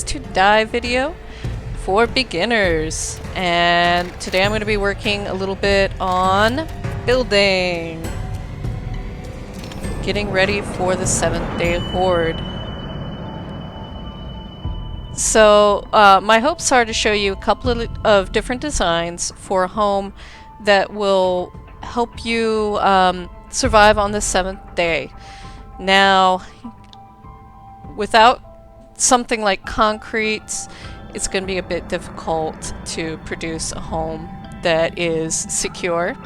to Die video for beginners. And today I'm going to be working a little bit on building. Getting ready for the 7th day horde. So my hopes are to show you a couple of different designs for a home that will help you survive on the 7th day. Now, without something like concrete, it's going to be a bit difficult to produce a home that is secure.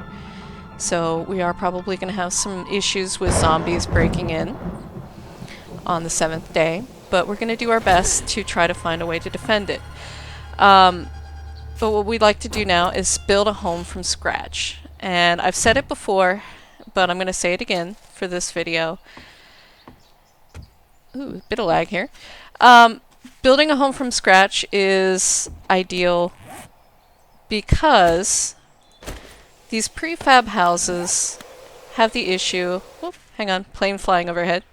So we are probably going to have some issues with zombies breaking in on the 7th day, but we're going to do our best to try to find a way to defend it. But what we'd like to do now is build a home from scratch. And I've said it before, but I'm going to say it again for this video. Ooh, a bit of lag here. Building a home from scratch is ideal because these prefab houses have the issue... Whoop, hang on, plane flying overhead.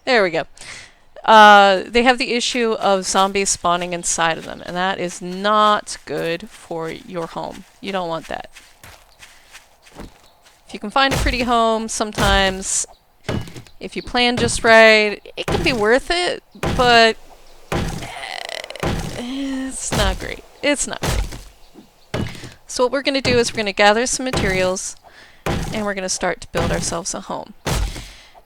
There we go. They have the issue of zombies spawning inside of them, and that is not good for your home. You don't want that. If you can find a pretty home, sometimes if you plan just right, it can be worth it, but it's not great. It's not great. So what we're going to do is we're going to gather some materials, and we're going to start to build ourselves a home.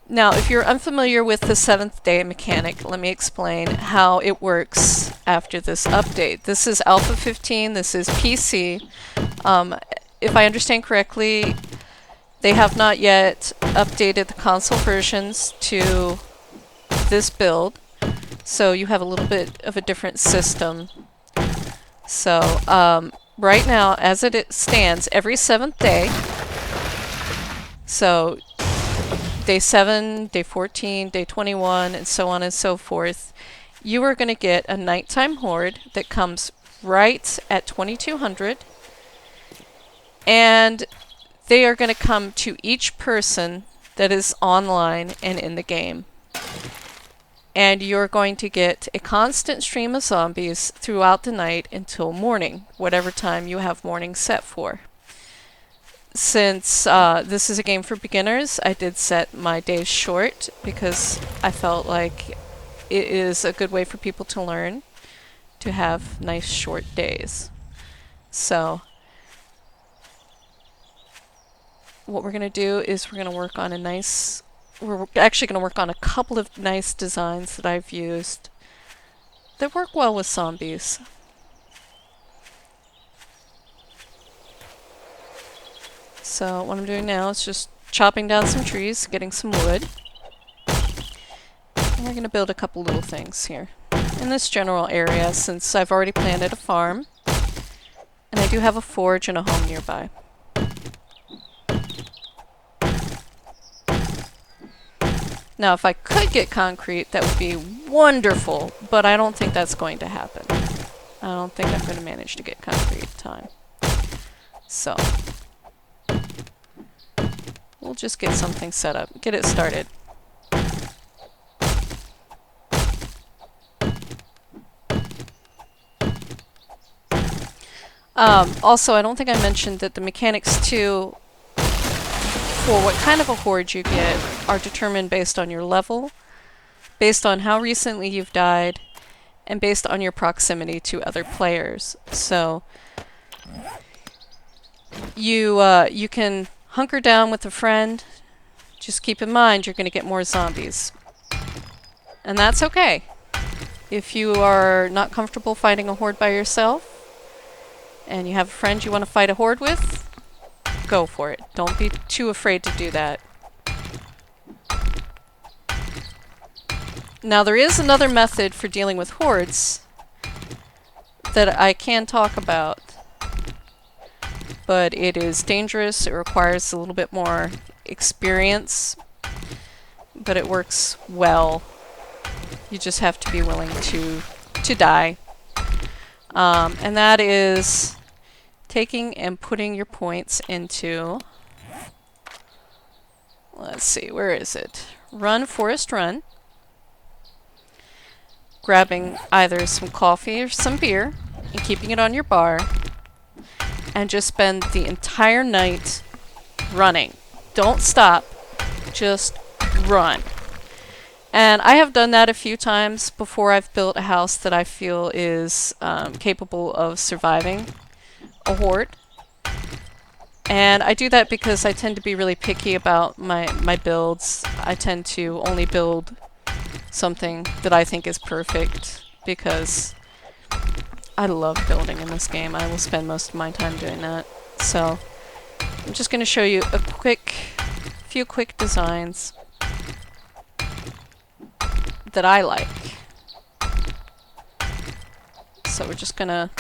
Now, if you're unfamiliar with the 7th day mechanic, let me explain how it works after this update. This is Alpha 15, this is PC. If I understand correctly, they have not yet updated the console versions to this build, so you have a little bit of a different system. So, right now, as it stands, every 7th day, so Day 7, Day 14, Day 21, and so on and so forth, you are going to get a nighttime horde that comes right at 2200, and they are going to come to each person that is online and in the game. And you're going to get a constant stream of zombies throughout the night until morning, whatever time you have morning set for. Since this is a game for beginners, I did set my days short because I felt like it is a good way for people to learn to have nice short days. So what we're going to do is we're going to work on we're actually going to work on a couple of nice designs that I've used that work well with zombies. So what I'm doing now is just chopping down some trees, getting some wood. And we're going to build a couple little things here in this general area, since I've already planted a farm. And I do have a forge and a home nearby. Now, if I could get concrete, that would be wonderful, but I don't think that's going to happen. I don't think I'm going to manage to get concrete in time. So we'll just get something set up, get it started. Also, I don't think I mentioned that the mechanics too for what kind of a horde you get are determined based on your level, based on how recently you've died, and based on your proximity to other players. So you can hunker down with a friend. Just keep in mind you're going to get more zombies. And that's okay. If you are not comfortable fighting a horde by yourself, and you have a friend you want to fight a horde with, go for it. Don't be too afraid to do that. Now, there is another method for dealing with hordes that I can talk about, but it is dangerous. It requires a little bit more experience, but it works well. You just have to be willing to die. And that is taking and putting your points into, let's see, where is it? Run, Forest, Run. grabbing either some coffee or some beer and keeping it on your bar and just spend the entire night running. Don't stop, just run. And I have done that a few times before I've built a house that I feel is capable of surviving a horde. And I do that because I tend to be really picky about my builds. I tend to only build something that I think is perfect because I love building in this game. I will spend most of my time doing that. So I'm just going to show you a few quick designs that I like. So we're just going to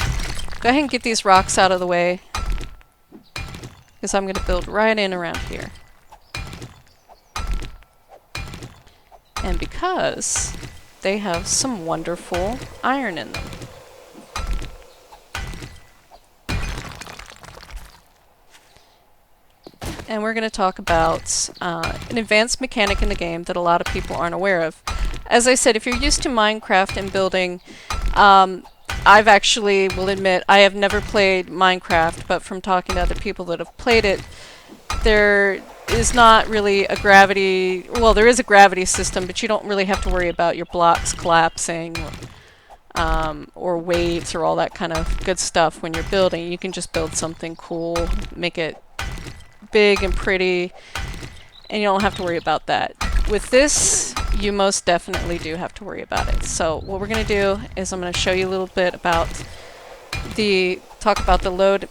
go ahead and get these rocks out of the way, because I'm going to build right in around here. And because they have some wonderful iron in them. And we're going to talk about an advanced mechanic in the game that a lot of people aren't aware of. As I said, if you're used to Minecraft and building, I've actually, will admit, I have never played Minecraft, but from talking to other people that have played it, there is not really a gravity, well, there is a gravity system, but you don't really have to worry about your blocks collapsing or weights or all that kind of good stuff when you're building. You can just build something cool, make it big and pretty, and you don't have to worry about that. With this, you most definitely do have to worry about it. So what we're going to do is I'm going to show you a little bit about talk about the load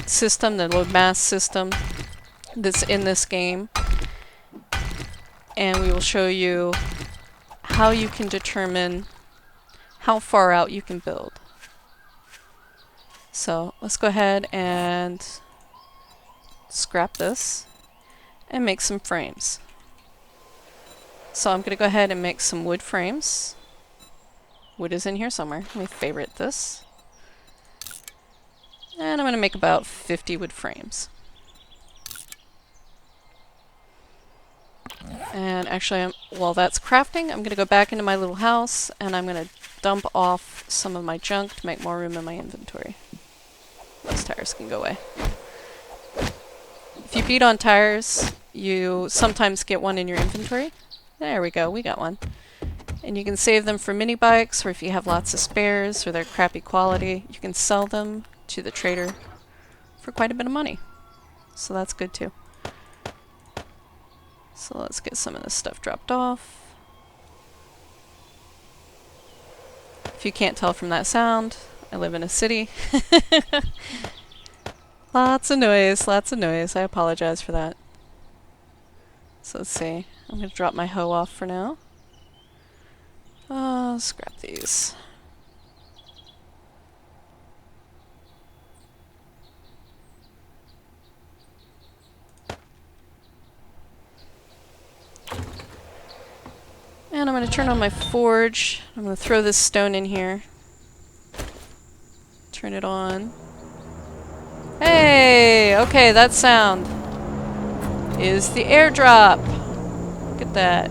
system, the load mass system that's in this game. And we will show you how you can determine how far out you can build. So let's go ahead and scrap this and make some frames. So I'm going to go ahead and make some wood frames. Wood is in here somewhere. Let me favorite this. And I'm going to make about 50 wood frames. And actually, while that's crafting, I'm going to go back into my little house and I'm going to dump off some of my junk to make more room in my inventory. Those tires can go away. If you beat on tires, you sometimes get one in your inventory. There we go, we got one. And you can save them for mini bikes, or if you have lots of spares or they're crappy quality, you can sell them to the trader for quite a bit of money. So that's good too. So let's get some of this stuff dropped off. If you can't tell from that sound, I live in a city. Lots of noise, lots of noise. I apologize for that. So let's see. I'm going to drop my hoe off for now. Scrap these. And I'm going to turn on my forge. I'm going to throw this stone in here. Turn it on. Hey! Okay, that sound is the airdrop. Look at that.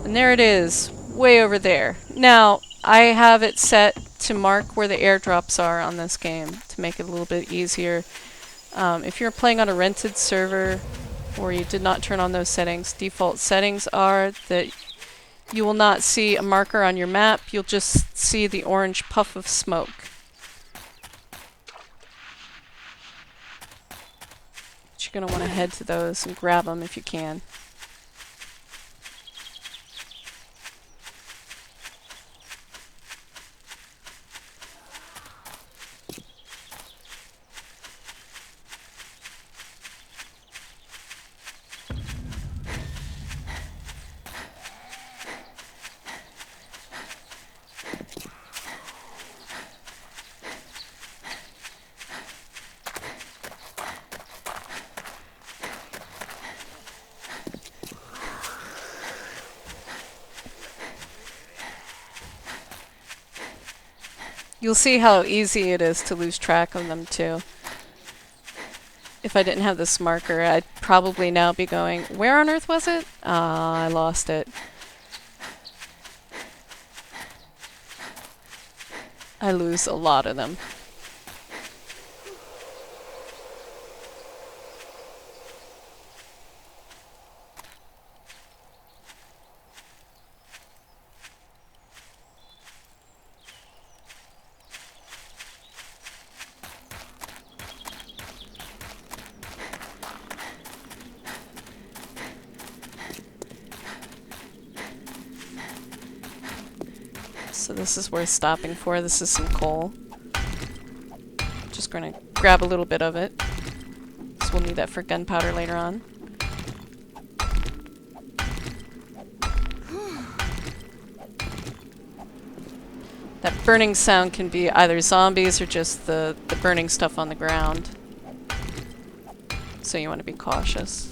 And there it is, way over there. Now, I have it set to mark where the airdrops are on this game to make it a little bit easier. If you're playing on a rented server or you did not turn on those settings, default settings are that you will not see a marker on your map, you'll just see the orange puff of smoke. But you're going to want to head to those and grab them if you can. You'll see how easy it is to lose track of them too. If I didn't have this marker, I'd probably now be going, where on earth was it? Ah, I lost it. I lose a lot of them. So this is worth stopping for. This is some coal. Just gonna grab a little bit of it, because we'll need that for gunpowder later on. That burning sound can be either zombies or just the burning stuff on the ground. So you want to be cautious.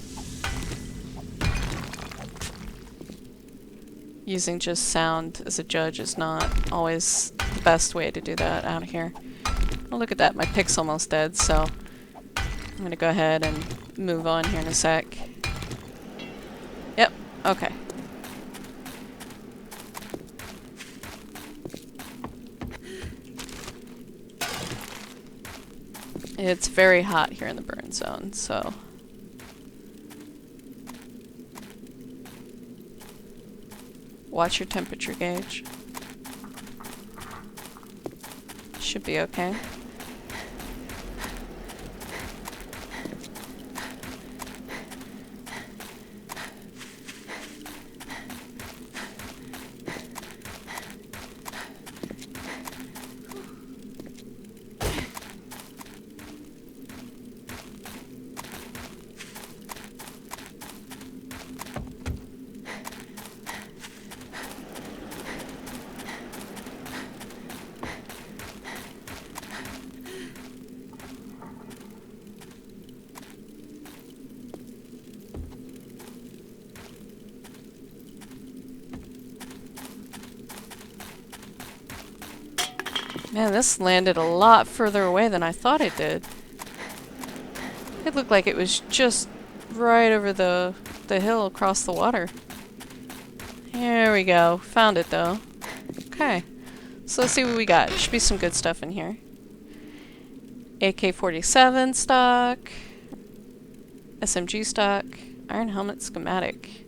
Using just sound as a judge is not always the best way to do that out here. Oh, look at that. My pick's almost dead, so I'm going to go ahead and move on here in a sec. Yep, okay. It's very hot here in the burn zone, so... watch your temperature gauge. Should be okay. Man, this landed a lot further away than I thought it did. It looked like it was just right over the hill across the water. Here we go. Found it though. Okay. So let's see what we got. Should be some good stuff in here. AK-47 stock. SMG stock. Iron helmet schematic.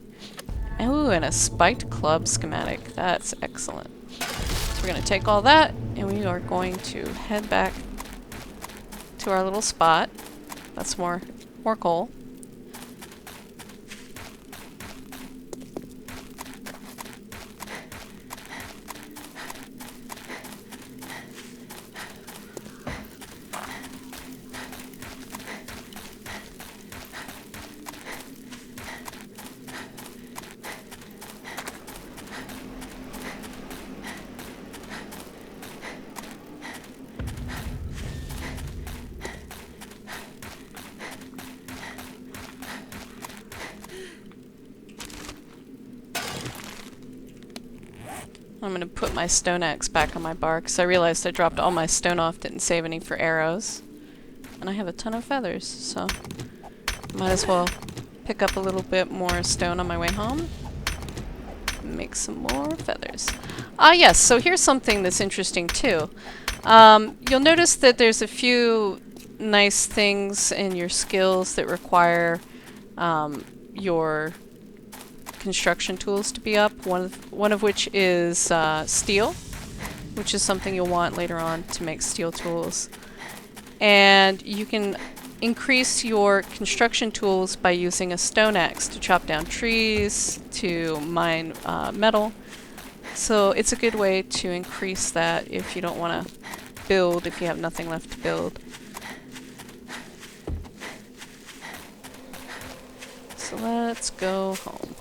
Ooh, and a spiked club schematic. That's excellent. So we're going to take all that, and we are going to head back to our little spot. That's more coal. I'm going to put my stone axe back on my bar because I realized I dropped all my stone off, didn't save any for arrows. And I have a ton of feathers, so might as well pick up a little bit more stone on my way home. Make some more feathers. Ah yes, so here's something that's interesting too. You'll notice that there's a few nice things in your skills that require your construction tools to be up, one of which is steel, which is something you'll want later on to make steel tools. And you can increase your construction tools by using a stone axe to chop down trees, to mine metal. So it's a good way to increase that if you don't want to build, if you have nothing left to build. So let's go home.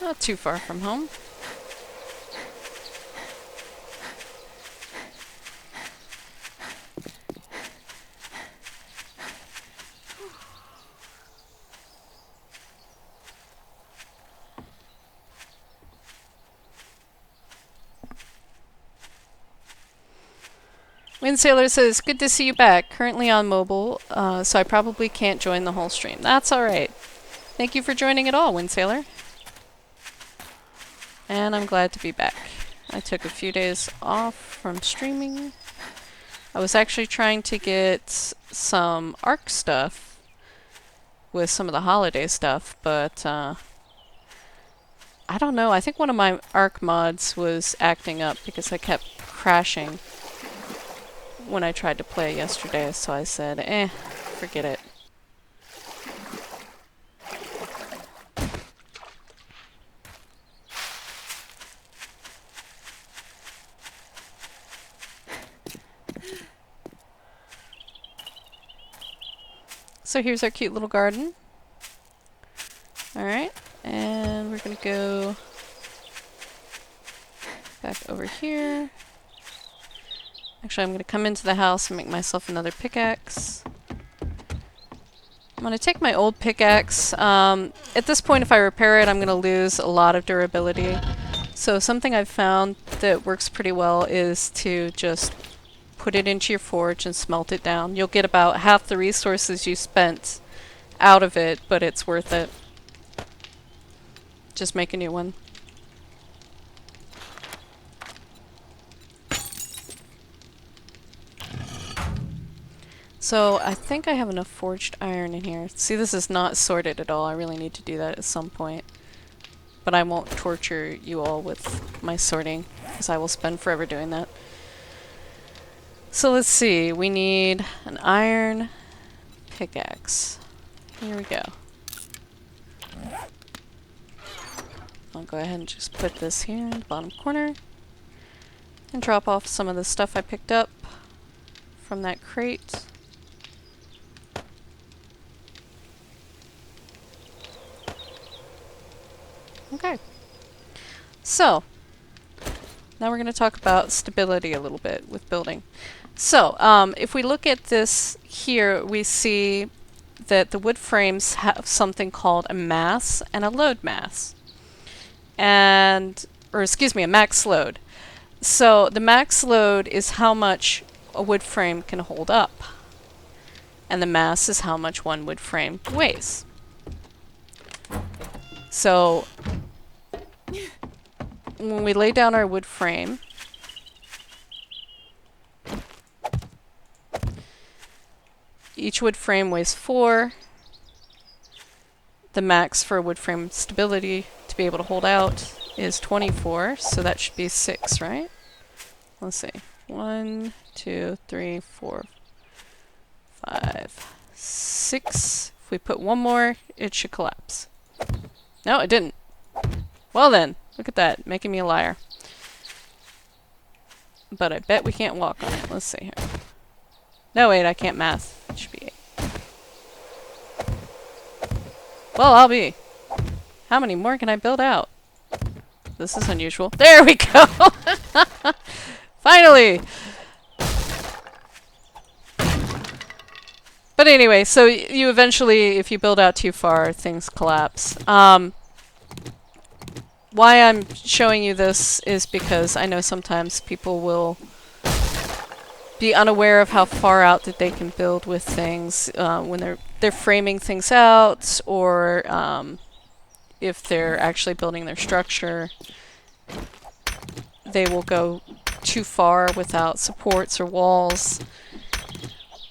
Not too far from home. Windsailor says, good to see you back. Currently on mobile, so I probably can't join the whole stream. That's alright. Thank you for joining at all, Windsailor. And I'm glad to be back. I took a few days off from streaming. I was actually trying to get some Ark stuff with some of the holiday stuff, but I don't know. I think one of my Ark mods was acting up because I kept crashing when I tried to play yesterday, so I said, forget it. So here's our cute little garden. Alright, and we're gonna go back over here. Actually, I'm gonna come into the house and make myself another pickaxe. I'm gonna take my old pickaxe. At this point, if I repair it, I'm gonna lose a lot of durability. So something I've found that works pretty well is to just put it into your forge and smelt it down. You'll get about half the resources you spent out of it, but it's worth it. Just make a new one. So I think I have enough forged iron in here. See, this is not sorted at all. I really need to do that at some point. But I won't torture you all with my sorting, because I will spend forever doing that. So let's see. We need an iron pickaxe. Here we go. I'll go ahead and just put this here in the bottom corner. And drop off some of the stuff I picked up from that crate. Okay. So, now we're going to talk about stability a little bit with building. So, if we look at this here, we see that the wood frames have something called a mass and a load mass. Or excuse me, a max load. So, the max load is how much a wood frame can hold up. And the mass is how much one wood frame weighs. So, when we lay down our wood frame, each wood frame weighs 4. The max for a wood frame stability to be able to hold out is 24, so that should be 6, right? Let's see. 1, 2, 3, 4, 5, 6. If we put one more, it should collapse. No, it didn't. Well then, look at that, making me a liar. But I bet we can't walk on it. Let's see here. No, wait, I can't math. It should be 8. Well, I'll be. How many more can I build out? This is unusual. There we go! Finally! But anyway, so you eventually, if you build out too far, things collapse. Why I'm showing you this is because I know sometimes people will be unaware of how far out that they can build with things when they're framing things out, or if they're actually building their structure. They will go too far without supports or walls,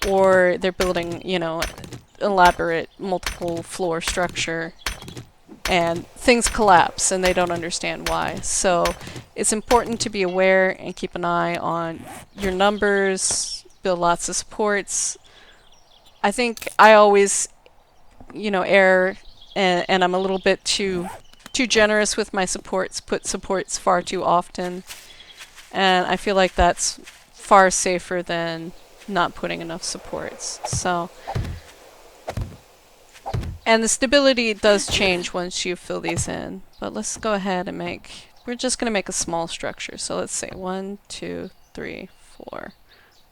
or they're building, you know, elaborate multiple floor structure and things collapse and they don't understand why. So it's important to be aware and keep an eye on your numbers, build lots of supports. I think I always, you know, err and I'm a little bit too generous with my supports, put supports far too often, and I feel like that's far safer than not putting enough supports. So, And the stability does change once you fill these in. But let's go ahead and we're just going to make a small structure. So let's say 1, 2, 3, 4,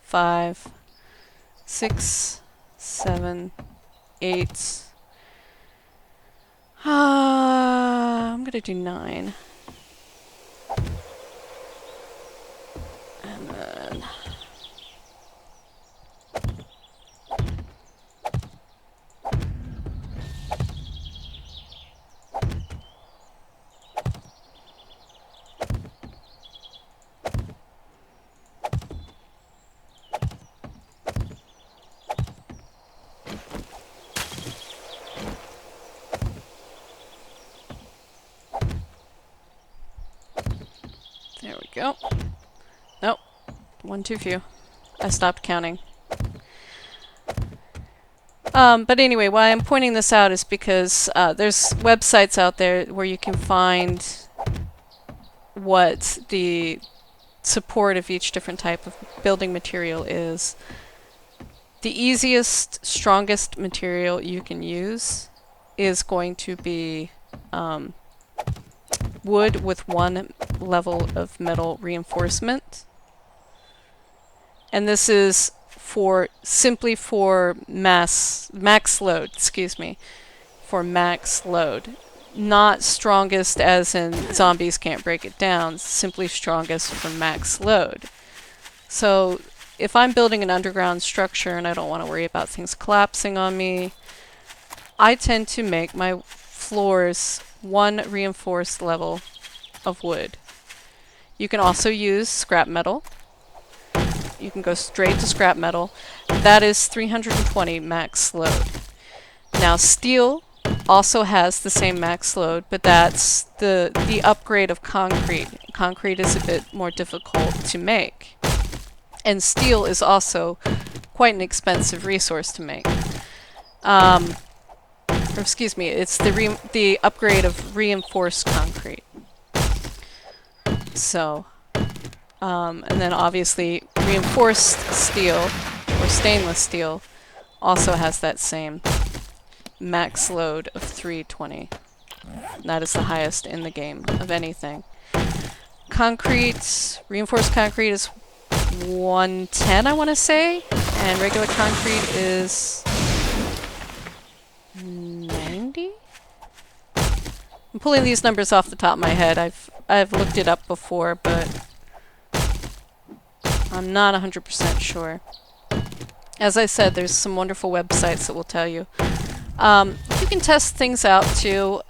5, 6, 7, 8. I'm going to do 9. And then... there we go. Nope. One too few. I stopped counting. But anyway, why I'm pointing this out is because there's websites out there where you can find what the support of each different type of building material is. The easiest, strongest material you can use is going to be wood with 1 level of metal reinforcement. And this is simply for max load, excuse me, for max load. Not strongest as in zombies can't break it down, simply strongest for max load. So if I'm building an underground structure and I don't want to worry about things collapsing on me, I tend to make my floors 1 reinforced level of wood. You can also use scrap metal. You can go straight to scrap metal. That is 320 max load. Now steel also has the same max load, but that's the upgrade of concrete. Concrete is a bit more difficult to make. And steel is also quite an expensive resource to make. Or excuse me, it's the upgrade of reinforced concrete. So, and then obviously reinforced steel or stainless steel also has that same max load of 320. That is the highest in the game of anything. Concrete, reinforced concrete is 110, I want to say, and regular concrete is 90? I'm pulling these numbers off the top of my head. I've looked it up before, but I'm not 100% sure. As I said, there's some wonderful websites that will tell you. You can test things out too.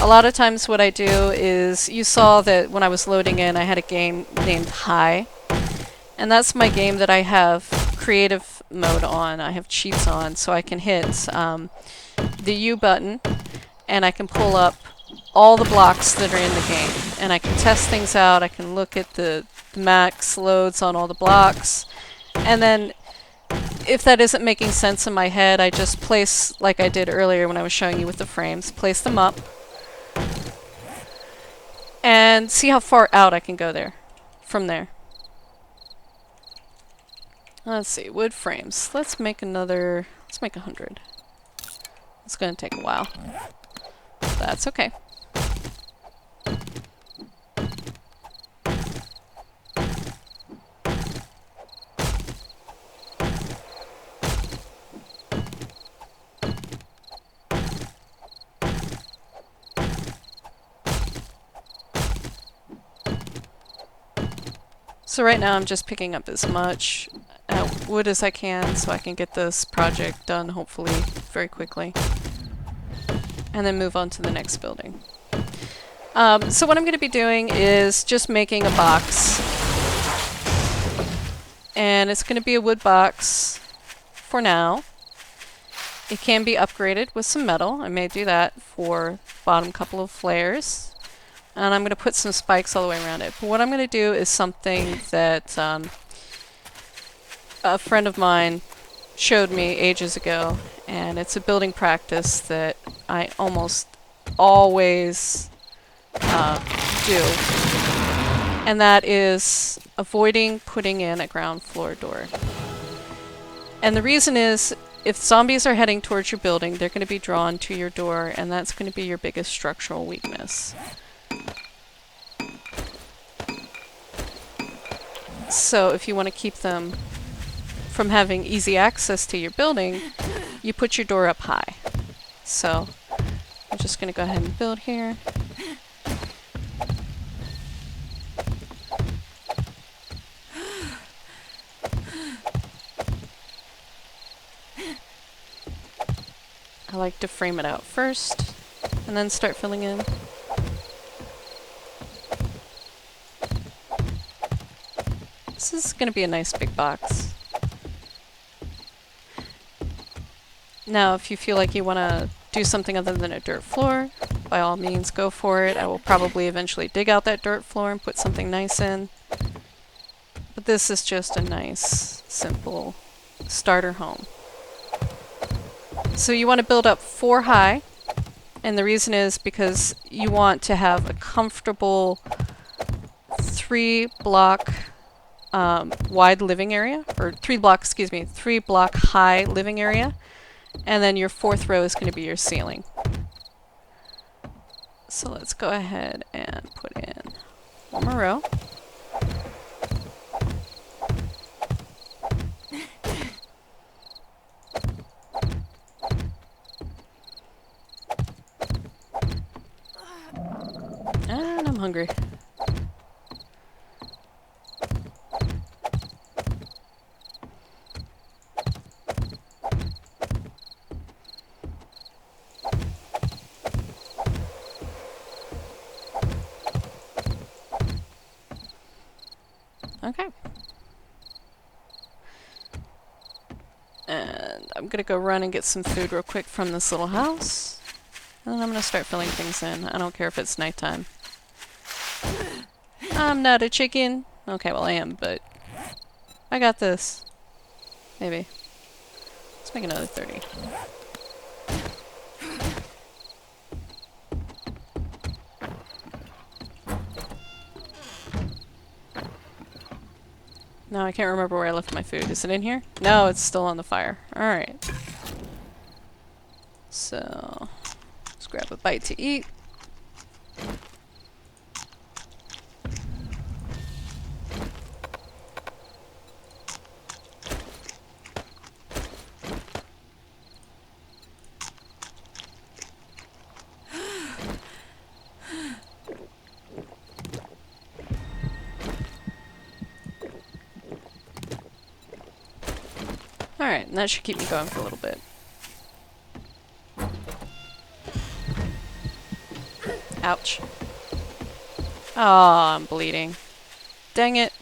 A lot of times what I do is, you saw that when I was loading in, I had a game named High. And that's my game that I have creative mode on. I have cheats on, so I can hit the U button, and I can pull up all the blocks that are in the game. And I can test things out, I can look at the max loads on all the blocks, and then if that isn't making sense in my head, I just place, like I did earlier when I was showing you with the frames, place them up, and see how far out I can go there, from there. Let's see, wood frames. Let's make 100. It's gonna take a while. That's okay. So right now I'm just picking up as much wood as I can so I can get this project done hopefully very quickly. And then move on to the next building. So what I'm going to be doing is just making a box. And it's going to be a wood box for now. It can be upgraded with some metal. I may do that for bottom couple of flares. And I'm going to put some spikes all the way around it. But what I'm going to do is something that a friend of mine showed me ages ago. And it's a building practice that I almost always do. And that is avoiding putting in a ground floor door. And the reason is, if zombies are heading towards your building, they're going to be drawn to your door, and that's going to be your biggest structural weakness. So if you want to keep them from having easy access to your building, you put your door up high. So I'm just going to go ahead and build here. I like to frame it out first, and then start filling in. This is going to be a nice big box. Now, if you feel like you want to do something other than a dirt floor, by all means go for it. I will probably eventually dig out that dirt floor and put something nice in. But this is just a nice, simple starter home. So you want to build up 4 high, and the reason is because you want to have a comfortable 3-block wide living area, or 3-block high living area, and then your 4th row is going to be your ceiling. So let's go ahead and put in 1 more row. And I'm hungry. Okay. And I'm gonna go run and get some food real quick from this little house. And then I'm gonna start filling things in. I don't care if it's nighttime. I'm not a chicken. Okay, well I am, but I got this. Maybe. Let's make another 30. No, I can't remember where I left my food. Is it in here? No, it's still on the fire. Alright. So, let's grab a bite to eat. Alright, and that should keep me going for a little bit. Ouch. Oh, I'm bleeding. Dang it.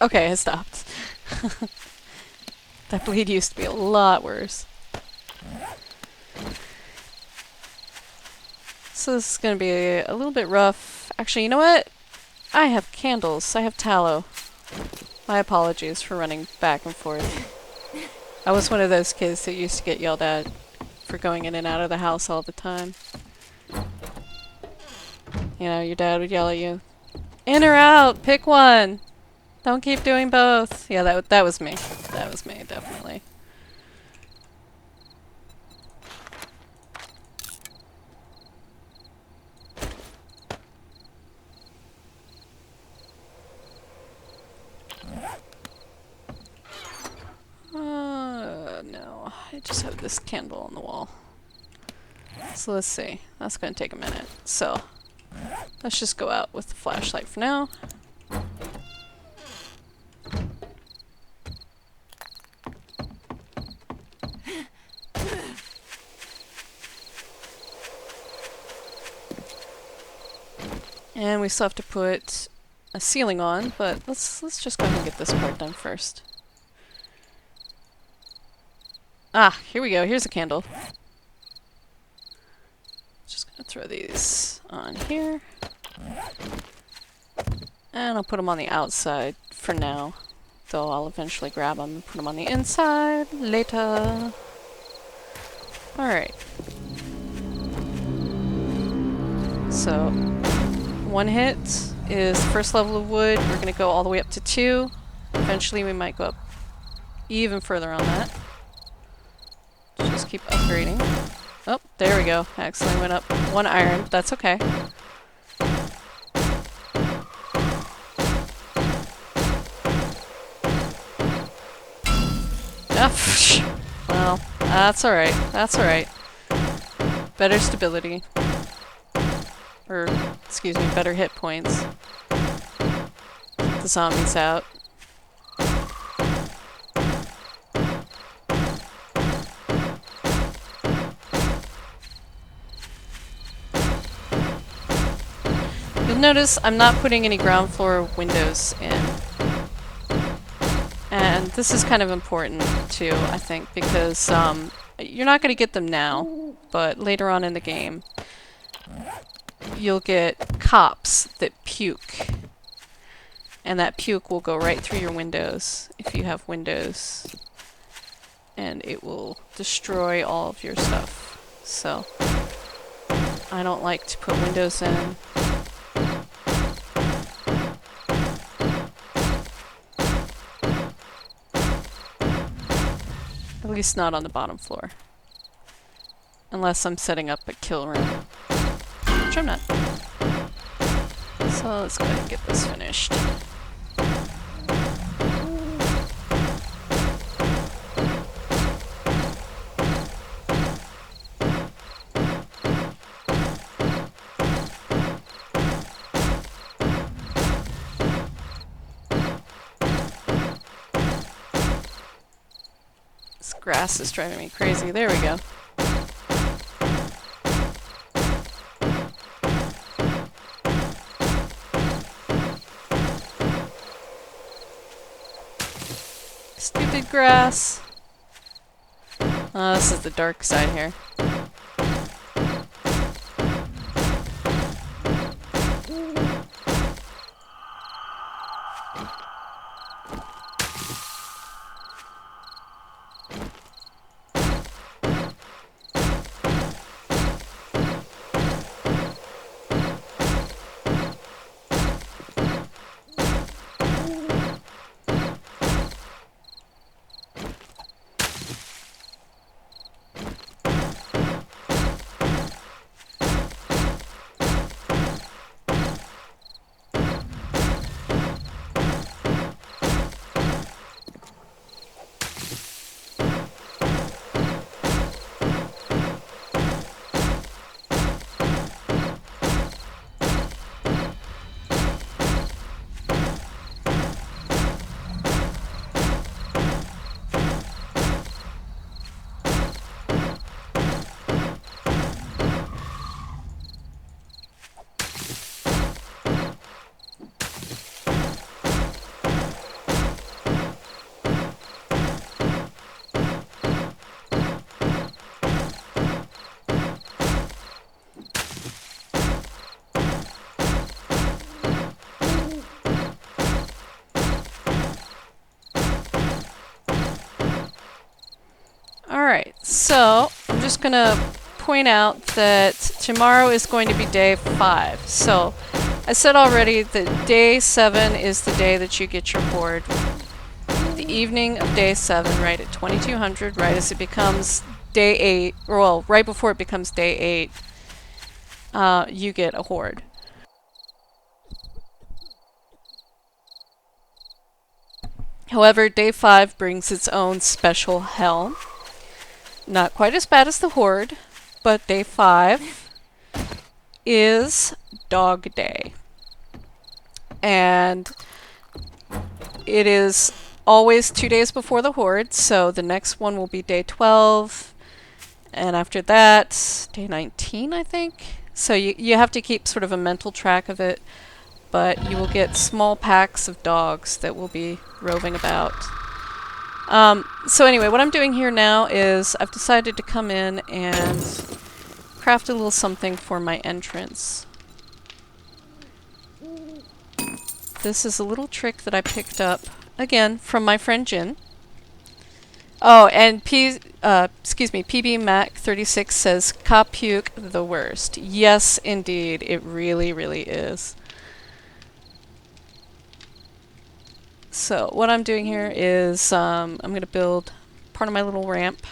Okay, I stopped. That bleed used to be a lot worse. So this is going to be a little bit rough. Actually, you know what? I have candles. I have tallow. My apologies for running back and forth. I was one of those kids that used to get yelled at for going in and out of the house all the time. You know, your dad would yell at you, "In or out, pick one. Don't keep doing both." Yeah, that was me. That was me, definitely. No, I just have this candle on the wall. So let's see. That's going to take a minute. So let's just go out with the flashlight for now. And we still have to put a ceiling on, but let's just go ahead and get this part done first. Ah, here we go. Here's a candle. Just gonna throw these on here. And I'll put them on the outside for now. Though I'll eventually grab them and put them on the inside later. Alright. So, 1 hit is first level of wood. We're gonna go all the way up to 2. Eventually we might go up even further on that. Just keep upgrading. Oh, there we go. Accidentally went up 1 iron, but that's okay. Well, that's alright. That's alright. Better stability. Or, excuse me, better hit points. Keep the zombies out. You'll notice I'm not putting any ground floor windows in. And this is kind of important too, I think, because you're not going to get them now, but later on in the game, you'll get cops that puke. And that puke will go right through your windows, if you have windows. And it will destroy all of your stuff. So, I don't like to put windows in. At least not on the bottom floor. Unless I'm setting up a kill room. Which I'm not. So let's go ahead and get this finished. This grass is driving me crazy. There we go. Stupid grass. Oh, this is the dark side here. Alright, so I'm just going to point out that tomorrow is going to be day 5. So I said already that day 7 is the day that you get your horde. The evening of day 7, right at 2200, right as it becomes day 8, or well, right before it becomes day 8, you get a horde. However, day 5 brings its own special hell. Not quite as bad as the horde, but day 5 is dog day. And it is always 2 days before the horde, so the next one will be day 12, and after that, day 19, I think. So you have to keep sort of a mental track of it, but you will get small packs of dogs that will be roving about. So anyway, what I'm doing here now is I've decided to come in and craft a little something for my entrance. This is a little trick that I picked up, again, from my friend Jin. Oh, and PB Mac 36 says, "Ka puke the worst." Yes, indeed, it really, really is. So what I'm doing here is I'm going to build part of my little ramp.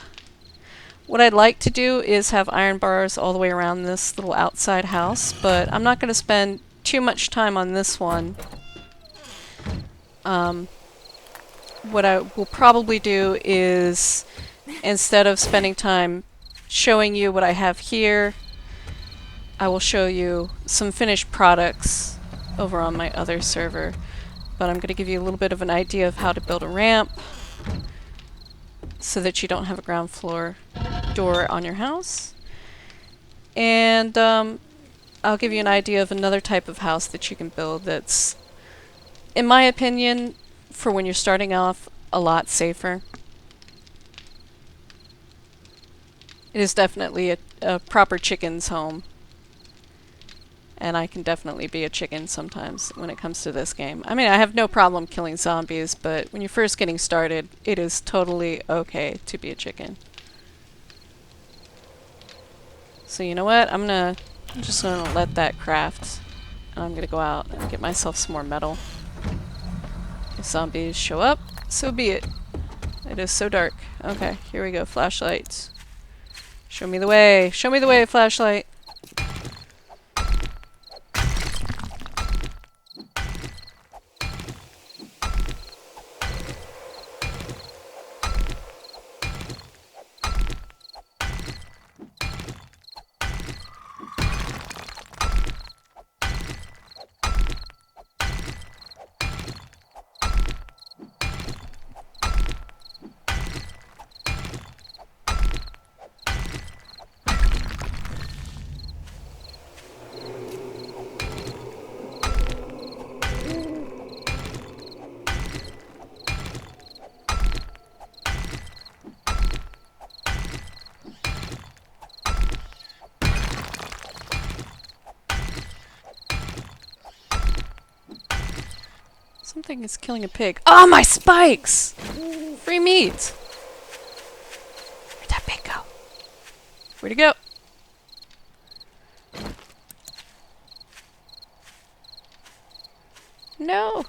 What I'd like to do is have iron bars all the way around this little outside house, but I'm not going to spend too much time on this one. What I will probably do is, instead of spending time showing you what I have here, I will show you some finished products over on my other server. But I'm going to give you a little bit of an idea of how to build a ramp so that you don't have a ground floor door on your house. And I'll give you an idea of another type of house that you can build that's, in my opinion, for when you're starting off, a lot safer. It is definitely a proper chicken's home. And I can definitely be a chicken sometimes when it comes to this game. I mean, I have no problem killing zombies, but when you're first getting started, it is totally okay to be a chicken. So you know what? I'm just gonna let that craft. And I'm gonna go out and get myself some more metal. If zombies show up, so be it. It is so dark. Okay, here we go. Flashlights. Show me the way. Show me the way, flashlight. Something is killing a pig. Oh, my spikes! Free meat! Where'd that pig go? Where'd it go? No!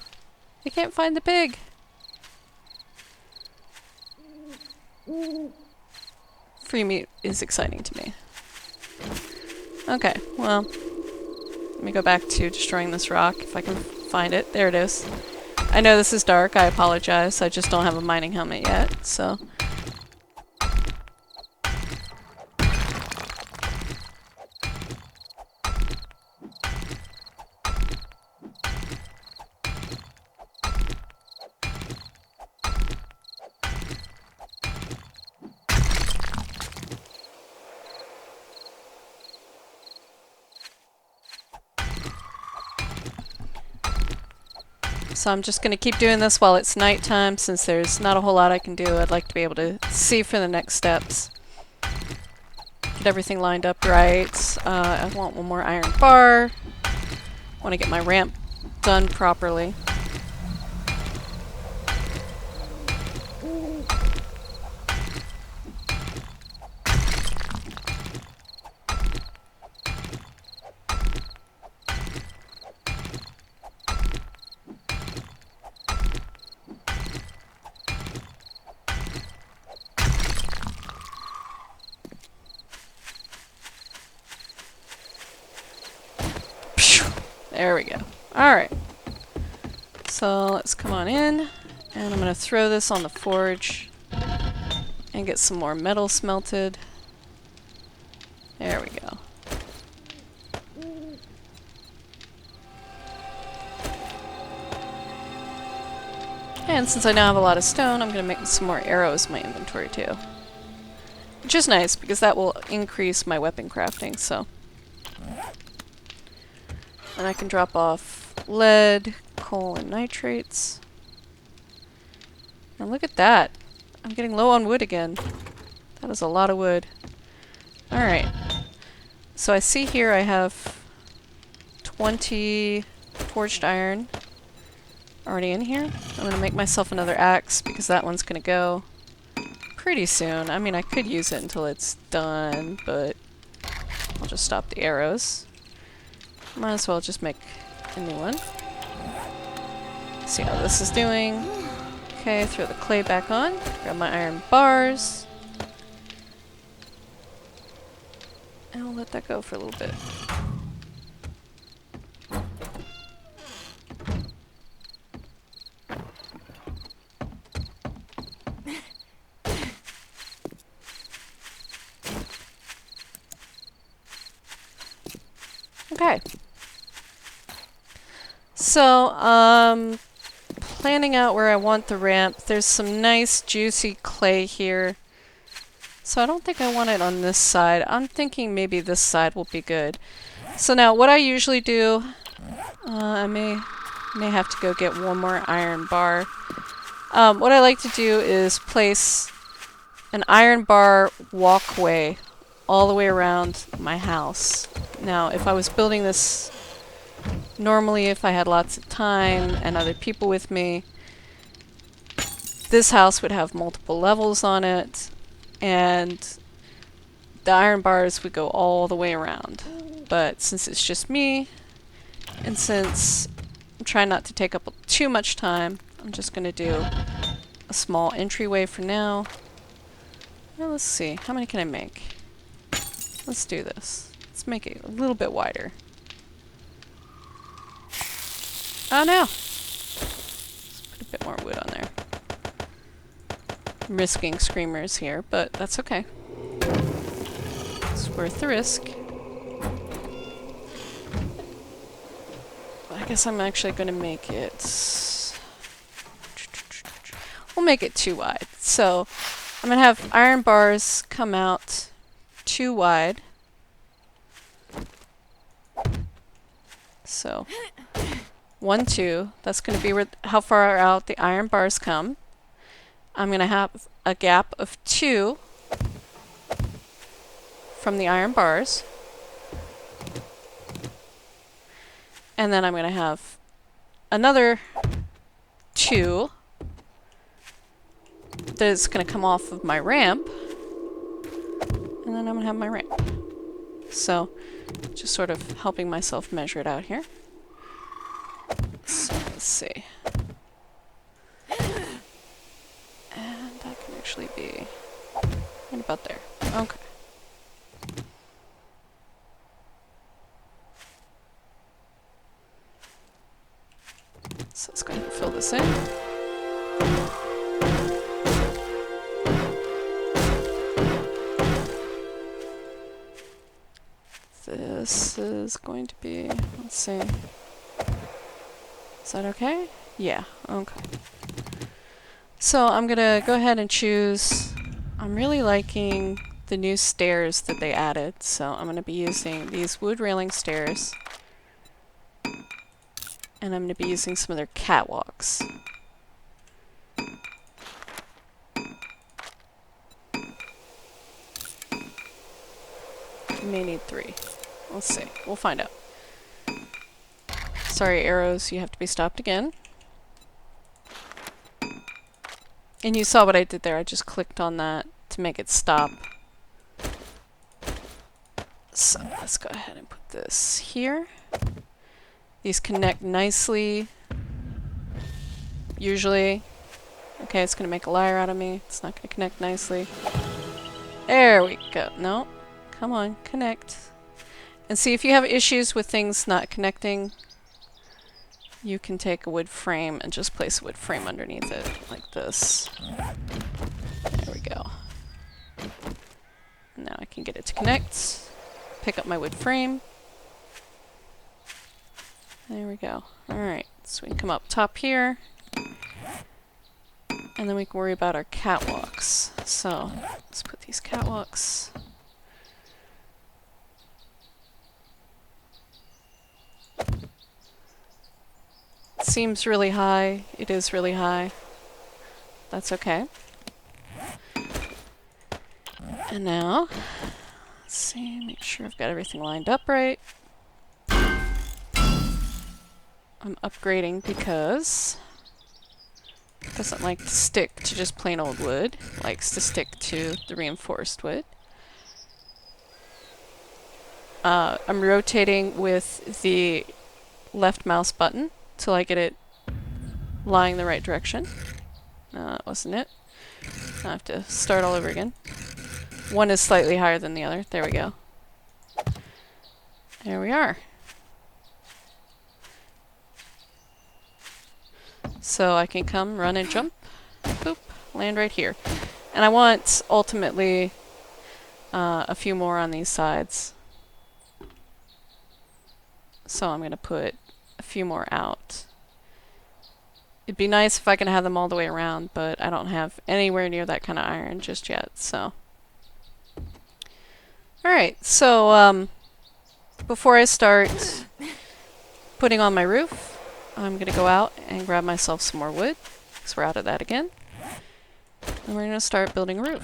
I can't find the pig. Free meat is exciting to me. Okay, well, let me go back to destroying this rock if I can find it. There it is. I know this is dark, I apologize. I just don't have a mining helmet yet, so. So I'm just going to keep doing this while it's nighttime, since there's not a whole lot I can do. I'd like to be able to see for the next steps. Get everything lined up right. I want one more iron bar. I want to get my ramp done properly. There we go. Alright. So let's come on in, and I'm going to throw this on the forge and get some more metal smelted. There we go. And since I now have a lot of stone, I'm going to make some more arrows in my inventory too. Which is nice, because that will increase my weapon crafting, so. And I can drop off lead, coal, and nitrates. And look at that. I'm getting low on wood again. That is a lot of wood. Alright. So I see here I have 20 forged iron already in here. I'm going to make myself another axe because that one's going to go pretty soon. I mean, I could use it until it's done, but I'll just stop the arrows. Might as well just make a new one. See how this is doing. Okay, throw the clay back on. Grab my iron bars. And we'll let that go for a little bit. Okay. So, planning out where I want the ramp. There's some nice juicy clay here. So I don't think I want it on this side. I'm thinking maybe this side will be good. So now what I usually do, I may have to go get one more iron bar. What I like to do is place an iron bar walkway all the way around my house. Now, if I was building this normally, if I had lots of time and other people with me, this house would have multiple levels on it, and the iron bars would go all the way around. But since it's just me, and since I'm trying not to take up too much time, I'm just going to do a small entryway for now. Well, let's see, how many can I make? Let's do this. Let's make it a little bit wider. Oh no! Let's put a bit more wood on there. I'm risking screamers here, but that's okay. It's worth the risk. I guess I'm actually going to make it... We'll make it too wide. So, I'm going to have iron bars come out too wide. So, 1, 2. That's going to be where how far out the iron bars come. I'm going to have a gap of 2 from the iron bars. And then I'm going to have another 2 that's going to come off of my ramp. And then I'm going to have my ramp. So, just sort of helping myself measure it out here. So, let's see. And that can actually be right about there. Okay. So let's go ahead and fill this in. This is going to be, let's see. Is that okay? Yeah, okay. So I'm gonna go ahead and choose, I'm really liking the new stairs that they added. So I'm gonna be using these wood railing stairs. And I'm going to be using some of their catwalks. May need 3. Let's see. We'll find out. Sorry, arrows, you have to be stopped again. And you saw what I did there. I just clicked on that to make it stop. So let's go ahead and put this here. These connect nicely. Usually. Okay, it's going to make a liar out of me. It's not going to connect nicely. There we go. No. Come on, connect. And see, if you have issues with things not connecting, you can take a wood frame and just place a wood frame underneath it, like this. There we go. Now I can get it to connect. Pick up my wood frame. There we go. Alright, so we can come up top here. And then we can worry about our catwalks. So, let's put these catwalks. It seems really high. It is really high. That's okay. And now, let's see, make sure I've got everything lined up right. I'm upgrading because it doesn't like to stick to just plain old wood. It likes to stick to the reinforced wood. I'm rotating with the left mouse button till I get it lying the right direction. No, that wasn't it. I have to start all over again. One is slightly higher than the other. There we go. There we are. So I can come, run, and jump. Boop. Land right here. And I want, ultimately, a few more on these sides. So I'm going to put a few more out. It'd be nice if I can have them all the way around, but I don't have anywhere near that kind of iron just yet, so. Alright, so before I start putting on my roof, I'm going to go out and grab myself some more wood, because we're out of that again. And we're going to start building a roof.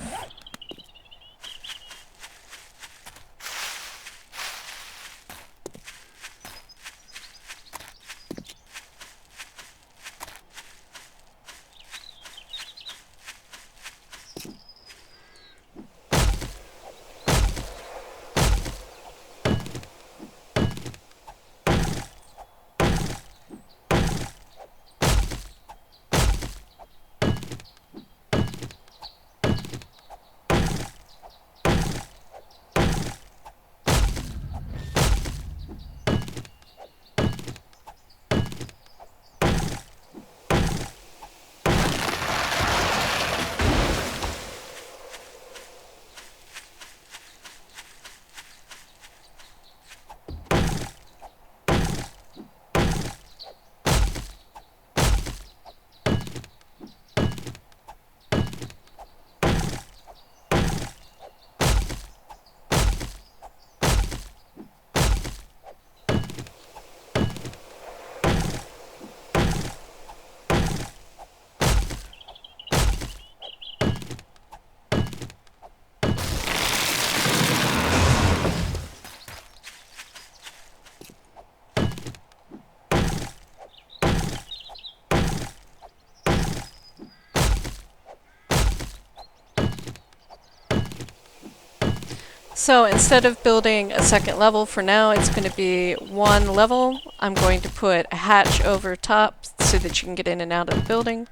So instead of building a second level for now, it's going to be one level. I'm going to put a hatch over top so that you can get in and out of the building.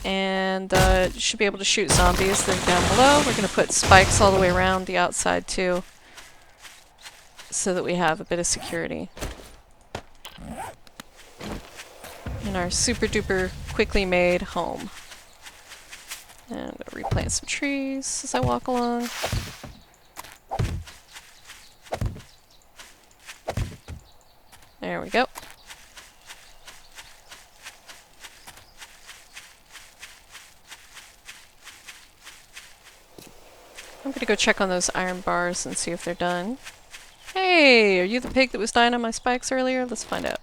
And you should be able to shoot zombies that are down below. We're going to put spikes all the way around the outside too, so that we have a bit of security. In our super duper quickly made home. And I'm going to replant some trees as I walk along. There we go. I'm going to go check on those iron bars and see if they're done. Hey, are you the pig that was dying on my spikes earlier? Let's find out.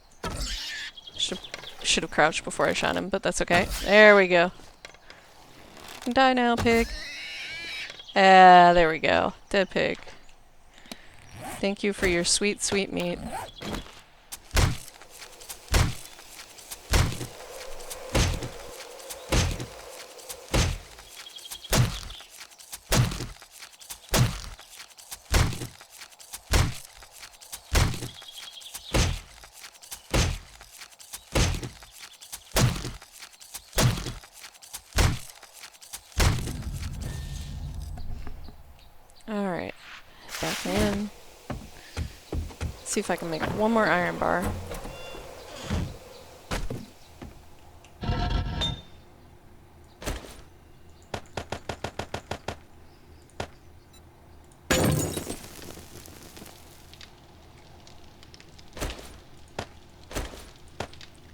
Should have crouched before I shot him, but that's okay. There we go. You can die now, pig. Ah, there we go. Dead pig. Thank you for your sweet, sweet meat. Alright, back in. See if I can make one more iron bar.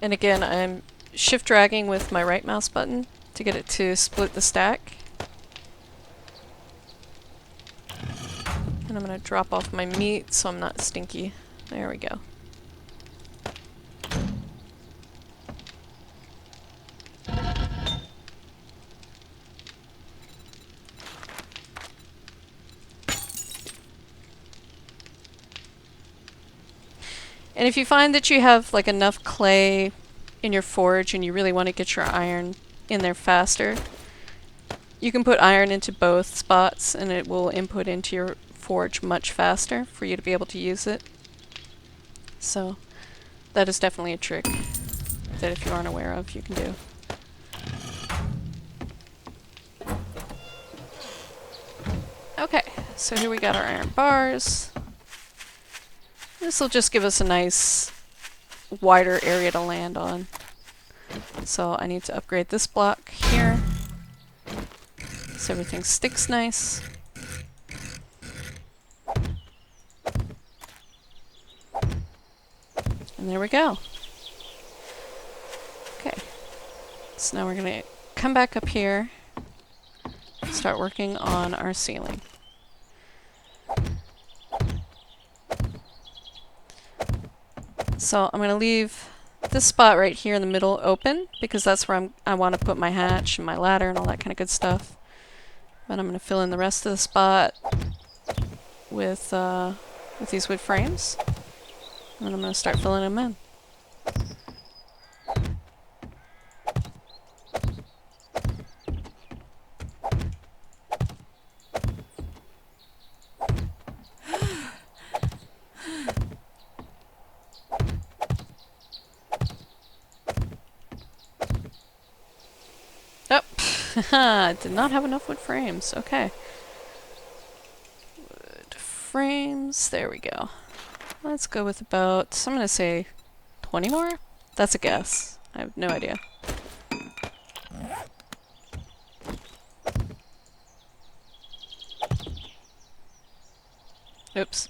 And again, I'm shift dragging with my right mouse button to get it to split the stack. And I'm going to drop off my meat so I'm not stinky. There we go. And if you find that you have like enough clay in your forge and you really want to get your iron in there faster, you can put iron into both spots and it will input into your forge much faster for you to be able to use it. So That is definitely a trick that if you aren't aware of, you can do. Okay, so here we got our iron bars. This will just give us a nice wider area to land on. So I need to upgrade this block here so everything sticks nice. And there we go. Okay, so now we're going to come back up here and start working on our ceiling. So I'm going to leave this spot right here in the middle open because that's where I want to put my hatch and my ladder and all that kind of good stuff. But I'm going to fill in the rest of the spot with these wood frames. And then I'm going to start filling them in. Oh, did not have enough wood frames. Okay. Wood frames. There we go. Let's go with about, I'm going to say 20 more? That's a guess. I have no idea. Oops.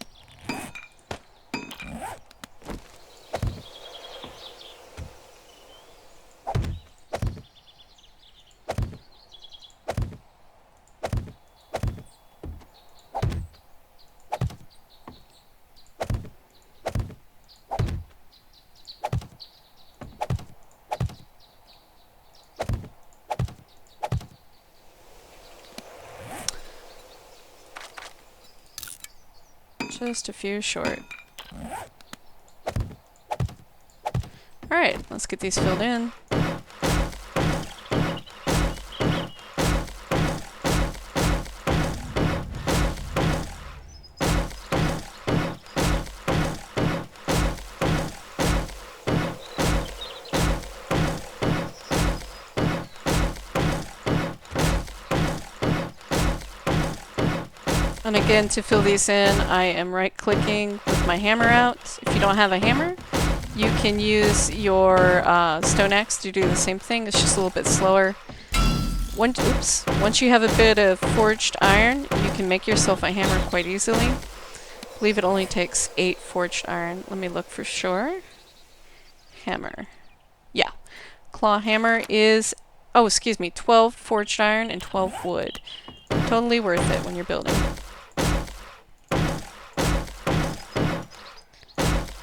Just a few short. Alright, let's get these filled in. And again, to fill these in, I am right-clicking with my hammer out. If you don't have a hammer, you can use your stone axe to do the same thing. It's just a little bit slower. Once you have a bit of forged iron, you can make yourself a hammer quite easily. I believe it only takes 8 forged iron. Let me look for sure. Hammer. Yeah. Claw hammer is, 12 forged iron and 12 wood. Totally worth it when you're building.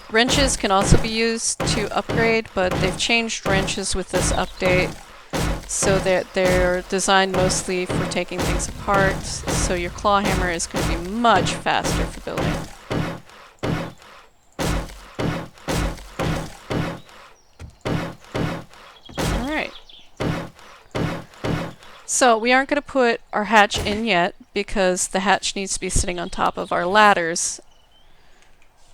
Wrenches can also be used to upgrade, but they've changed wrenches with this update so that they're designed mostly for taking things apart, so your claw hammer is going to be much faster for building. Alright. So we aren't going to put our hatch in yet because the hatch needs to be sitting on top of our ladders.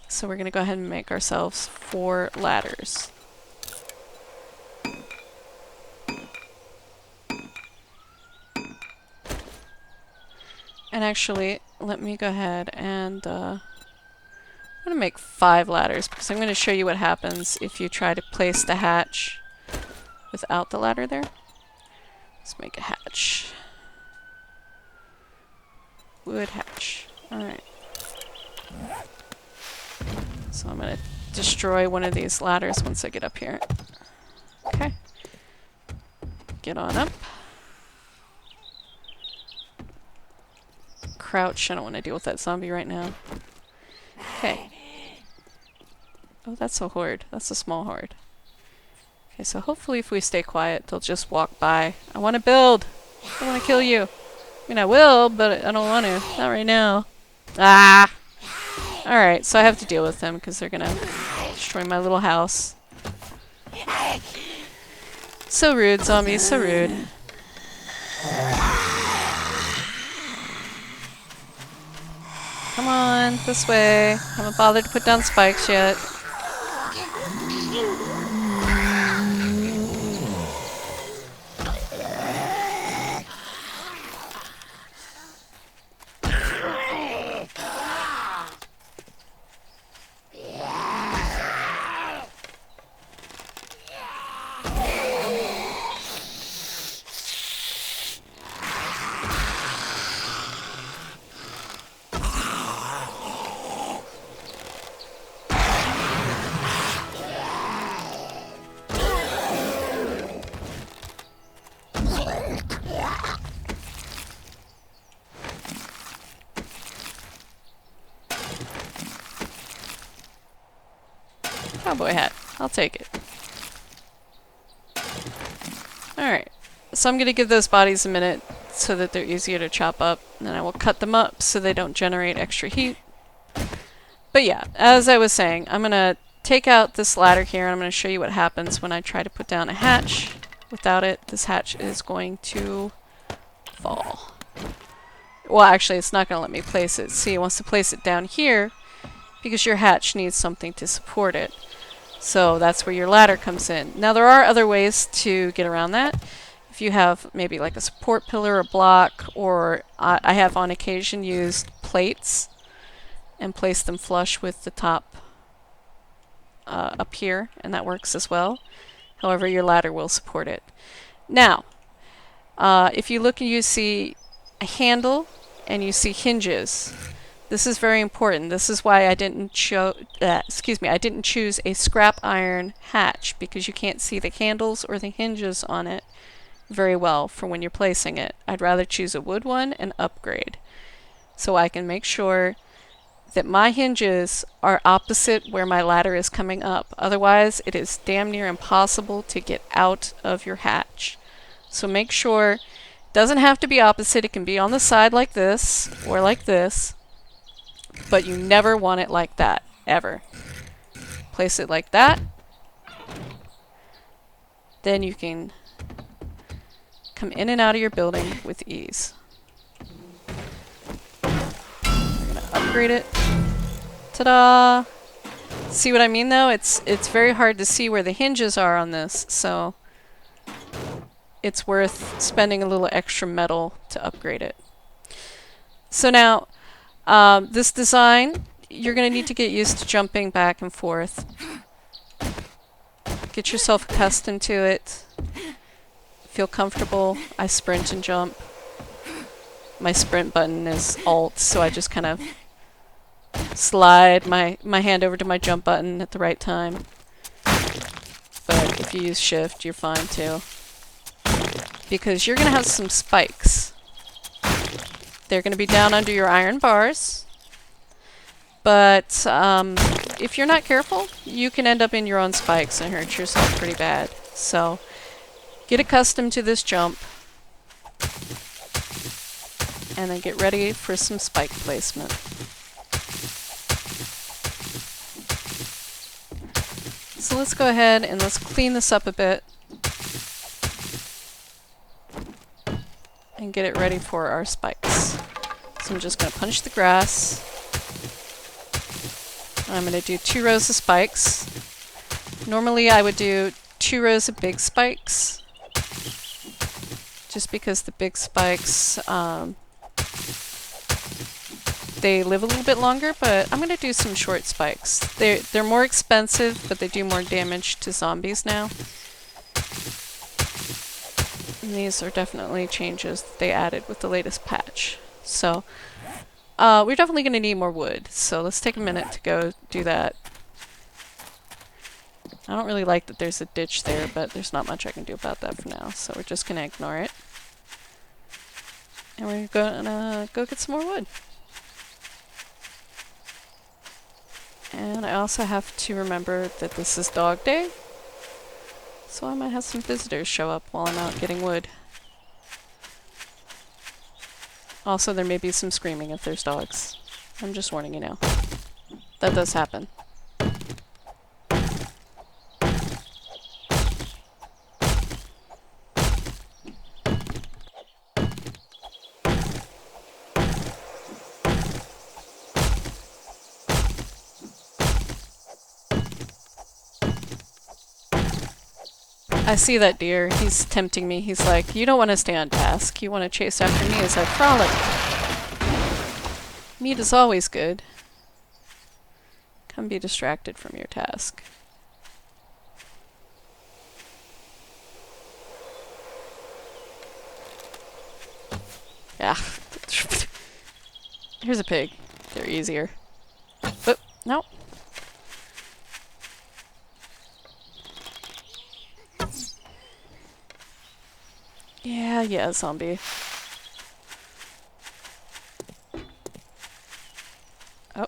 So we're going to go ahead and make ourselves 4 ladders. And actually, let me go ahead and I'm going to make 5 ladders because I'm going to show you what happens if you try to place the hatch without the ladder there. Let's make a hatch. Wood hatch. Alright. So I'm going to destroy one of these ladders once I get up here. Okay. Get on up. Crouch. I don't want to deal with that zombie right now. Okay. Oh, that's a horde. That's a small horde. Okay, so hopefully if we stay quiet, they'll just walk by. I want to build! I don't want to kill you! I mean, I will, but I don't want to. Not right now. Ah! Alright, so I have to deal with them because they're gonna destroy my little house. So rude, zombies, so rude. Come on, this way. I haven't bothered to put down spikes yet. Cowboy hat. I'll take it. Alright. So I'm going to give those bodies a minute so that they're easier to chop up. And then I will cut them up so they don't generate extra heat. But yeah, as I was saying, I'm going to take out this ladder here and I'm going to show you what happens when I try to put down a hatch. Without it, this hatch is going to fall. Well, actually, it's not going to let me place it. See, it wants to place it down here because your hatch needs something to support it. So that's where your ladder comes in. Now, there are other ways to get around that. If you have maybe like a support pillar or block, or I have on occasion used plates and placed them flush with the top up here, and that works as well. However, your ladder will support it. Now, if you look and you see a handle and you see hinges, this is very important. This is why I didn't I didn't choose a scrap iron hatch, because you can't see the handles or the hinges on it very well for when you're placing it. I'd rather choose a wood one and upgrade, so I can make sure that my hinges are opposite where my ladder is coming up. Otherwise, it is damn near impossible to get out of your hatch. So make sure it doesn't have to be opposite. It can be on the side like this or like this, but you never want it like that, ever. Place it like that. Then you can come in and out of your building with ease. We're gonna upgrade it. Ta-da! See what I mean though? It's very hard to see where the hinges are on this, so it's worth spending a little extra metal to upgrade it. So now, this design, you're going to need to get used to jumping back and forth. Get yourself accustomed to it. Feel comfortable. I sprint and jump. My sprint button is Alt, so I just kind of slide my hand over to my jump button at the right time. But if you use Shift, you're fine too. Because you're going to have some spikes. They're going to be down under your iron bars. But if you're not careful, you can end up in your own spikes and hurt yourself pretty bad. So get accustomed to this jump. And then get ready for some spike placement. So let's go ahead and let's clean this up a bit. And get it ready for our spikes. So I'm just going to punch the grass. And I'm going to do 2 rows of spikes. Normally I would do 2 rows of big spikes. Just because the big spikes, they live a little bit longer, but I'm going to do some short spikes. They're more expensive, but they do more damage to zombies now. And these are definitely changes that they added with the latest patch. So, we're definitely going to need more wood, so let's take a minute to go do that. I don't really like that there's a ditch there, but there's not much I can do about that for now, so we're just going to ignore it. And we're gonna go get some more wood. And I also have to remember that this is dog day, so I might have some visitors show up while I'm out getting wood. Also, there may be some screaming if there's dogs. I'm just warning you now. That does happen. I see that deer. He's tempting me. He's like, you don't want to stay on task. You want to chase after me as I frolic. Meat is always good. Come be distracted from your task. Yeah. Here's a pig. They're easier. But, no. Yeah, zombie. Oh.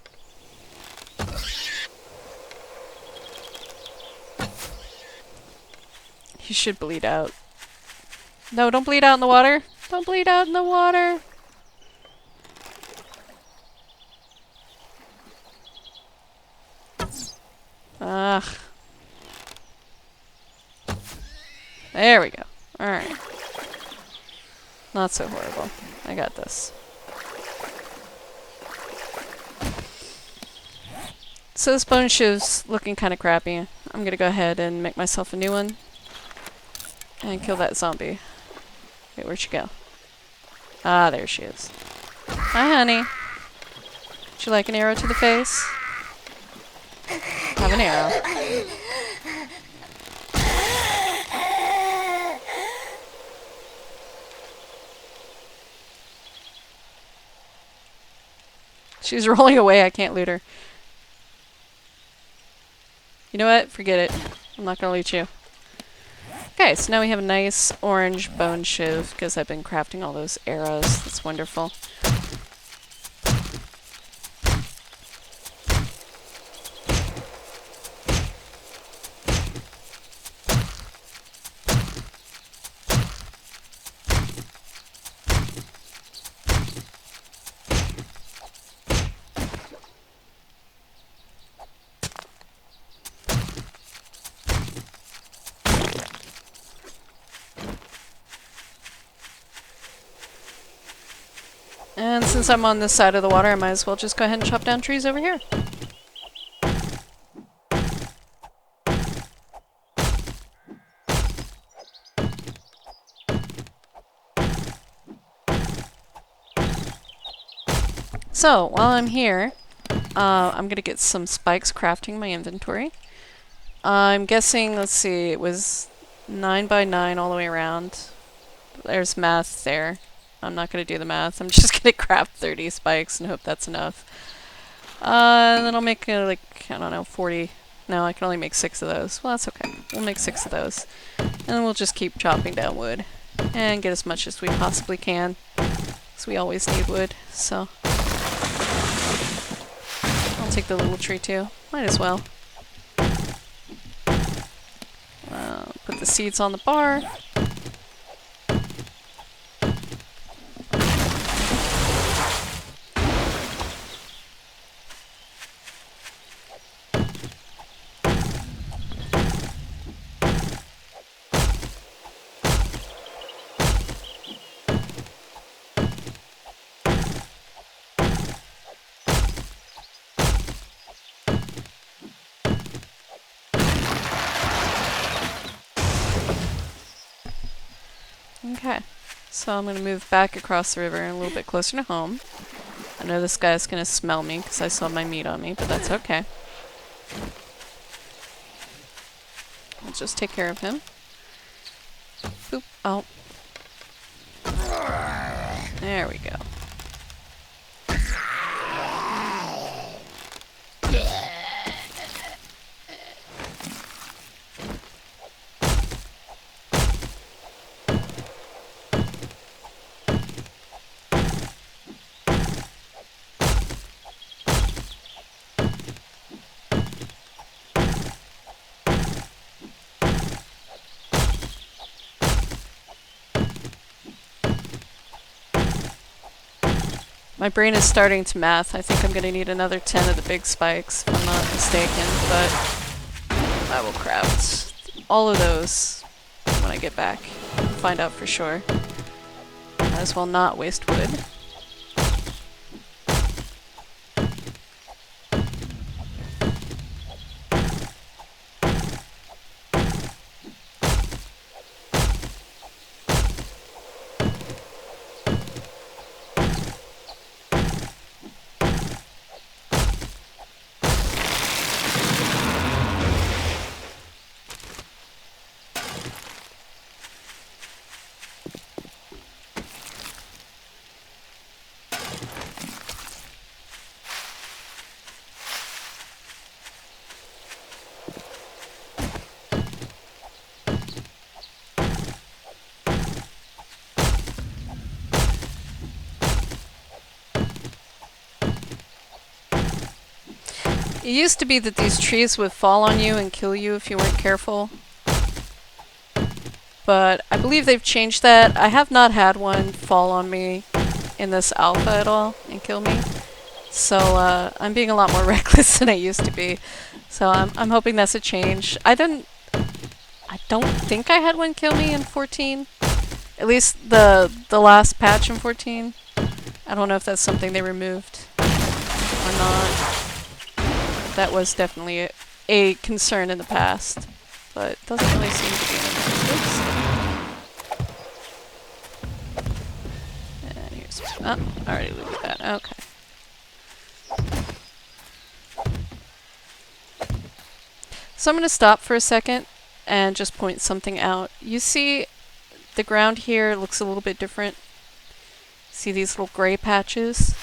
You should bleed out. No, don't bleed out in the water. Don't bleed out in the water. Ugh. There we go. Alright. Not so horrible. I got this. So this bone shiv's looking kind of crappy. I'm gonna go ahead and make myself a new one. And kill that zombie. Wait, where'd she go? Ah, there she is. Hi, honey. Would you like an arrow to the face? Have an arrow. She's rolling away. I can't loot her. You know what? Forget it. I'm not gonna loot you. Okay, so now we have a nice orange bone shiv because I've been crafting all those arrows. That's wonderful. And since I'm on this side of the water, I might as well just go ahead and chop down trees over here. So, while I'm here, I'm gonna get some spikes crafting my inventory. I'm guessing, let's see, it was 9 by 9 all the way around. There's math there. I'm not going to do the math. I'm just going to craft 30 spikes and hope that's enough. And then I'll make, like, I don't know, 40. No, I can only make 6 of those. Well, that's okay. We'll make 6 of those. And then we'll just keep chopping down wood. And get as much as we possibly can. Because we always need wood, so. I'll take the little tree too. Might as well. Put the seeds on the bar. Okay, so I'm going to move back across the river and a little bit closer to home. I know this guy's going to smell me because I still have my meat on me, but that's okay. I'll just take care of him. Boop. Oh. There we go. My brain is starting to math. I think I'm going to need another 10 of the big spikes, if I'm not mistaken, but I will craft all of those when I get back. Find out for sure. Might as well not waste wood. It used to be that these trees would fall on you and kill you if you weren't careful. but I believe they've changed that. I have not had one fall on me in this alpha at all and kill me. So I'm being a lot more reckless than I used to be. So I'm hoping that's a change. I don't think I had one kill me in 14. At least the last patch in 14. I don't know if that's something they removed or not. That was definitely a concern in the past, but it doesn't really seem to be anymore. Oops. And here's... Oh, I already looted that. Okay. So I'm going to stop for a second and just point something out. You see the ground here looks a little bit different. See these little gray patches?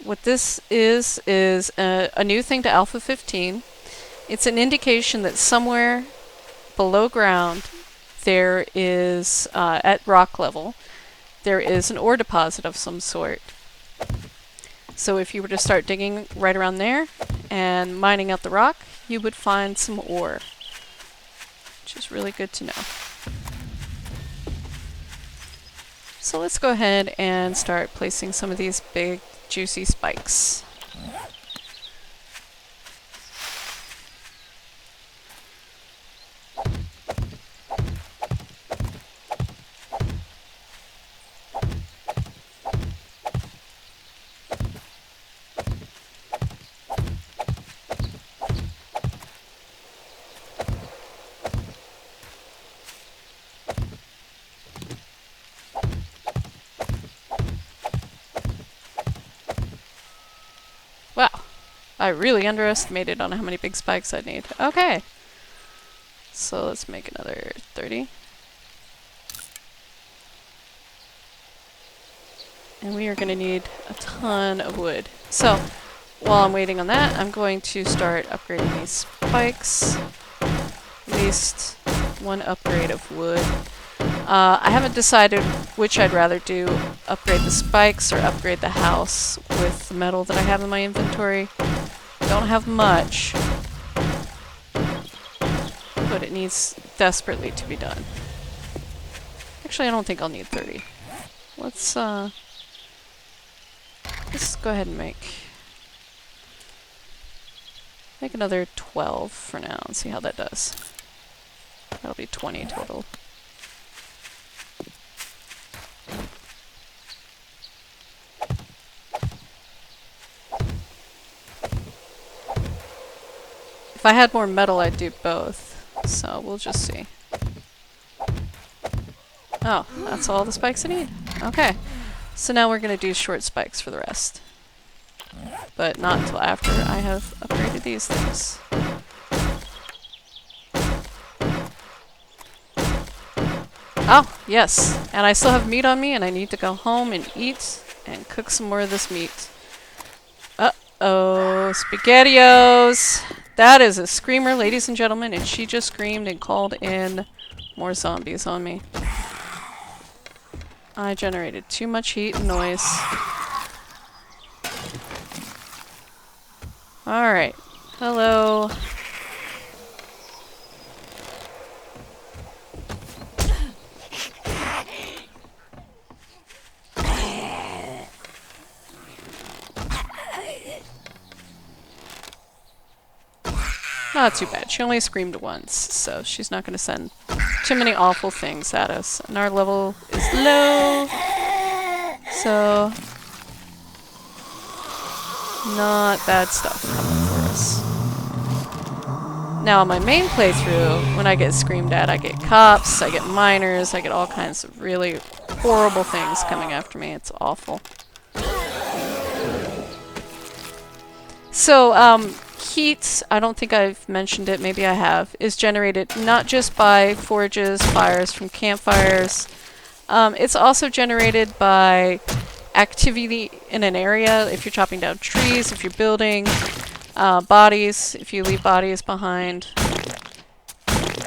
What this is a new thing to Alpha 15. It's an indication that somewhere below ground there is, at rock level, there is an ore deposit of some sort. So if you were to start digging right around there and mining out the rock, you would find some ore, which is really good to know. So let's go ahead and start placing some of these big juicy spikes. Wow, I really underestimated on how many big spikes I'd need. Okay, so let's make another 30. And we are going to need a ton of wood. So, while I'm waiting on that, I'm going to start upgrading these spikes. At least one upgrade of wood. I haven't decided which I'd rather do, upgrade the spikes or upgrade the house with the metal that I have in my inventory. Don't have much, but it needs desperately to be done. Actually, I don't think I'll need 30. Let's go ahead and make another 12 for now and see how that does. That'll be 20 total. If I had more metal, I'd do both. So we'll just see. Oh, that's all the spikes I need. Okay. So now we're going to do short spikes for the rest. But not until after I have upgraded these things. Oh, yes. And I still have meat on me, and I need to go home and eat and cook some more of this meat. Uh-oh, SpaghettiOs! That is a screamer, ladies and gentlemen, and she just screamed and called in more zombies on me. I generated too much heat and noise. Alright. Hello. Not too bad. She only screamed once, so she's not going to send too many awful things at us. And our level is low, so not bad stuff coming for us. Now, on my main playthrough, when I get screamed at, I get cops, I get miners, I get all kinds of really horrible things coming after me. It's awful. So, heat, I don't think I've mentioned it, maybe I have, is generated not just by forages, fires from campfires. It's also generated by activity in an area, if you're chopping down trees, if you're building, bodies, if you leave bodies behind.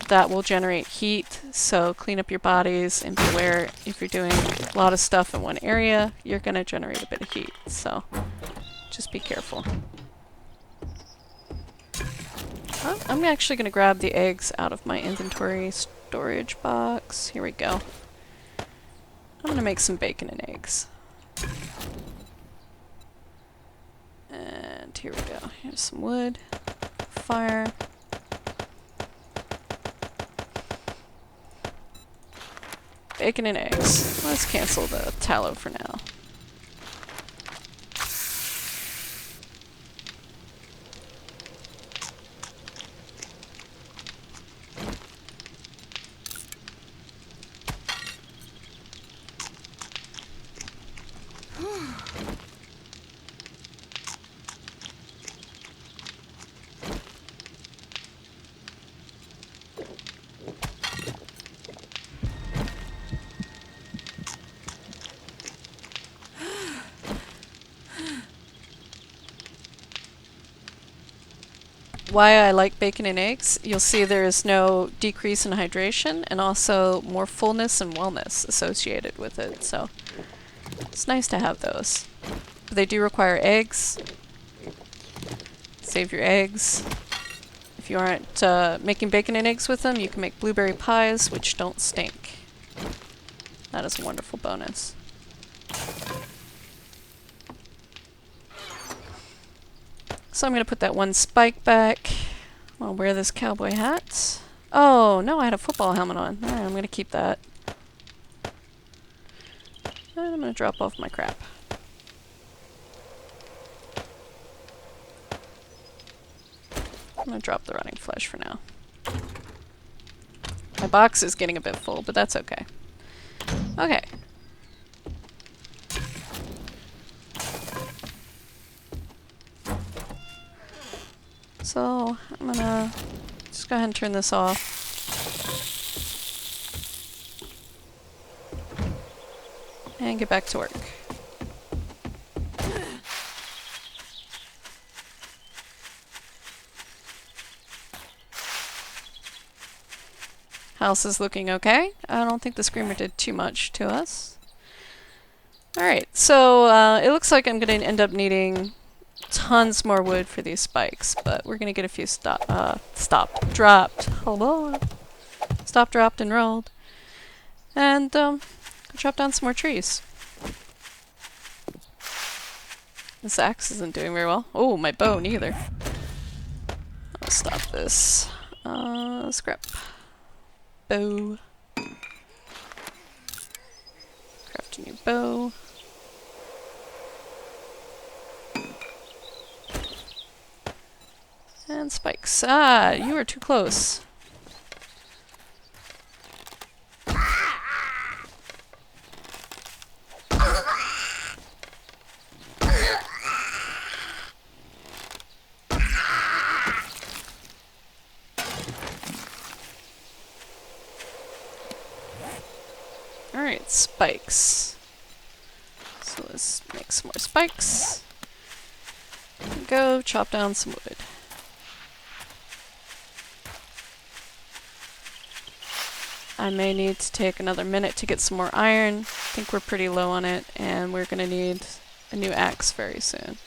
That will generate heat, so clean up your bodies and be aware if you're doing a lot of stuff in one area, you're going to generate a bit of heat, so just be careful. I'm actually going to grab the eggs out of my inventory storage box. Here we go. I'm gonna make some bacon and eggs. And here we go. Here's some wood, fire. Bacon and eggs. Let's cancel the tallow for now. Why I like bacon and eggs, you'll see there is no decrease in hydration and also more fullness and wellness associated with it, so it's nice to have those. But they do require eggs. Save your eggs. If you aren't making bacon and eggs with them, you can make blueberry pies, which don't stink. That is a wonderful bonus. So I'm going to put that one spike back. I'll wear this cowboy hat. Oh, no, I had a football helmet on. Alright, I'm going to keep that. And I'm going to drop off my crap. I'm going to drop the rotting flesh for now. My box is getting a bit full, but that's okay. Okay. So, I'm gonna just go ahead and turn this off. And get back to work. House is looking okay. I don't think the screamer did too much to us. Alright, so it looks like I'm going to end up needing tons more wood for these spikes, but we're going to get a few dropped. Hold on. Stop, dropped, and rolled. And chop down some more trees. This axe isn't doing very well. Oh, my bow neither. I'll stop this. Scrap. Bow. Craft a new bow. And spikes. Ah, you are too close. Alright, spikes. So let's make some more spikes. Go chop down some wood. I may need to take another minute to get some more iron. I think we're pretty low on it, and we're going to need a new axe very soon.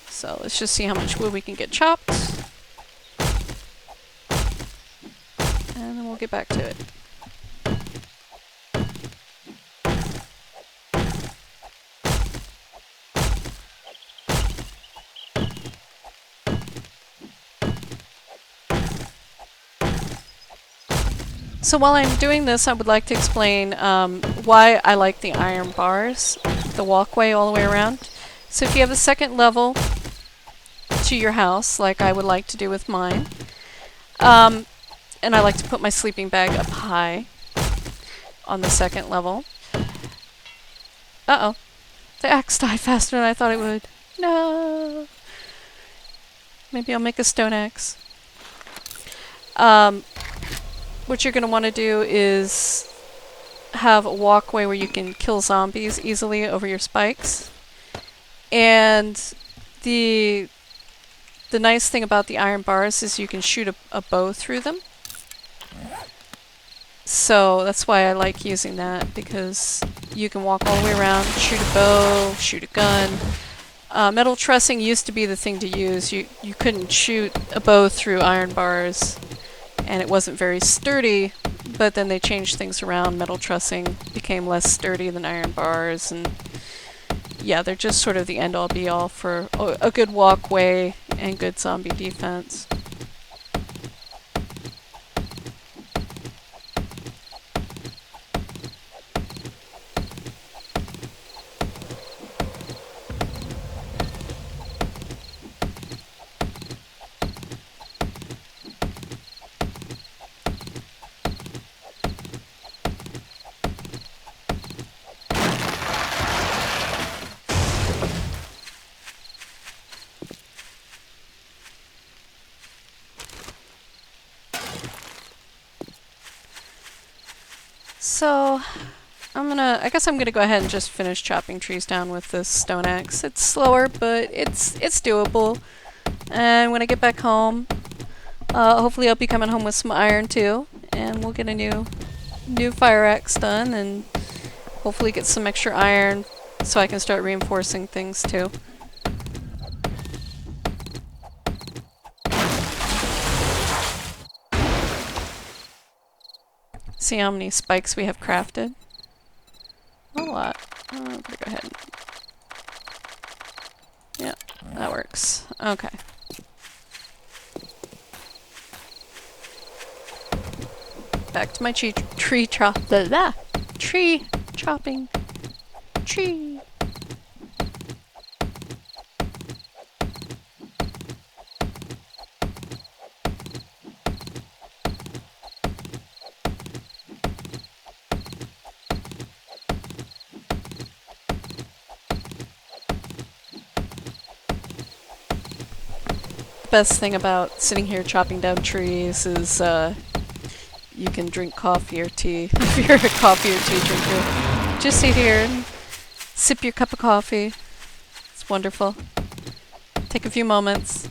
So let's just see how much wood we can get chopped. And then we'll get back to it. So while I'm doing this, I would like to explain why I like the iron bars, the walkway all the way around. So if you have a second level to your house, like I would like to do with mine, and I like to put my sleeping bag up high on the second level. Uh-oh. The axe died faster than I thought it would. No! Maybe I'll make a stone axe. What you're going to want to do is have a walkway where you can kill zombies easily over your spikes. And the nice thing about the iron bars is you can shoot a bow through them. So that's why I like using that, because you can walk all the way around, shoot a bow, shoot a gun. Metal trussing used to be the thing to use. You couldn't shoot a bow through iron bars. and it wasn't very sturdy, but then they changed things around. Metal trussing became less sturdy than iron bars, and yeah, they're just sort of the end-all be-all for a good walkway and good zombie defense. So, I guess I'm gonna go ahead and just finish chopping trees down with this stone axe. It's slower, but it's doable. And when I get back home, hopefully I'll be coming home with some iron too, and we'll get a new fire axe done, and hopefully get some extra iron so I can start reinforcing things too. See how many spikes we have crafted? A lot. I'm gonna go ahead. Yeah, that works. Okay. Back to my tree chopping. Tree. Best thing about sitting here chopping down trees is you can drink coffee or tea if you're a coffee or tea drinker. Just sit here and sip your cup of coffee. It's wonderful. Take a few moments.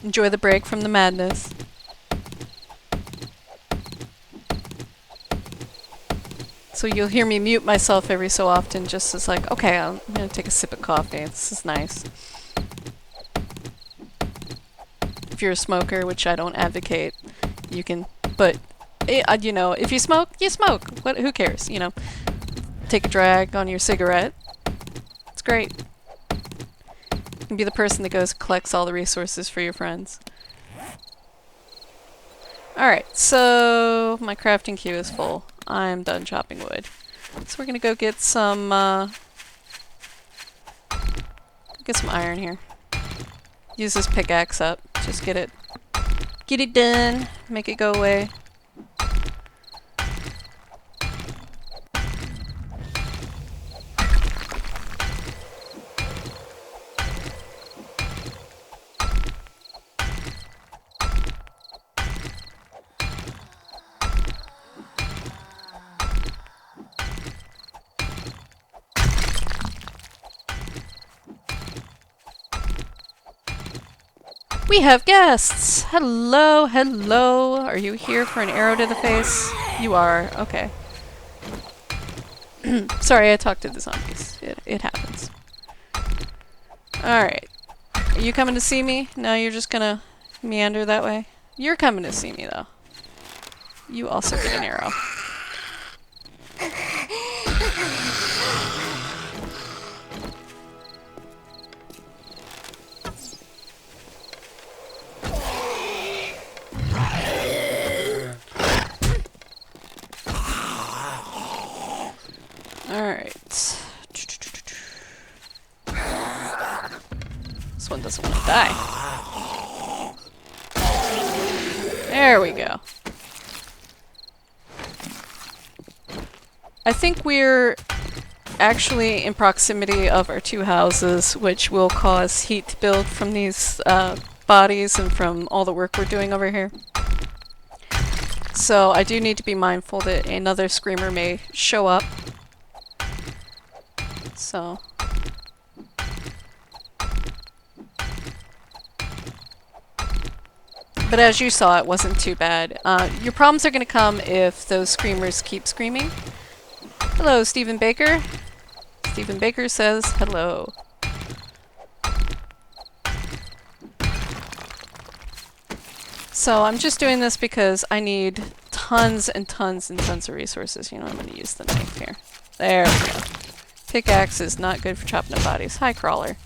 Enjoy the break from the madness. So you'll hear me mute myself every so often just as like, okay, I'm gonna take a sip of coffee. This is nice. If you're a smoker, which I don't advocate, you can, but, you know, if you smoke, you smoke. Who cares, you know? Take a drag on your cigarette. It's great. You can be the person that goes collects all the resources for your friends. Alright, so my crafting queue is full. I'm done chopping wood. So we're gonna go get some iron here. Use this pickaxe up. Just get it done. Make it go away. We have guests! Hello, hello! Are you here for an arrow to the face? You are. Okay. Sorry, I talked to the zombies. It happens. Alright. Are you coming to see me? No, you're just gonna meander that way? You're coming to see me, though. You also get an arrow. Alright. This one doesn't want to die. There we go. I think we're actually in proximity of our two houses, which will cause heat to build from these bodies and from all the work we're doing over here. So I do need to be mindful that another screamer may show up. So. But as you saw, it wasn't too bad. Your problems are going to come if those screamers keep screaming. Hello, Stephen Baker. Stephen Baker says hello. So I'm just doing this because I need tons and tons and tons of resources. You know, I'm going to use the knife here. There we go. Pickaxe is not good for chopping up bodies. Hi, crawler.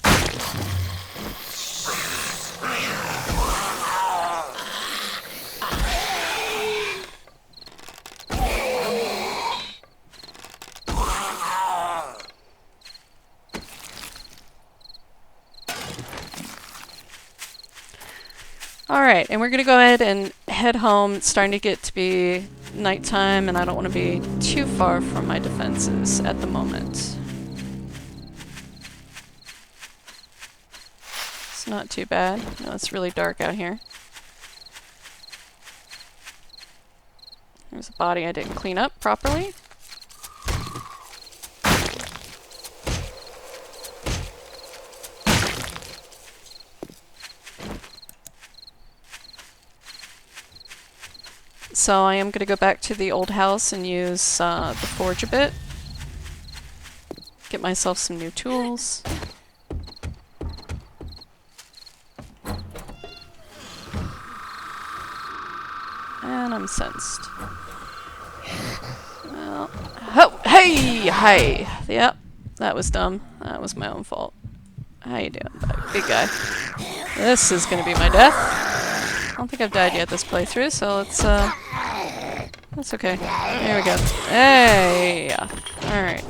Alright, and we're going to go ahead and head home. It's starting to get to be nighttime, and I don't want to be too far from my defenses at the moment. It's not too bad. No, it's really dark out here. There's a body I didn't clean up properly. So I am going to go back to the old house and use the forge a bit. Get myself some new tools. And I'm sensed. Well, oh, hey, hi. Yep, that was dumb. That was my own fault. How you doing, big guy? This is going to be my death. I don't think I've died yet this playthrough, so let's, that's okay. There we go. Hey! Alright.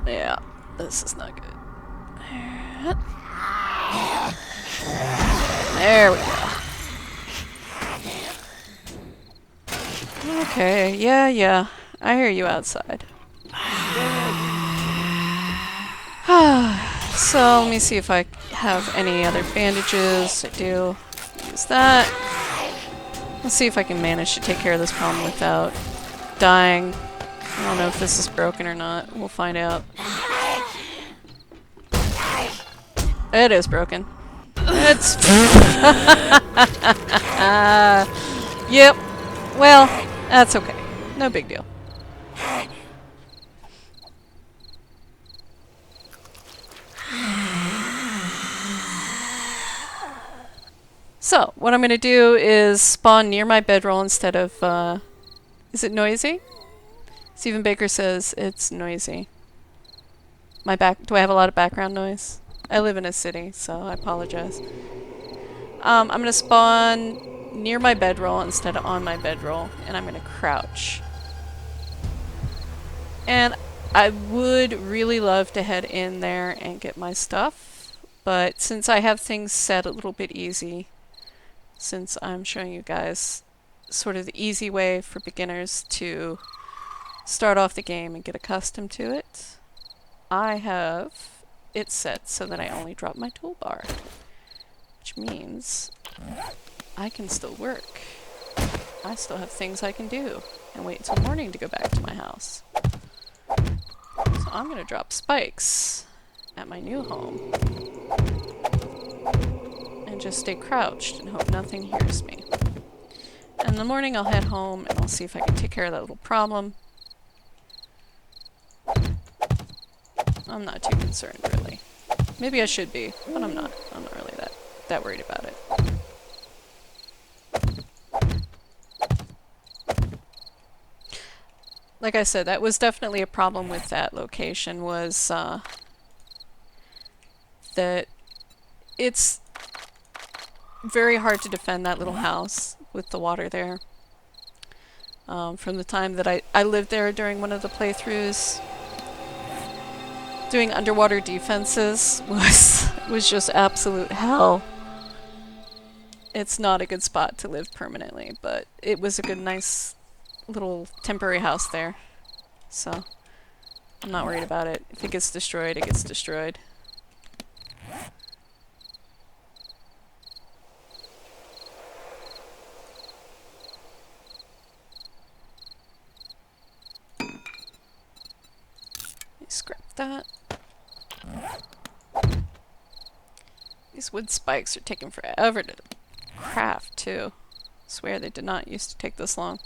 Yeah, this is not good. There we go. Okay, yeah. I hear you outside. So, let me see if I have any other bandages. I do. Use that. Let's see if I can manage to take care of this problem without dying. I don't know if this is broken or not. We'll find out. It is broken. It's... Yep. Well, that's okay. No big deal. So, what I'm going to do is spawn near my bedroll instead of, is it noisy? Stephen Baker says it's noisy. Do I have a lot of background noise? I live in a city, so I apologize. I'm going to spawn near my bedroll instead of on my bedroll, and I'm going to crouch. And I would really love to head in there and get my stuff, but since I have things set a little bit easy, since I'm showing you guys sort of the easy way for beginners to start off the game and get accustomed to it, I have it set so that I only drop my toolbar, which means I can still work. I still have things I can do and wait until morning to go back to my house. So I'm going to drop spikes at my new home and just stay crouched and hope nothing hears me. And in the morning I'll head home and I'll see if I can take care of that little problem. I'm not too concerned, really. Maybe I should be, but I'm not. I'm not really that worried about it. Like I said, that was definitely a problem with that location, was that it's very hard to defend that little house with the water there. From the time that I lived there during one of the playthroughs, doing underwater defenses was just absolute hell. It's not a good spot to live permanently, but it was a good, nice little temporary house there. So, I'm not worried about it. If it gets destroyed, it gets destroyed. Scrap that. These wood spikes are taking forever to craft, too. I swear they did not used to take this long.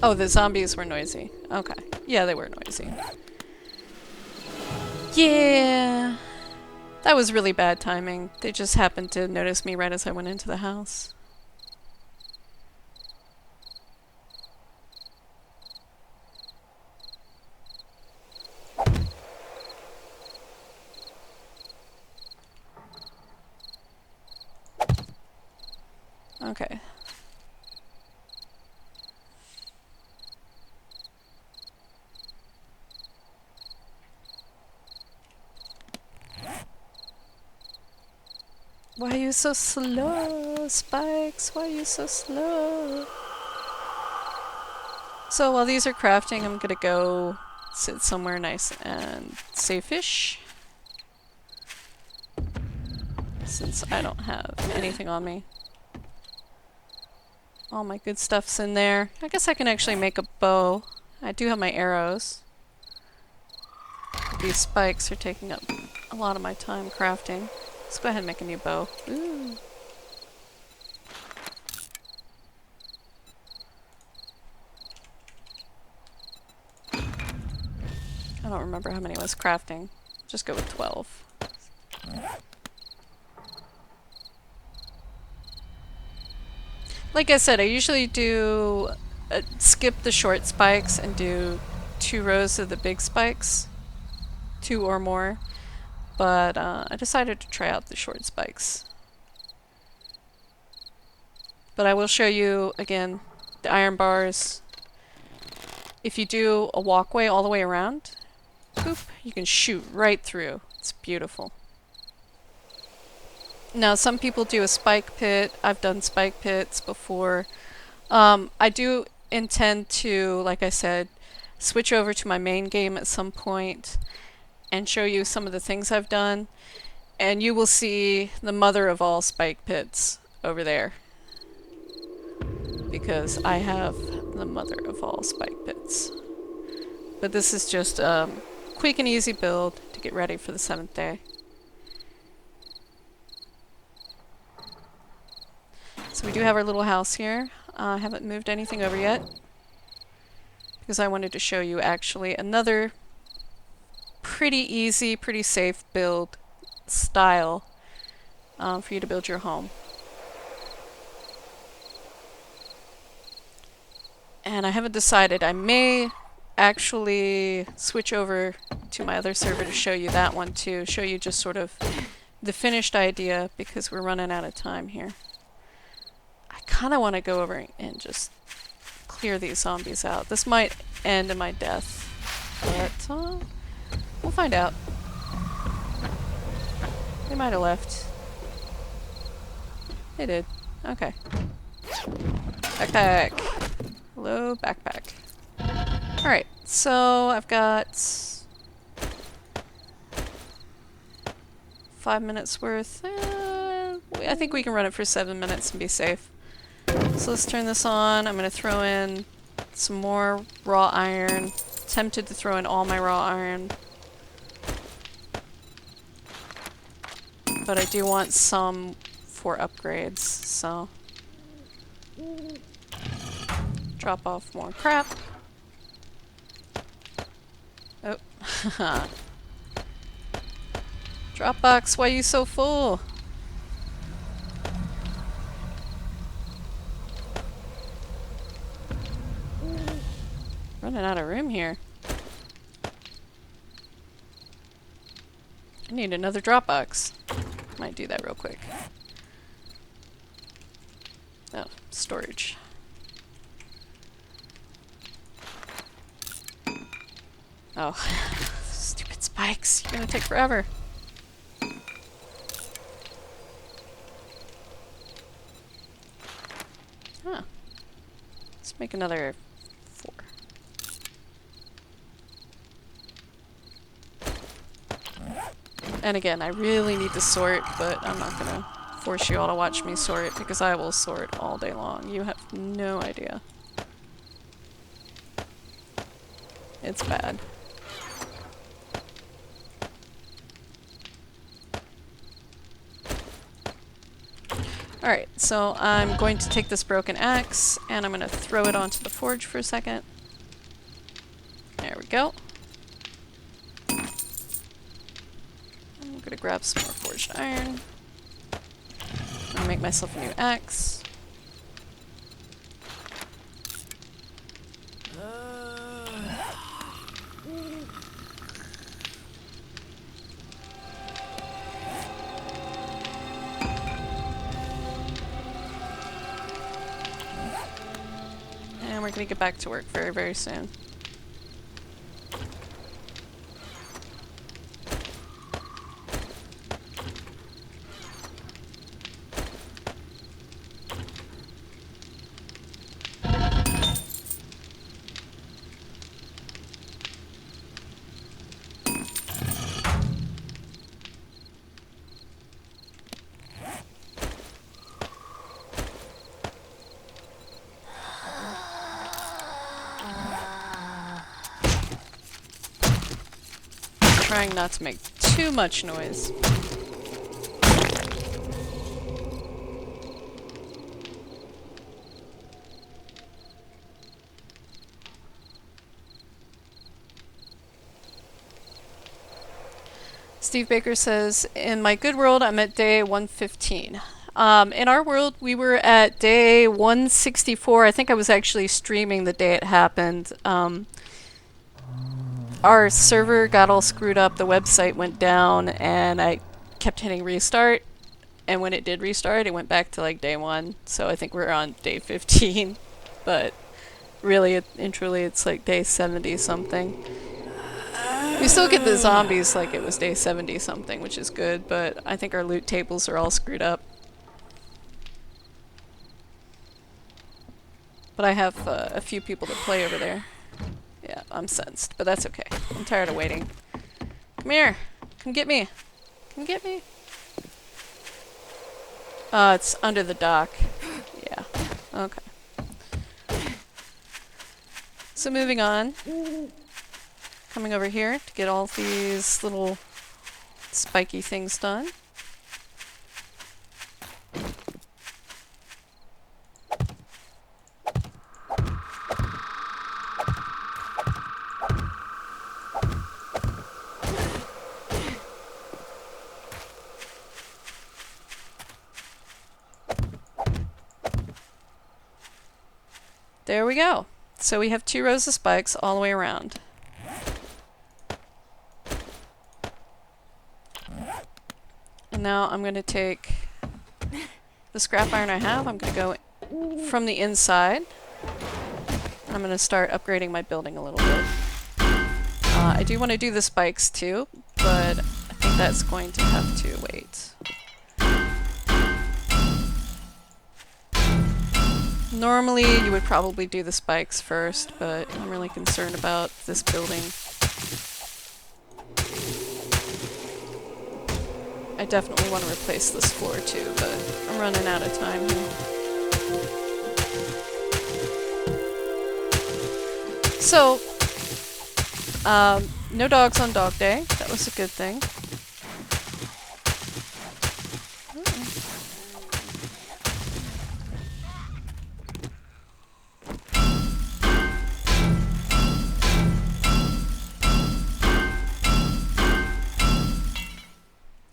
Oh, the zombies were noisy. Okay. Yeah, they were noisy. Yeah. That was really bad timing. They just happened to notice me right as I went into the house. Okay. Why are you so slow, Spikes? Why are you so slow? So while these are crafting, I'm gonna go sit somewhere nice and safe-ish. Since I don't have anything on me. All my good stuff's in there. I guess I can actually make a bow. I do have my arrows. These spikes are taking up a lot of my time crafting. Let's go ahead and make a new bow. Ooh. I don't remember how many I was crafting. Just go with 12. Like I said, I usually do skip the short spikes and do 2 rows of the big spikes. 2 or more. But I decided to try out the short spikes. But I will show you, again, the iron bars. If you do a walkway all the way around, boop, you can shoot right through. It's beautiful. Now, some people do a spike pit. I've done spike pits before. I do intend to, like I said, switch over to my main game at some point and show you some of the things I've done. And you will see the mother of all spike pits over there. Because I have the mother of all spike pits. But this is just a quick and easy build to get ready for the 7th day. So we do have our little house here. I haven't moved anything over yet. Because I wanted to show you actually another pretty easy, pretty safe build style for you to build your home. And I haven't decided. I may actually switch over to my other server to show you that one too. Show you just sort of the finished idea because we're running out of time here. I kind of want to go over and just clear these zombies out. This might end in my death, but we'll find out. They might have left. They did. Okay. Backpack. Hello, backpack. Alright, so I've got 5 minutes worth. I think we can run it for 7 minutes and be safe. So let's turn this on. I'm going to throw in some more raw iron. Tempted to throw in all my raw iron. But I do want some for upgrades, so... Drop off more crap. Oh. Dropbox, why are you so full? Running out of room here. I need another Dropbox. Might do that real quick. Oh, storage. Oh, stupid spikes. You're gonna take forever. Huh. Let's make another 4. And again, I really need to sort, but I'm not gonna force you all to watch me sort because I will sort all day long. You have no idea. It's bad. Alright, so I'm going to take this broken axe and I'm going to throw it onto the forge for a second. There we go. I'm going to grab some more forged iron. I'm going to make myself a new axe. And we're going to get back to work very, very soon. Trying not to make too much noise. Steve Baker says, in my good world, I'm at day 115. In our world, we were at day 164. I think I was actually streaming the day it happened. Our server got all screwed up, the website went down, and I kept hitting restart. And when it did restart, it went back to like day 1. So I think we're on day 15. But really and truly, it's like day 70 something. We still get the zombies like it was day 70 something, which is good, but I think our loot tables are all screwed up. But I have a few people to play over there. Yeah, I'm sensed, but that's okay. I'm tired of waiting. Come here! Come get me! Come get me! It's under the dock. Yeah. Okay. So moving on. Coming over here to get all these little spiky things done. There we go. So we have 2 rows of spikes all the way around. And now I'm going to take the scrap iron I have. I'm going to go from the inside. I'm going to start upgrading my building a little bit. I do want to do the spikes too, but I think that's going to have to wait. Normally you would probably do the spikes first, but I'm really concerned about this building. I definitely want to replace this floor too, but I'm running out of time here. So, no dogs on dog day. That was a good thing.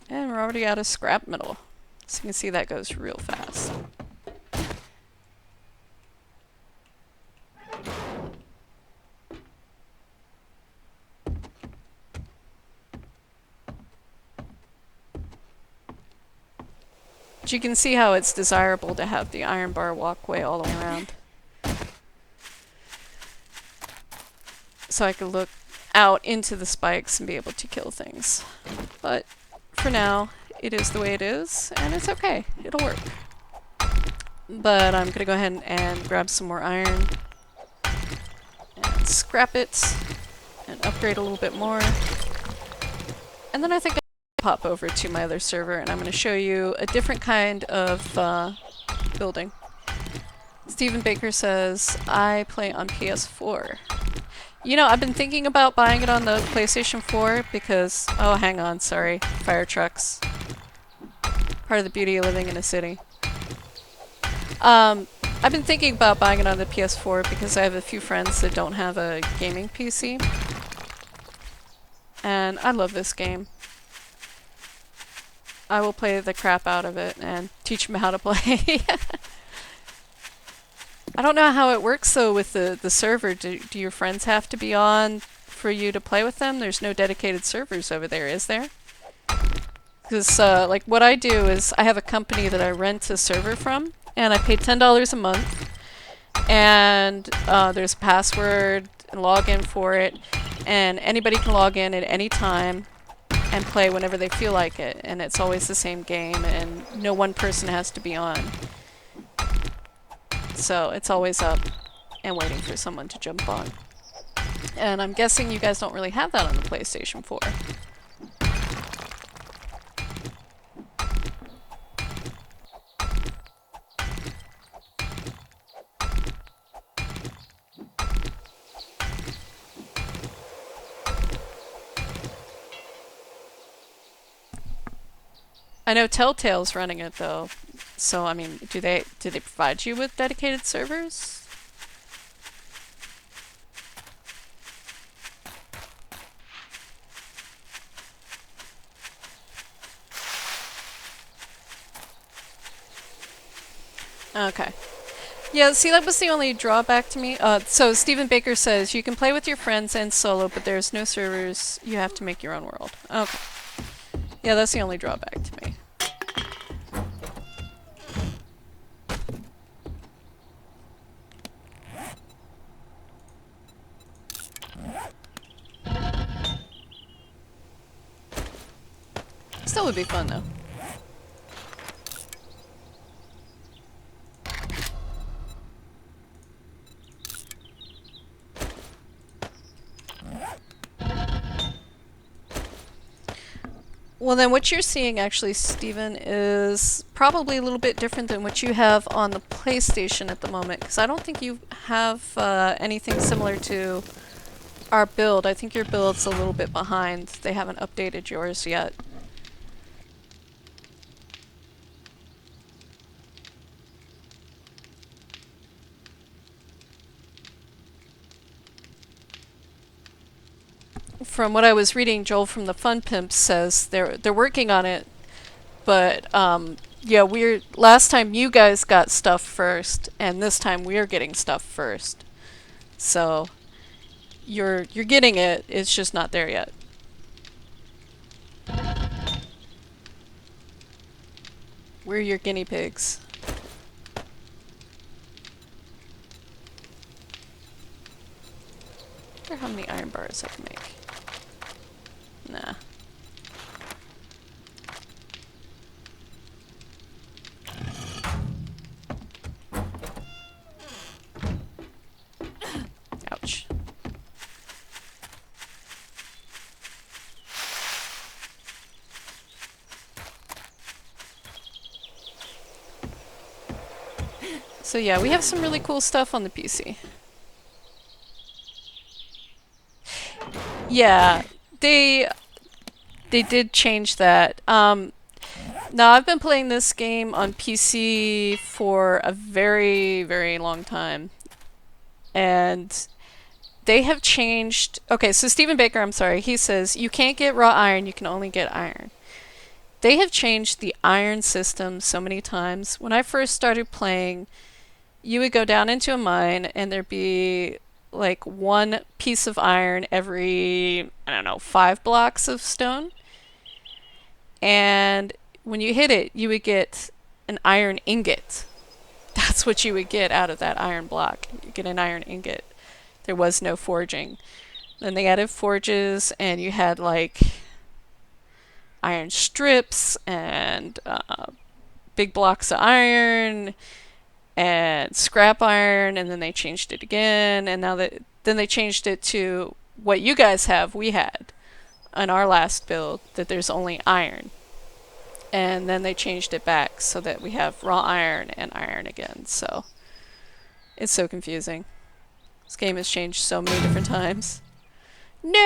And we're already out of scrap metal. So you can see that goes real fast. But you can see how it's desirable to have the iron bar walkway all the way around. So I could look out into the spikes and be able to kill things. But for now, it is the way it is, and it's okay. It'll work. But I'm gonna go ahead and grab some more iron and scrap it and upgrade a little bit more. And then I think I'll pop over to my other server and I'm gonna show you a different kind of building. Stephen Baker says, I play on PS4. You know, I've been thinking about buying it on the PlayStation 4 because... Oh, hang on, sorry. Fire trucks. Part of the beauty of living in a city. I've been thinking about buying it on the PS4 because I have a few friends that don't have a gaming PC. And I love this game. I will play the crap out of it and teach them how to play. I don't know how it works though with the server. Do your friends have to be on for you to play with them? There's no dedicated servers over there, is there? Because like what I do is I have a company that I rent a server from, and I pay $10 a month, and there's a password and login for it, and anybody can log in at any time and play whenever they feel like it, and it's always the same game, and no one person has to be on. So it's always up and waiting for someone to jump on. And I'm guessing you guys don't really have that on the PlayStation 4. I know Telltale's running it though. So I mean, do they provide you with dedicated servers? Okay. Yeah, see, that was the only drawback to me. So Stephen Baker says you can play with your friends and solo, but there's no servers. You have to make your own world. Okay. Yeah, that's the only drawback to me. Still would be fun though. Well, then what you're seeing actually, Steven, is probably a little bit different than what you have on the PlayStation at the moment, because I don't think you have anything similar to our build. I think your build's a little bit behind. They haven't updated yours yet. From what I was reading, Joel from the Fun Pimps says they're working on it, but yeah, we're last time you guys got stuff first, and this time we're getting stuff first. So you're getting it. It's just not there yet. We're your guinea pigs. I wonder how many iron bars I can make. Nah. Ouch. So yeah, we have some really cool stuff on the PC. Yeah, they did change that. Now I've been playing this game on PC for a very, very long time. And they have changed. Okay, so Stephen Baker, I'm sorry, he says you can't get raw iron, you can only get iron. They have changed the iron system so many times. When I first started playing, you would go down into a mine and there'd be like one piece of iron every, I don't know, 5 blocks of stone. And when you hit it, you would get an iron ingot. That's what you would get out of that iron block. You get an iron ingot. There was no forging. Then they added forges, and you had like iron strips and big blocks of iron and scrap iron, and then they changed it again, and then they changed it to what you guys have. We had on our last build that there's only iron, and then they changed it back so that we have raw iron and iron again. So it's so confusing. This game has changed so many different times. No,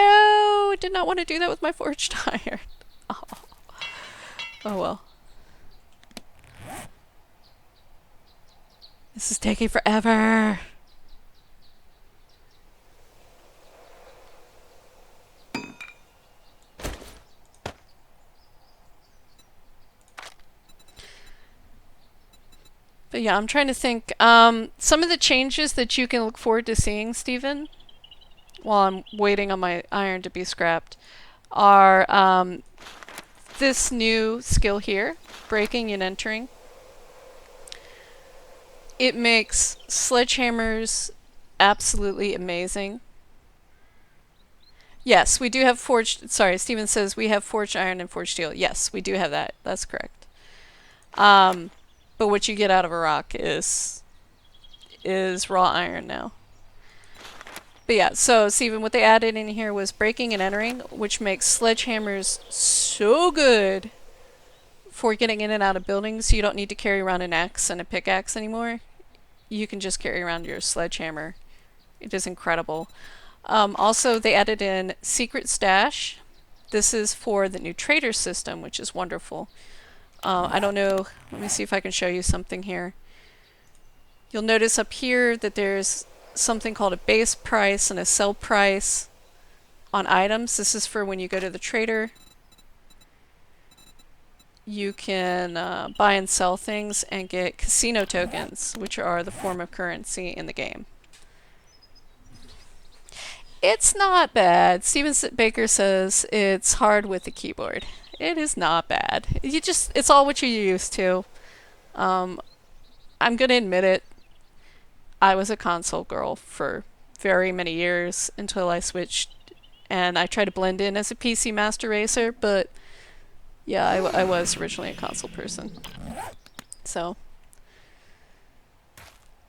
I did not want to do that with my forged iron. Oh, oh well. This is taking forever. But yeah, I'm trying to think. Some of the changes that you can look forward to seeing, Stephen, while I'm waiting on my iron to be scrapped, are this new skill here, breaking and entering. It makes sledgehammers absolutely amazing. Yes, we do have forged. Sorry, Steven says we have forged iron and forged steel. Yes, we do have that. That's correct. Um, but what you get out of a rock is raw iron now. But yeah, so Steven, what they added in here was breaking and entering, which makes sledgehammers so good for getting in and out of buildings. You don't need to carry around an axe and a pickaxe anymore. You can just carry around your sledgehammer. It is incredible. Also, they added in Secret Stash. This is for the new trader system, which is wonderful. I don't know. Let me see if I can show you something here. You'll notice up here that there's something called a base price and a sell price on items. This is for when you go to the trader. You can buy and sell things and get casino tokens, which are the form of currency in the game. It's not bad. Steven Baker says it's hard with the keyboard. It is not bad. It's all what you're used to. I'm gonna admit it. I was a console girl for very many years until I switched, and I tried to blend in as a PC master racer, but yeah, I was originally a console person. So,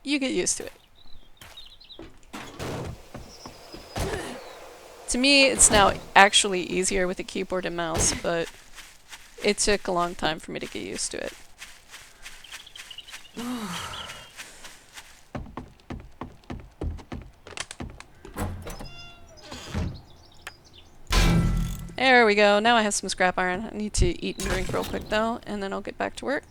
you get used to it. To me, it's now actually easier with a keyboard and mouse, but it took a long time for me to get used to it. There we go. Now I have some scrap iron. I need to eat and drink real quick though, and then I'll get back to work.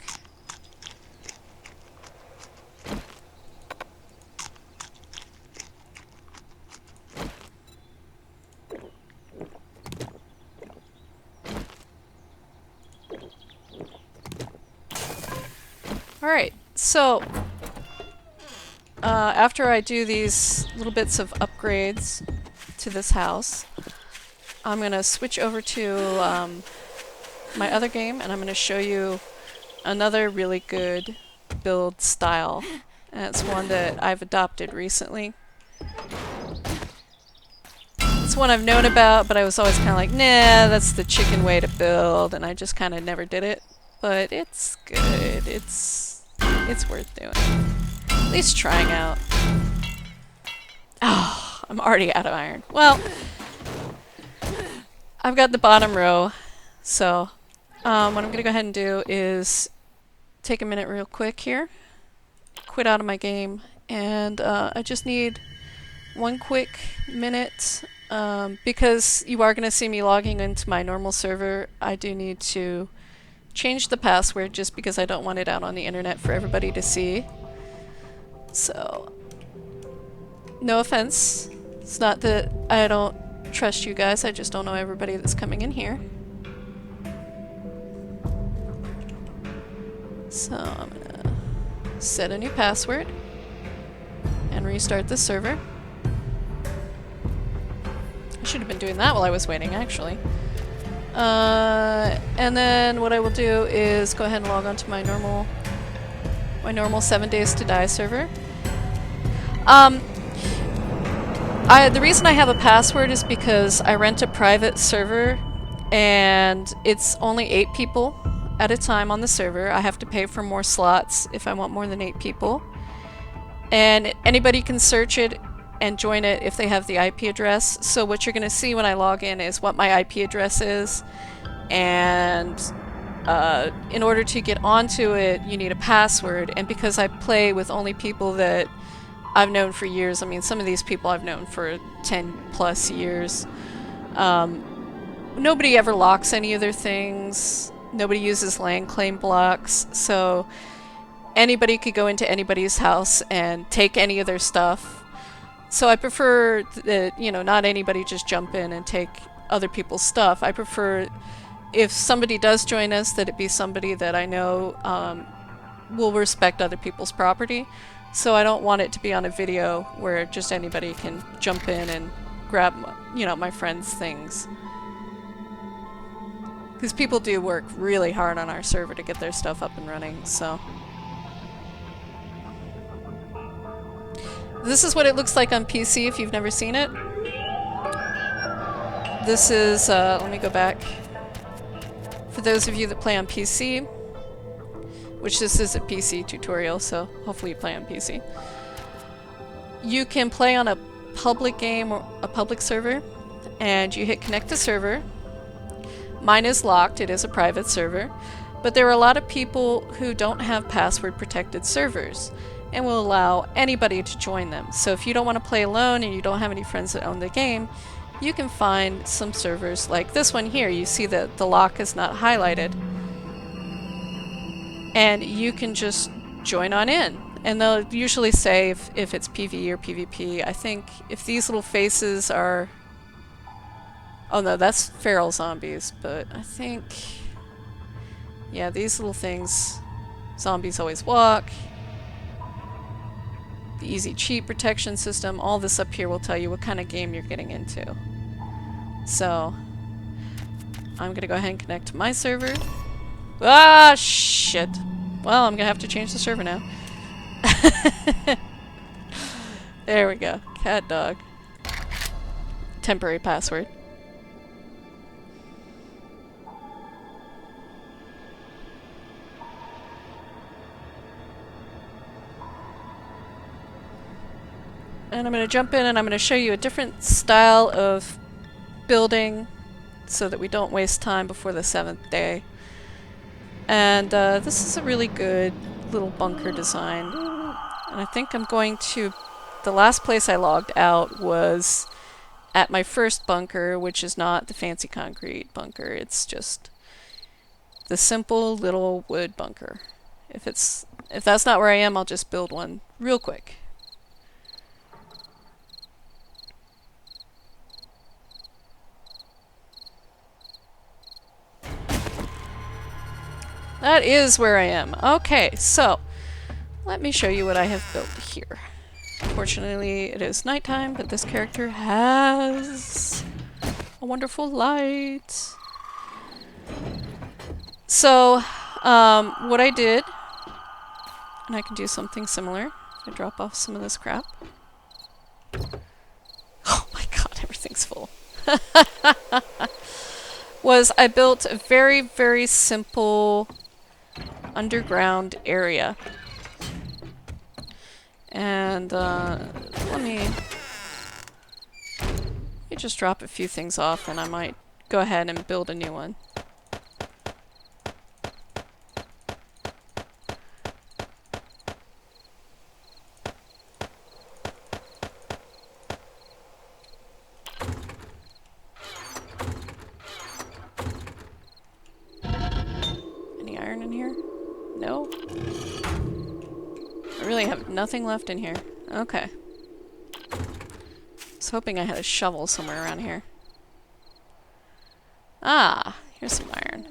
Alright, so after I do these little bits of upgrades to this house, I'm going to switch over to my other game, and I'm going to show you another really good build style. And it's one that I've adopted recently. It's one I've known about, but I was always kind of like, nah, that's the chicken way to build, and I just kind of never did it. But it's good. It's worth doing. At least trying out. Oh, I'm already out of iron. Well, I've got the bottom row, so what I'm going to go ahead and do is take a minute real quick here, quit out of my game, and I just need one quick minute, because you are going to see me logging into my normal server. I do need to change the password just because I don't want it out on the internet for everybody to see. So, no offense. It's not that I don't trust you guys, I just don't know everybody that's coming in here. So I'm gonna set a new password and restart the server. I should have been doing that while I was waiting, actually. And then what I will do is go ahead and log on to my normal 7 days to die server. The reason I have a password is because I rent a private server and it's only 8 people at a time on the server. I have to pay for more slots if I want more than 8 people. And anybody can search it and join it if they have the IP address. So what you're going to see when I log in is what my IP address is. And in order to get onto it, you need a password. And because I play with only people that I've known for years, I mean, some of these people I've known for 10 plus years, nobody ever locks any of their things. Nobody uses land claim blocks. So anybody could go into anybody's house and take any of their stuff. So I prefer that, you know, not anybody just jump in and take other people's stuff. I prefer if somebody does join us that it be somebody that I know will respect other people's property. So I don't want it to be on a video where just anybody can jump in and grab, you know, my friends' things. Because people do work really hard on our server to get their stuff up and running, so. This is what it looks like on PC if you've never seen it. This is, let me go back. For those of you that play on PC, which this is a PC tutorial, so hopefully you play on PC. You can play on a public game or a public server, and you hit connect to server. Mine is locked, it is a private server, but there are a lot of people who don't have password protected servers and will allow anybody to join them. So if you don't want to play alone and you don't have any friends that own the game, you can find some servers like this one here. You see that the lock is not highlighted. And you can just join on in. And they'll usually say if it's PvE or PvP. I think if these little faces are... Oh no, that's feral zombies, but I think... Yeah, these little things... Zombies always walk. The easy cheat protection system. All this up here will tell you what kind of game you're getting into. So... I'm gonna go ahead and connect to my server. Ah, shit. Well, I'm gonna have to change the server now. There we go. Cat dog. Temporary password. And I'm going to jump in and I'm going to show you a different style of building so that we don't waste time before the 7th day. And this is a really good little bunker design. And I think I'm going to... The last place I logged out was at my first bunker, which is not the fancy concrete bunker. It's just the simple little wood bunker. If that's not where I am, I'll just build one real quick. That is where I am. Okay, so let me show you what I have built here. Fortunately, it is nighttime, but this character has a wonderful light. So, what I did, and I can do something similar. I drop off some of this crap. Oh my god, everything's full. Was I built a very, very simple underground area. And let me just drop a few things off and I might go ahead and build a new one. Any iron in here? No? I really have nothing left in here. Okay. I was hoping I had a shovel somewhere around here. Ah, here's some iron.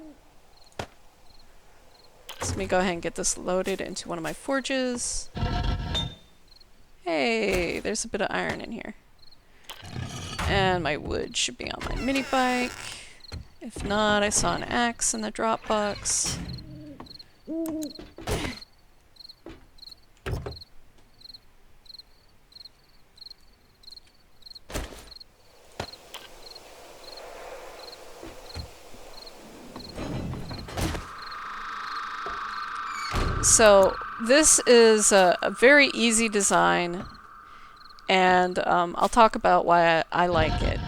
So let me go ahead and get this loaded into one of my forges. Hey, there's a bit of iron in here. And my wood should be on my mini bike. If not, I saw an axe in the drop box. So this is a very easy design, and I'll talk about why I like it.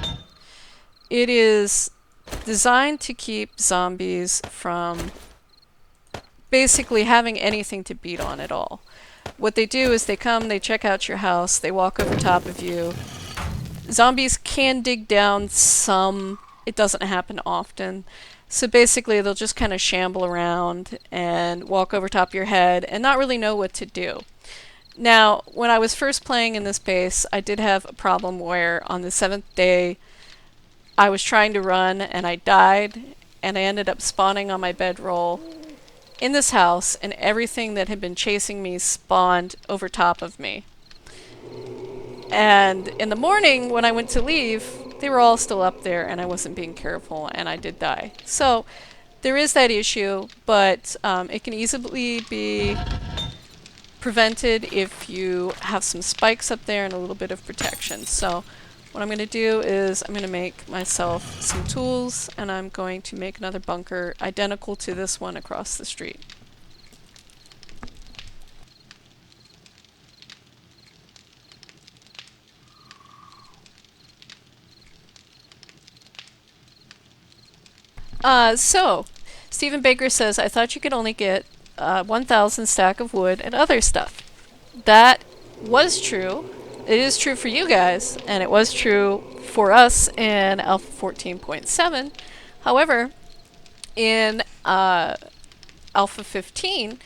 It is designed to keep zombies from basically having anything to beat on at all. What they do is they come, they check out your house, they walk over top of you. Zombies can dig down some, it doesn't happen often. So basically, they'll just kind of shamble around and walk over top of your head and not really know what to do. Now, when I was first playing in this base, I did have a problem where on the 7th day, I was trying to run and I died, and I ended up spawning on my bedroll in this house, and everything that had been chasing me spawned over top of me. And in the morning, when I went to leave, they were all still up there, and I wasn't being careful, and I did die. So there is that issue, but it can easily be prevented if you have some spikes up there and a little bit of protection. So what I'm going to do is I'm going to make myself some tools, and I'm going to make another bunker identical to this one across the street. So Stephen Baker says, I thought you could only get 1,000 stack of wood and other stuff. That was true. It is true for you guys, and it was true for us in Alpha 14.7. However, in Alpha 15,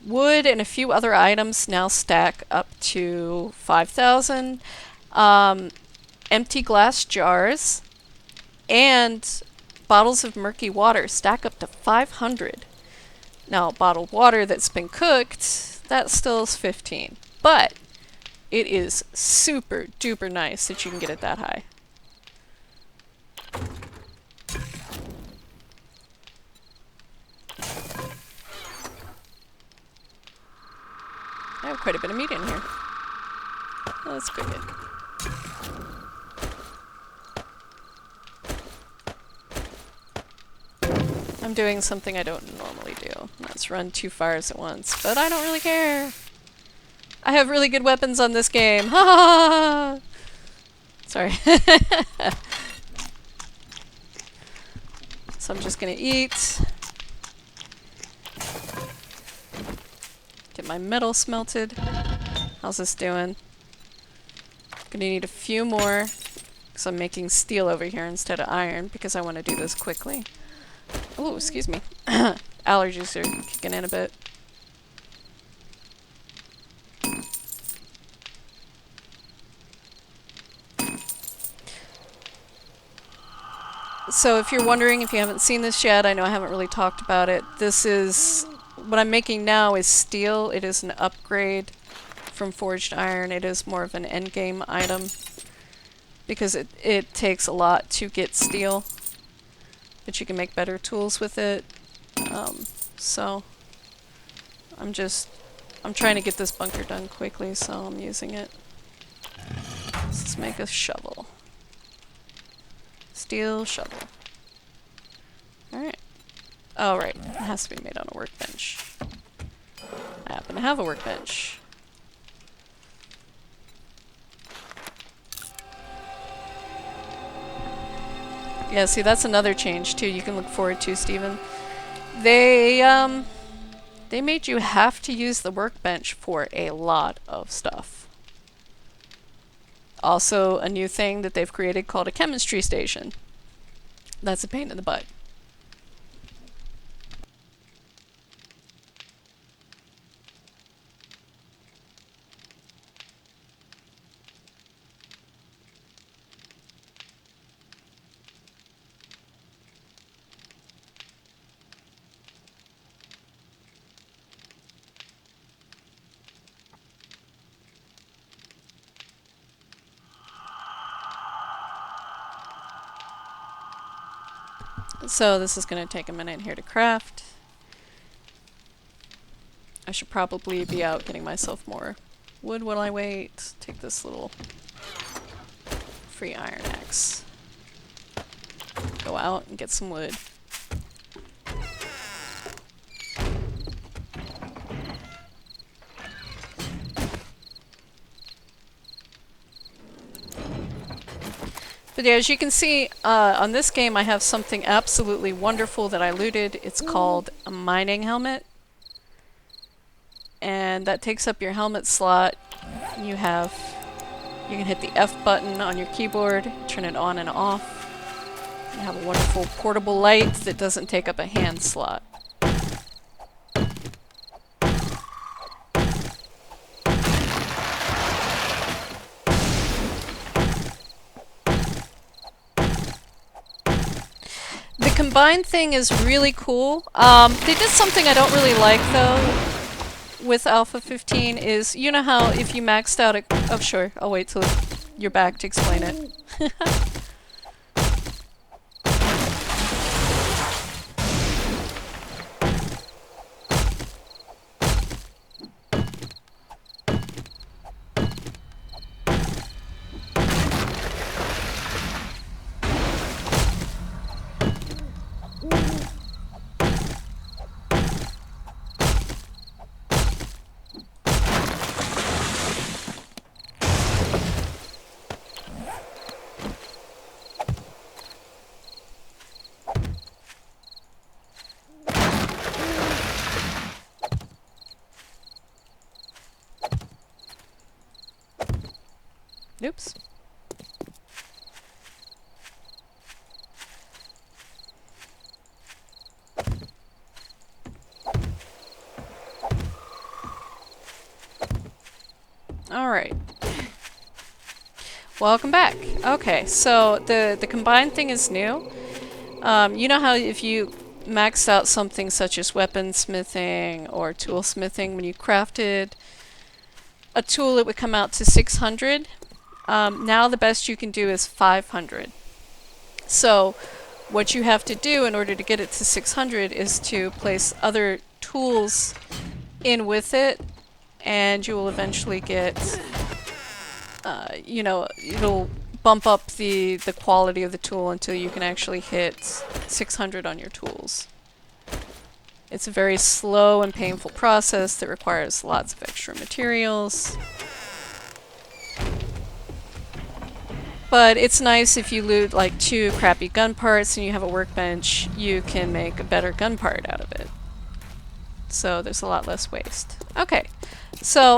wood and a few other items now stack up to 5,000. Empty glass jars and bottles of murky water stack up to 500. Now, bottled water that's been cooked, that still is 15. But it is super duper nice that you can get it that high. I have quite a bit of meat in here. Let's cook it. I'm doing something I don't normally do. Let's run 2 fires at once, but I don't really care. I have really good weapons on this game. Ha ha! Sorry. So I'm just gonna eat. Get my metal smelted. How's this doing? Gonna need a few more, because I'm making steel over here instead of iron, because I want to do this quickly. Oh, excuse me. Allergies are kicking in a bit. So if you're wondering, if you haven't seen this yet, I know I haven't really talked about it. This is, what I'm making now is steel. It is an upgrade from forged iron. It is more of an endgame item, because it takes a lot to get steel. But you can make better tools with it. So I'm trying to get this bunker done quickly, so I'm using it. Let's make a shovel. Steel shovel. Alright. Oh, right. It has to be made on a workbench. I happen to have a workbench. Yeah, see, that's another change, too, you can look forward to, Steven. They made you have to use the workbench for a lot of stuff. Also, a new thing that they've created called a chemistry station. That's a pain in the butt. So this is going to take a minute here to craft. I should probably be out getting myself more wood while I wait. Take this little free iron axe. Go out and get some wood. But yeah, as you can see, on this game I have something absolutely wonderful that I looted. It's called a mining helmet. And that takes up your helmet slot. You can hit the F button on your keyboard, turn it on and off. You have a wonderful portable light that doesn't take up a hand slot. The combined thing is really cool. They did something I don't really like though with Alpha 15 is, you know how if you maxed out a... Oh sure, I'll wait till you're back to explain it. Oops. Alright. Welcome back. Okay, so the combined thing is new. You know how if you maxed out something such as weaponsmithing or toolsmithing, when you crafted a tool it would come out to 600? Now the best you can do is 500. So what you have to do in order to get it to 600 is to place other tools in with it, and you will eventually get, you know, it'll bump up the quality of the tool until you can actually hit 600 on your tools. It's a very slow and painful process that requires lots of extra materials. But it's nice if you loot like 2 crappy gun parts and you have a workbench, you can make a better gun part out of it. So there's a lot less waste. Okay, so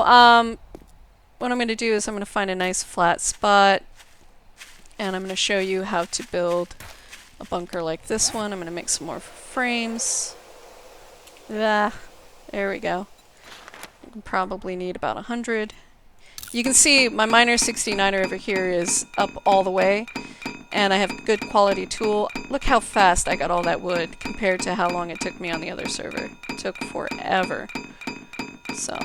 what I'm going to do is I'm going to find a nice flat spot and I'm going to show you how to build a bunker like this one. I'm going to make some more frames. There we go. You probably need about 100. You can see my miner 69er over here is up all the way, and I have good quality tool. Look how fast I got all that wood compared to how long it took me on the other server. It took forever. So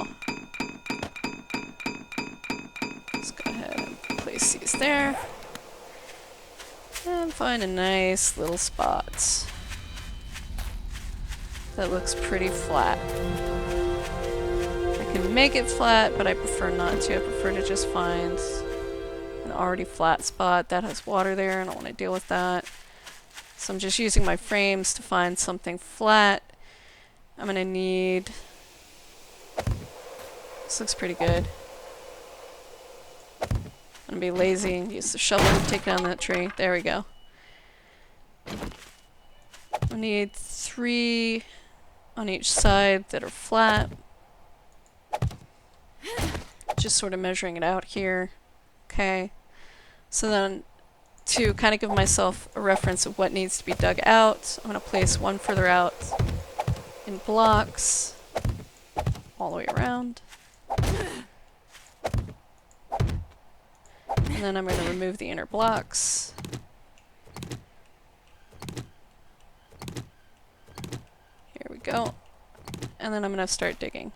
let's go ahead and place these there. And find a nice little spot that looks pretty flat. I can make it flat, but I prefer not to. I prefer to just find an already flat spot that has water there. I don't want to deal with that. So I'm just using my frames to find something flat. I'm going to need... This looks pretty good. I'm going to be lazy and use the shovel to take down that tree. There we go. I need 3 on each side that are flat. Just sort of measuring it out here. Okay. So then, to kind of give myself a reference of what needs to be dug out, I'm going to place one further out in blocks all the way around. And then I'm going to remove the inner blocks. Here we go. And then I'm going to start digging.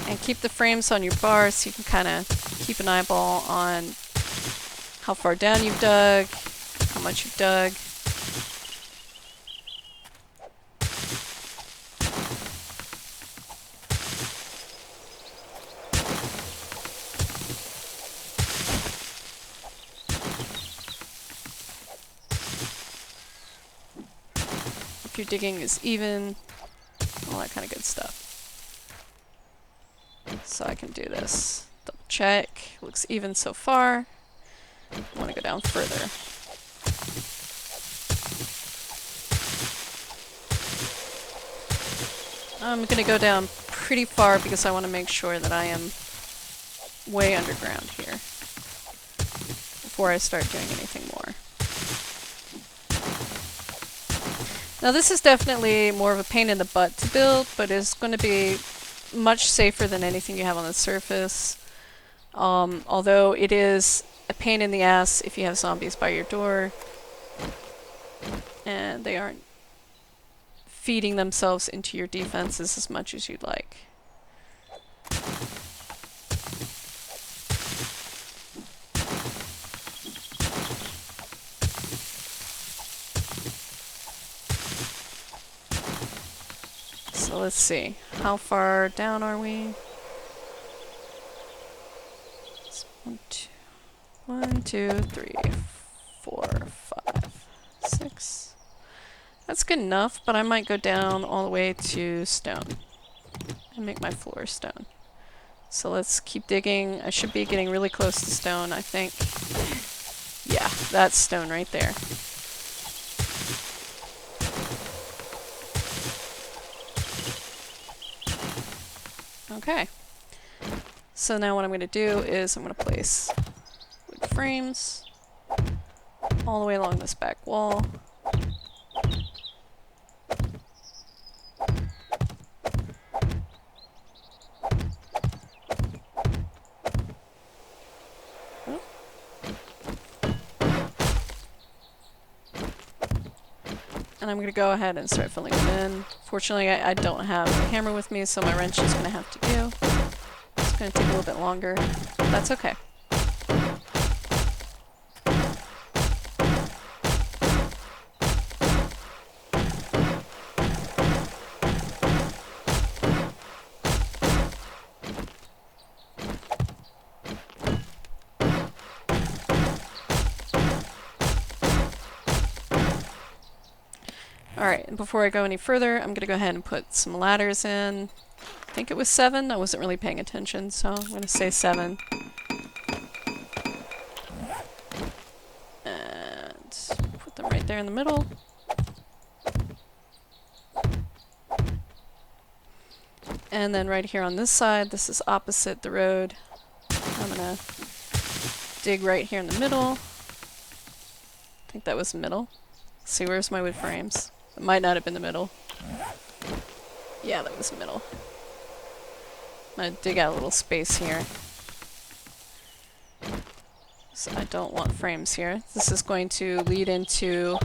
And keep the frames on your bar so you can kind of keep an eyeball on how far down you've dug, how much you've dug. If your digging is even, all that kind of good stuff. So I can do this. Double check. Looks even so far. I want to go down further. I'm gonna go down pretty far because I want to make sure that I am way underground here before I start doing anything more. Now this is definitely more of a pain in the butt to build, but it's going to be much safer than anything you have on the surface. Although it is a pain in the ass if you have zombies by your door and they aren't feeding themselves into your defenses as much as you'd like. So let's see, how far down are we? It's 1, 2, 3, 4, 5, 6. That's good enough, but I might go down all the way to stone and make my floor stone. So let's keep digging. I should be getting really close to stone, I think. Yeah, that's stone right there. Okay. So now what I'm going to do is I'm going to place wood frames all the way along this back wall. And I'm going to go ahead and start filling them in. Fortunately, I don't have a hammer with me, so my wrench is going to have to do. It's going to take a little bit longer. That's okay. Alright, and before I go any further, I'm going to go ahead and put some ladders in. I think it was 7. I wasn't really paying attention, so I'm going to say 7. And put them right there in the middle. And then right here on this side, this is opposite the road. I'm going to dig right here in the middle. I think that was the middle. Let's see, where's my wood frames? It might not have been the middle. Yeah, that was the middle. I'm gonna dig out a little space here. So I don't want frames here. This is going to lead into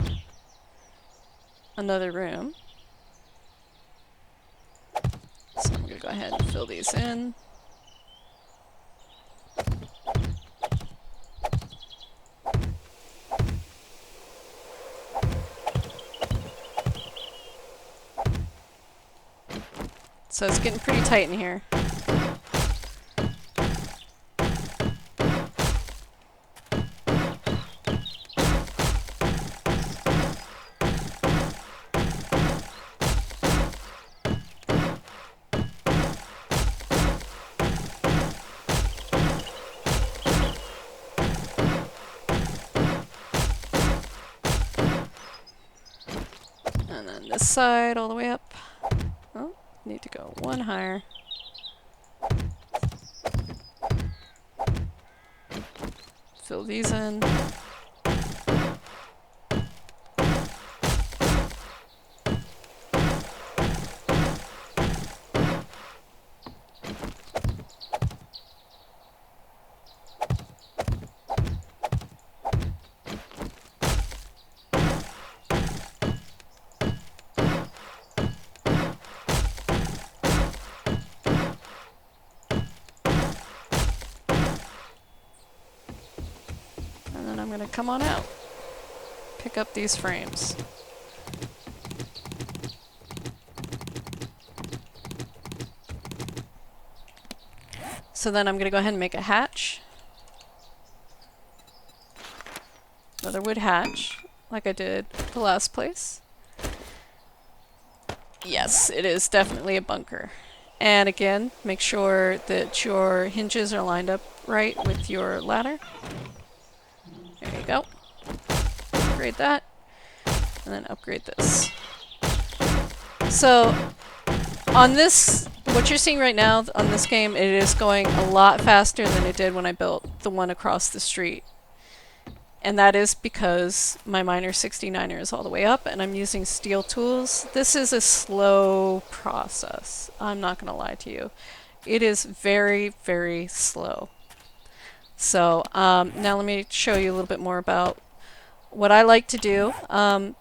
another room. So I'm gonna go ahead and fill these in. So it's getting pretty tight in here. And then this side all the way up. Oh, need to go one higher. Fill these in. And then I'm gonna come on out. Pick up these frames. So then I'm gonna go ahead and make a hatch. Another wood hatch, like I did the last place. Yes, it is definitely a bunker. And again, make sure that your hinges are lined up right with your ladder. There you go. Upgrade that. And then upgrade this. So, on this, what you're seeing right now on this game, it is going a lot faster than it did when I built the one across the street. And that is because my miner 69er is all the way up and I'm using steel tools. This is a slow process. I'm not going to lie to you. It is very, very slow. So now let me show you a little bit more about what I like to do,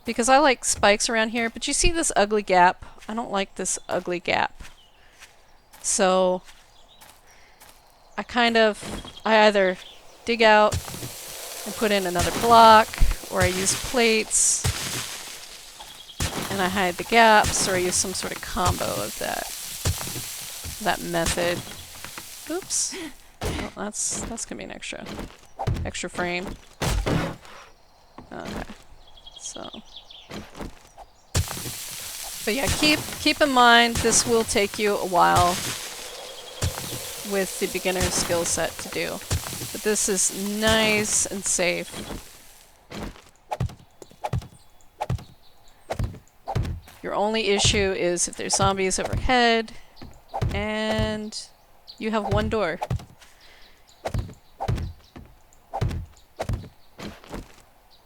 because I like spikes around here, but you see this ugly gap? I don't like this ugly gap. So I either dig out and put in another block, or I use plates and I hide the gaps, or I use some sort of combo of that method. Oops. Well, that's gonna be an extra frame. Okay. So, but yeah, keep in mind this will take you a while with the beginner skill set to do. But this is nice and safe. Your only issue is if there's zombies overhead and you have one door.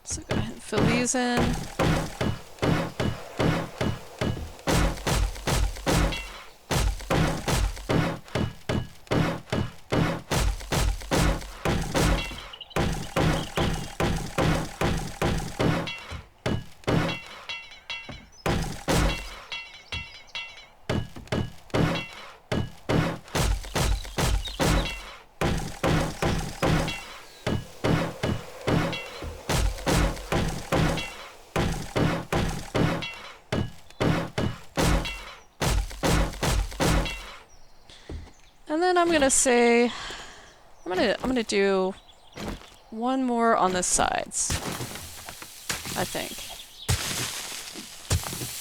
So go ahead and fill these in. And then I'm gonna say, I'm gonna do one more on the sides, I think.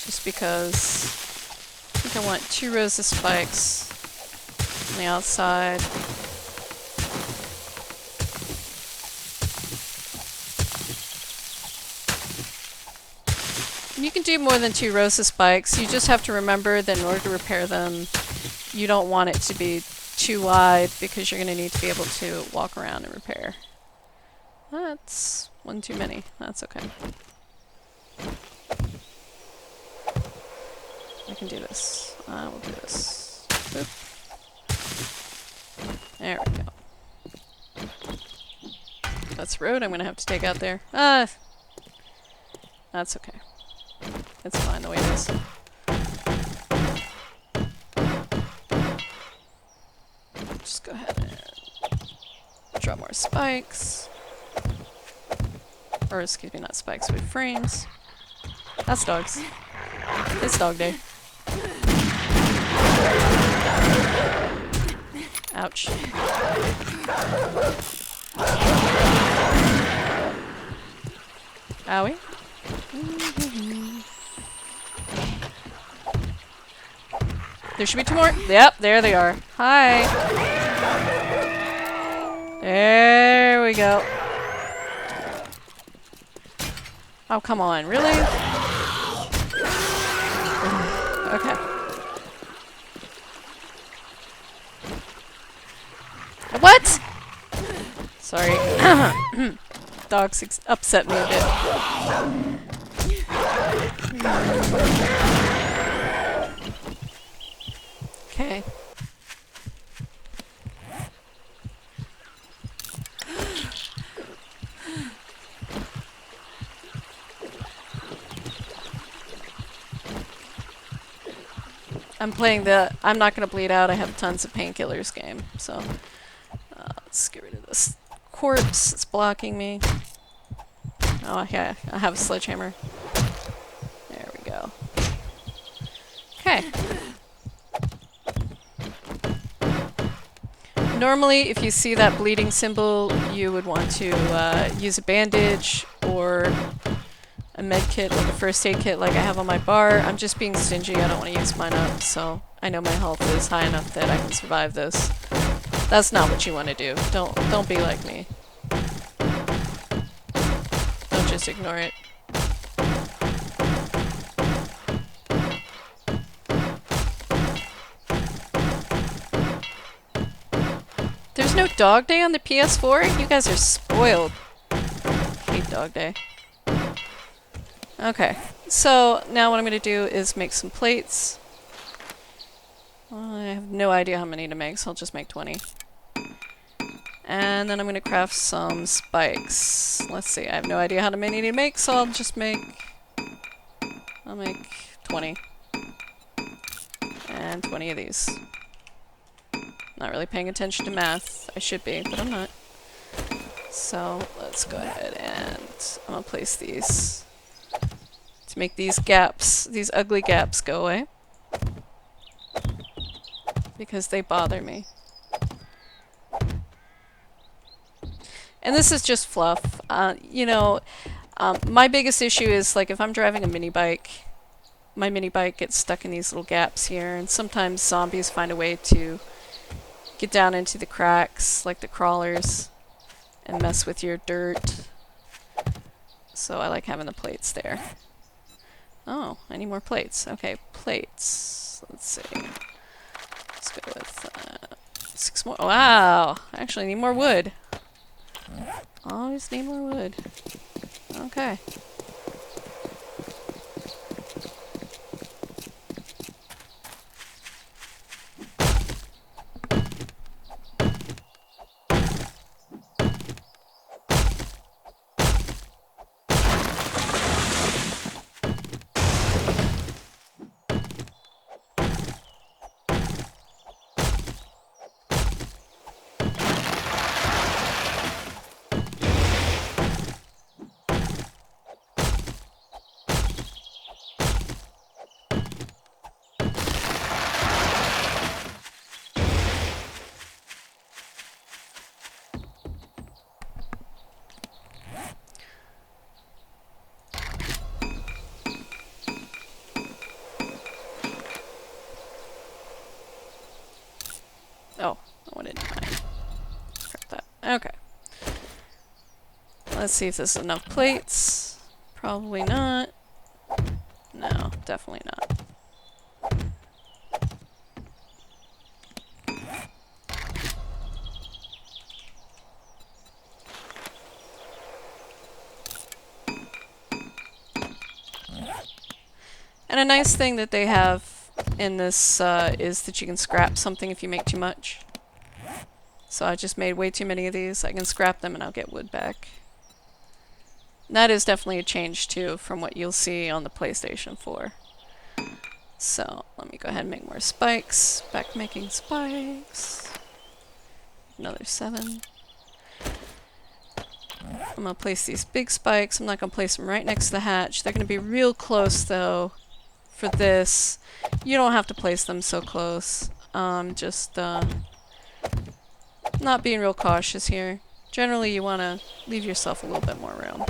Just because I think I want 2 rows of spikes on the outside. You can do more than 2 rows of spikes. You just have to remember that in order to repair them, you don't want it to be too wide because you're going to need to be able to walk around and repair. That's one too many. That's okay. I can do this. We'll do this. Boop. There we go. That's road I'm going to have to take out there. That's okay. It's fine the way it is. Just go ahead and draw more spikes. Or excuse me, not spikes, but frames. That's dogs. It's dog day. Ouch. Owie. There should be 2 more. Yep, there they are. Hi. There we go. Oh, come on. Really? Okay. What? Sorry. Dogs upset me a bit. Okay. I'm not gonna bleed out, I have tons of painkillers game, so let's get rid of this corpse, it's blocking me. Oh yeah, I have a sledgehammer. There we go. Okay. Normally, if you see that bleeding symbol, you would want to use a bandage or a med kit, like a first aid kit like I have on my bar. I'm just being stingy, I don't want to use mine up, so I know my health is high enough that I can survive this. That's not what you want to do. Don't be like me. Don't just ignore it. no Dog Day on the PS4? You guys are spoiled. Hate Dog Day. Okay, so now what I'm going to do is make some plates. I have no idea how many to make, so I'll just make 20. And then I'm going to craft some spikes. Let's see, I have no idea how many to make, so I'll just make... I'll make 20. And 20 of these. Not really paying attention to math. I should be, but I'm not. So let's go ahead and I'm going to place these to make these gaps, these ugly gaps go away. Because they bother me. And this is just fluff. You know, my biggest issue is like if I'm driving a mini bike, my mini bike gets stuck in these little gaps here, and sometimes zombies find a way to get down into the cracks, like the crawlers, and mess with your dirt. So I like having the plates there. Oh, I need more plates. Okay, plates. Let's see. Let's go with 6 more. Wow! I actually need more wood. Always need more wood. Okay. Oh, I wanted 9. Scrap that. Okay. Let's see if this is enough plates. Probably not. No, definitely not. And a nice thing that they have in this is that you can scrap something if you make too much. So I just made way too many of these. I can scrap them and I'll get wood back. And that is definitely a change too from what you'll see on the PlayStation 4. So let me go ahead and make more spikes. Back making spikes. Another 7. I'm going to place these big spikes. I'm not going to place them right next to the hatch. They're going to be real close though for this. You don't have to place them so close. Just not being real cautious here. Generally you want to leave yourself a little bit more room.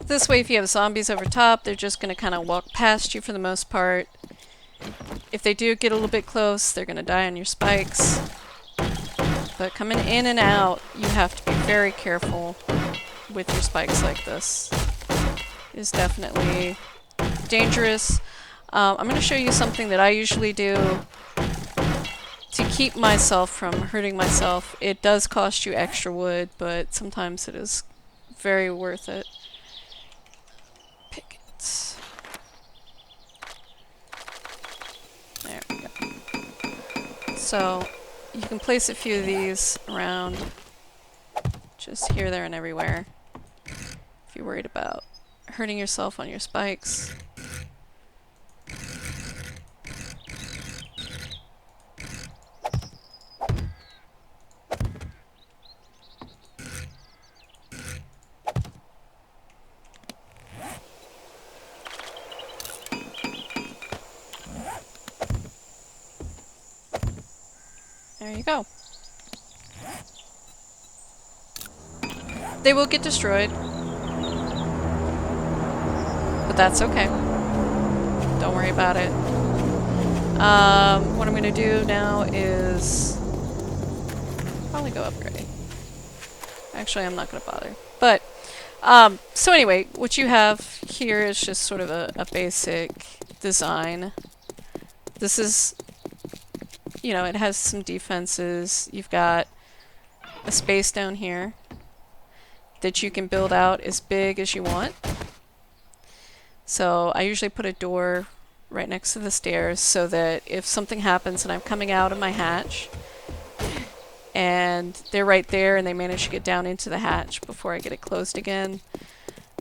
This way, if you have zombies over top, they're just going to kind of walk past you for the most part. If they do get a little bit close, they're going to die on your spikes. But coming in and out, you have to be very careful with your spikes like this. It is definitely dangerous. I'm going to show you something that I usually do to keep myself from hurting myself. It does cost you extra wood, but sometimes it is very worth it. There we go. So you can place a few of these around just here, there, and everywhere if you're worried about hurting yourself on your spikes. There you go. They will get destroyed, but that's okay. Don't worry about it. What I'm going to do now is probably go upgrade. Actually, I'm not going to bother. But, so anyway, what you have here is just sort of a basic design. This is, you know, it has some defenses. You've got a space down here that you can build out as big as you want. So I usually put a door right next to the stairs so that if something happens and I'm coming out of my hatch and they're right there and they manage to get down into the hatch before I get it closed again,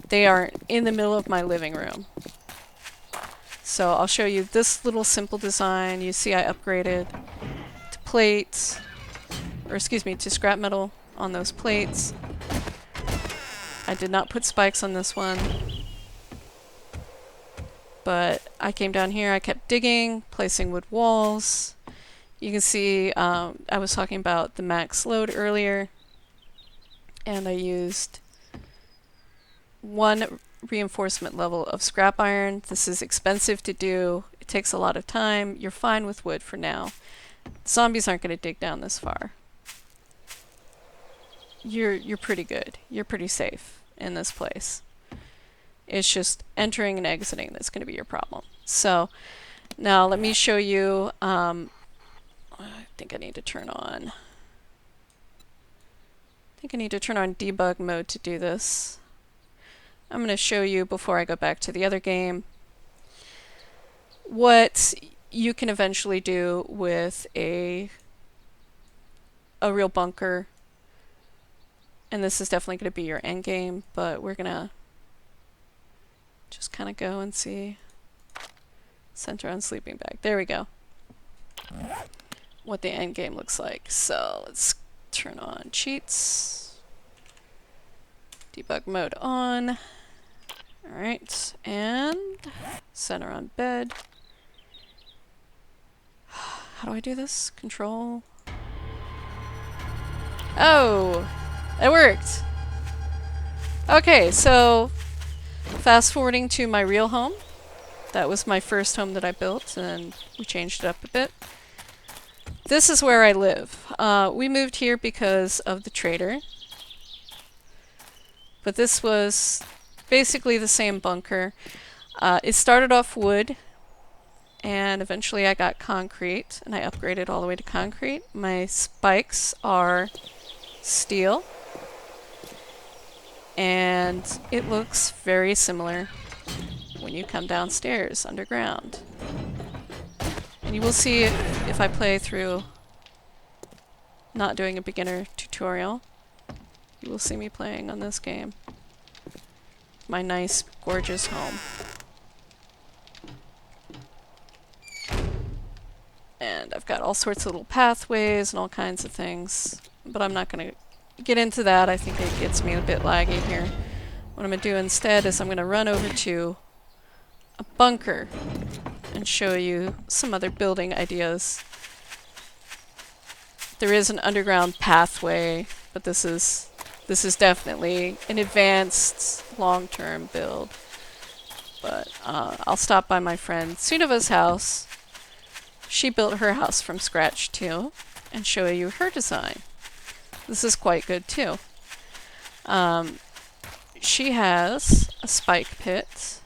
they aren't in the middle of my living room. So I'll show you this little simple design. You see I upgraded to plates, or excuse me, to scrap metal on those plates. I did not put spikes on this one, but I came down here, I kept digging, placing wood walls. You can see I was talking about the max load earlier, and I used 1 reinforcement level of scrap iron. This is expensive to do, it takes a lot of time. You're fine with wood for now. Zombies aren't going to dig down this far. You're pretty good. You're pretty safe in this place. It's just entering and exiting that's going to be your problem. So now let me show you. I think I need to turn on. Debug mode to do this. I'm going to show you before I go back to the other game what you can eventually do with a real bunker. And this is definitely going to be your end game, but we're going to just kind of go and see. Center on sleeping bag. There we go. What the end game looks like. So let's turn on cheats. Debug mode on. Alright, and center on bed. How do I do this? Control. Oh! It worked! Okay, so fast forwarding to my real home. That was my first home that I built, and we changed it up a bit. This is where I live. We moved here because of the trader. But this was basically the same bunker. It started off wood, and eventually I got concrete, and I upgraded all the way to concrete. My spikes are steel. And it looks very similar when you come downstairs underground. And you will see if I play through not doing a beginner tutorial, you will see me playing on this game. My nice, gorgeous home. And I've got all sorts of little pathways and all kinds of things, but I'm not going to get into that. I think it gets me a bit laggy here. What I'm going to do instead is I'm going to run over to a bunker and show you some other building ideas. There is an underground pathway, but this is definitely an advanced long-term build. But I'll stop by my friend Sunova's house. She built her house from scratch too, and show you her design. This is quite good too. She has a spike pit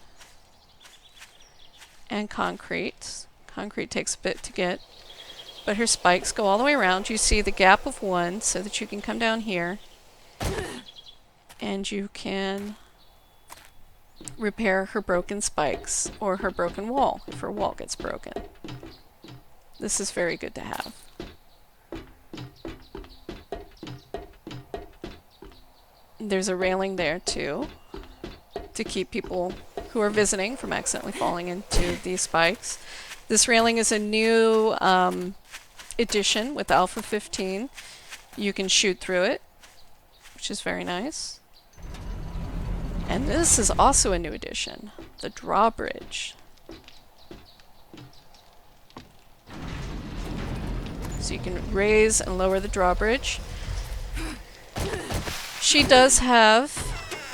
and concrete. Concrete takes a bit to get, but her spikes go all the way around. You see the gap of 1 so that you can come down here and you can repair her broken spikes or her broken wall if her wall gets broken. This is very good to have. There's a railing there too to keep people who are visiting from accidentally falling into these spikes. This railing is a new addition with Alpha 15. You can shoot through it, which is very nice. And this is also a new addition, the drawbridge. So you can raise and lower the drawbridge. She does have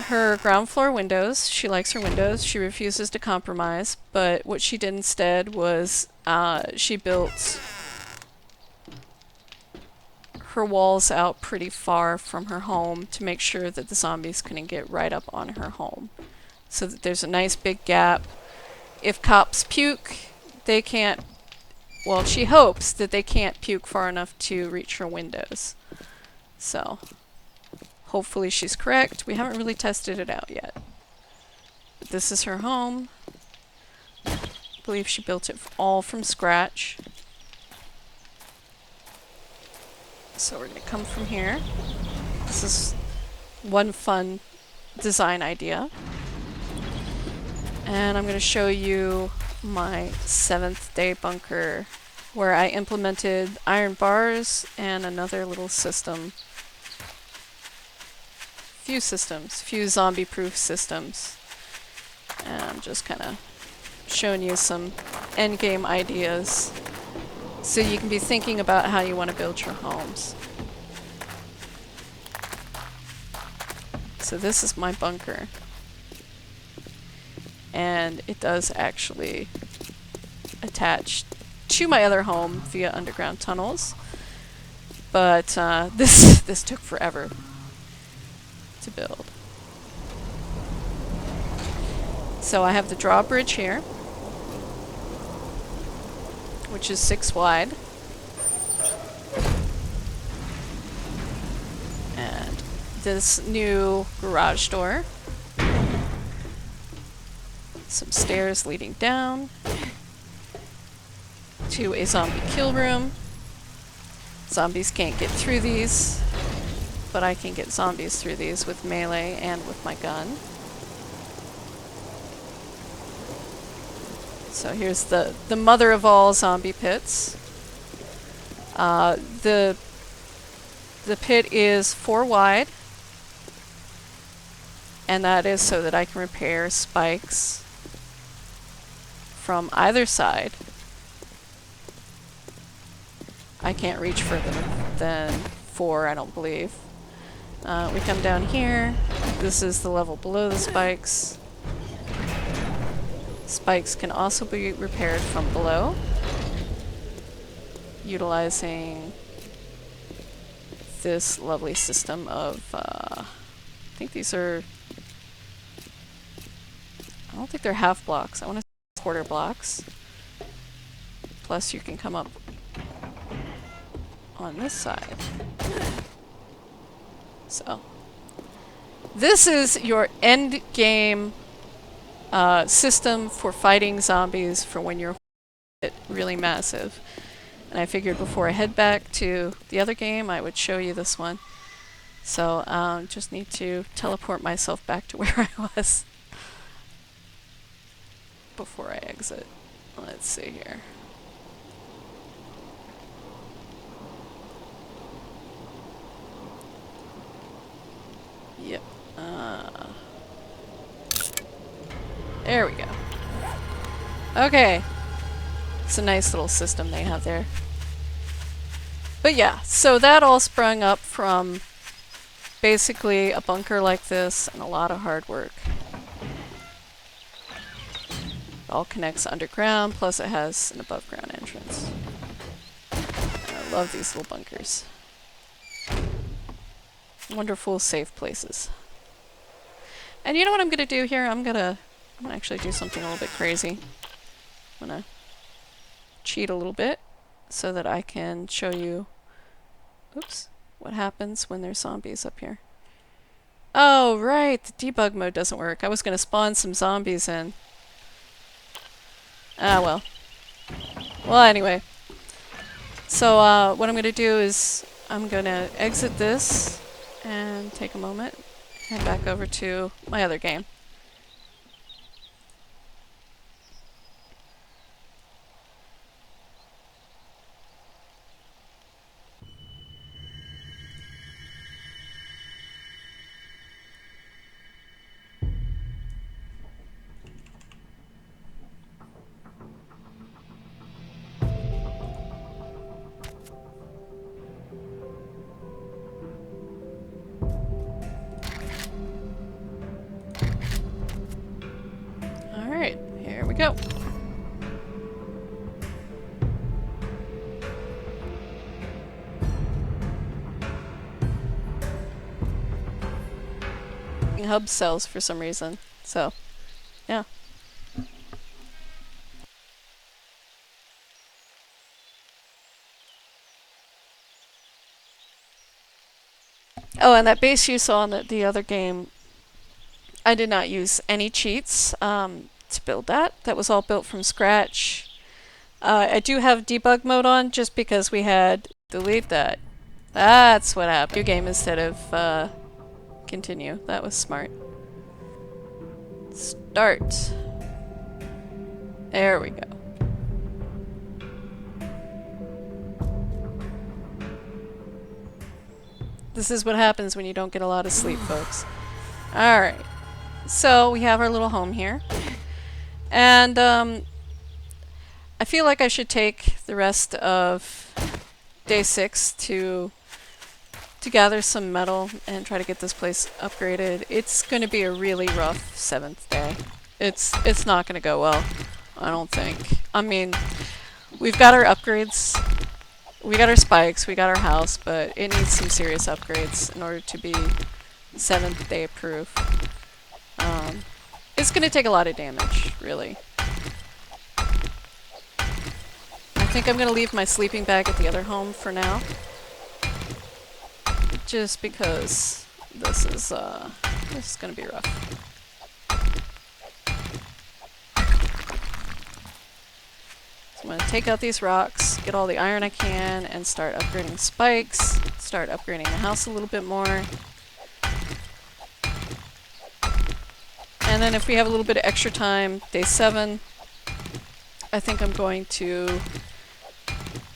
her ground floor windows. She likes her windows. She refuses to compromise. But what she did instead was she built her walls out pretty far from her home to make sure that the zombies couldn't get right up on her home. So that there's a nice big gap. If cops puke, they can't... Well, she hopes that they can't puke far enough to reach her windows. So, hopefully she's correct. We haven't really tested it out yet. But this is her home. I believe she built it all from scratch. So we're going to come from here. This is one fun design idea. And I'm going to show you my 7th day bunker, where I implemented iron bars and another little system. Few zombie-proof systems. And I'm just kind of showing you some endgame ideas, so you can be thinking about how you want to build your homes. So this is my bunker. And it does actually attach to my other home via underground tunnels. But this took forever to build. So I have the drawbridge here, which is 6 wide. And this new garage door. Some stairs leading down to a zombie kill room. Zombies can't get through these, but I can get zombies through these with melee and with my gun. So here's the mother of all zombie pits. The pit is 4 wide, and that is so that I can repair spikes from either side. I can't reach further than 4, I don't believe. We come down here. This is the level below the spikes. Spikes can also be repaired from below, utilizing this lovely system of, I think these are, I don't think they're half blocks. I want to say quarter blocks. Plus you can come up on this side. So, this is your end game system for fighting zombies for when you're really massive. And I figured before I head back to the other game, I would show you this one. So, just need to teleport myself back to where I was before I exit. Let's see here. Yep. There we go. Okay. It's a nice little system they have there. But yeah, so that all sprung up from basically a bunker like this and a lot of hard work. It all connects underground, plus it has an above ground entrance. And I love these little bunkers. Wonderful, safe places. And you know what I'm gonna do here? I'm gonna actually do something a little bit crazy. I'm gonna cheat a little bit so that I can show you, oops, what happens when there's zombies up here. Oh, right, the debug mode doesn't work. I was gonna spawn some zombies in. Ah, well. Well, anyway. So, what I'm gonna do is I'm gonna exit this and take a moment, head back over to my other game. we go. Hub cells for some reason, so yeah. Oh, and that base you saw in the other game, I did not use any cheats to build that. That was all built from scratch. I do have debug mode on just because we had delete that. That's what happened. New game instead of continue. That was smart. Start. There we go. This is what happens when you don't get a lot of sleep, folks. Alright. So, we have our little home here. And, I feel like I should take the rest of day 6 to gather some metal and try to get this place upgraded. It's going to be a really rough 7th day. It's not going to go well, I don't think. I mean, we've got our upgrades. We got our spikes, we got our house, but it needs some serious upgrades in order to be 7th day proof. It's going to take a lot of damage, really. I think I'm going to leave my sleeping bag at the other home for now. Just because this is going to be rough. So I'm going to take out these rocks, get all the iron I can, and start upgrading spikes, start upgrading the house a little bit more. And then if we have a little bit of extra time, day 7, I think I'm going to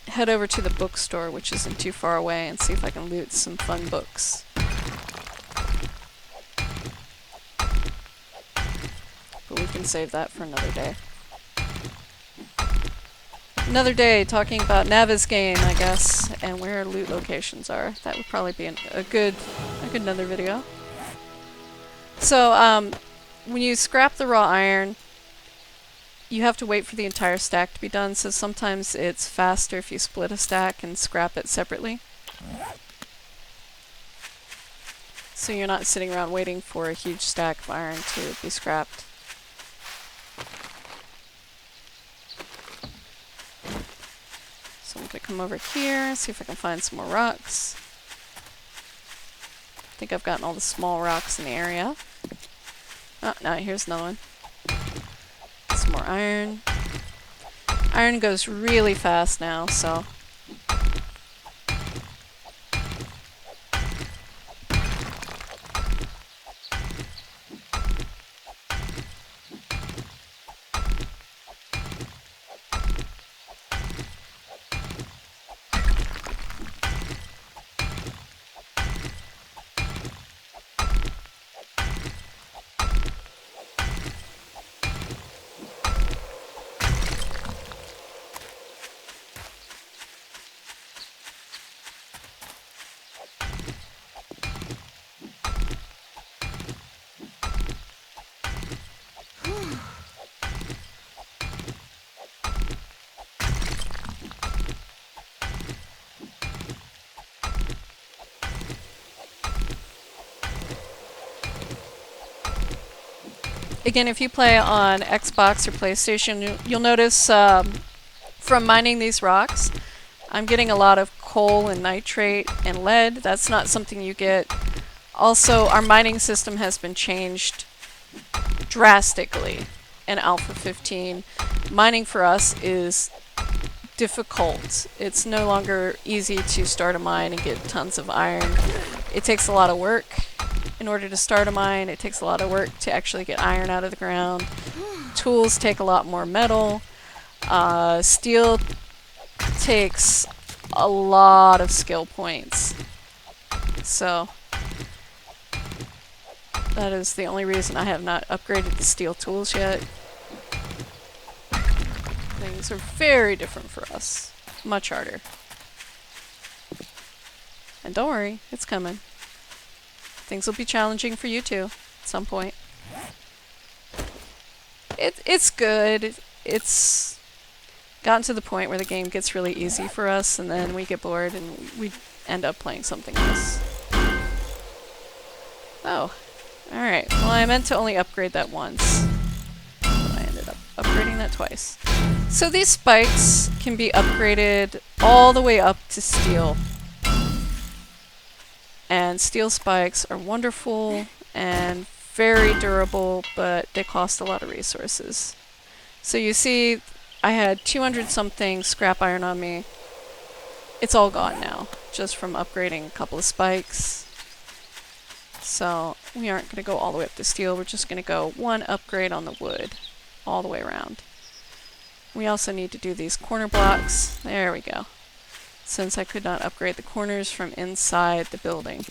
head over to the bookstore, which isn't too far away, and see if I can loot some fun books. But we can save that for another day. Another day talking about Navis game, I guess, and where loot locations are. That would probably be a good another video. So, when you scrap the raw iron, you have to wait for the entire stack to be done, so sometimes it's faster if you split a stack and scrap it separately. So you're not sitting around waiting for a huge stack of iron to be scrapped. So I'm going to come over here, see if I can find some more rocks. I think I've gotten all the small rocks in the area. Oh, no, here's another one. Some more iron. Iron goes really fast now, so... Again, if you play on Xbox or PlayStation, you'll notice from mining these rocks, I'm getting a lot of coal and nitrate and lead. That's not something you get. Also, our mining system has been changed drastically in Alpha 15. Mining for us is difficult. It's no longer easy to start a mine and get tons of iron. It takes a lot of work. In order to start a mine, it takes a lot of work to actually get iron out of the ground. Tools take a lot more metal. Steel takes a lot of skill points. So, that is the only reason I have not upgraded the steel tools yet. Things are very different for us. Much harder. And don't worry, it's coming. Things will be challenging for you too, at some point. It's good. It's gotten to the point where the game gets really easy for us, and then we get bored and we end up playing something else. Oh, alright. Well, I meant to only upgrade that once, but I ended up upgrading that twice. So these spikes can be upgraded all the way up to steel. And steel spikes are wonderful and very durable, but they cost a lot of resources. So you see, I had 200 something scrap iron on me. It's all gone now, just from upgrading a couple of spikes. So we aren't going to go all the way up to steel, we're just going to go one upgrade on the wood, all the way around. We also need to do these corner blocks. There we go. Since I could not upgrade the corners from inside the building.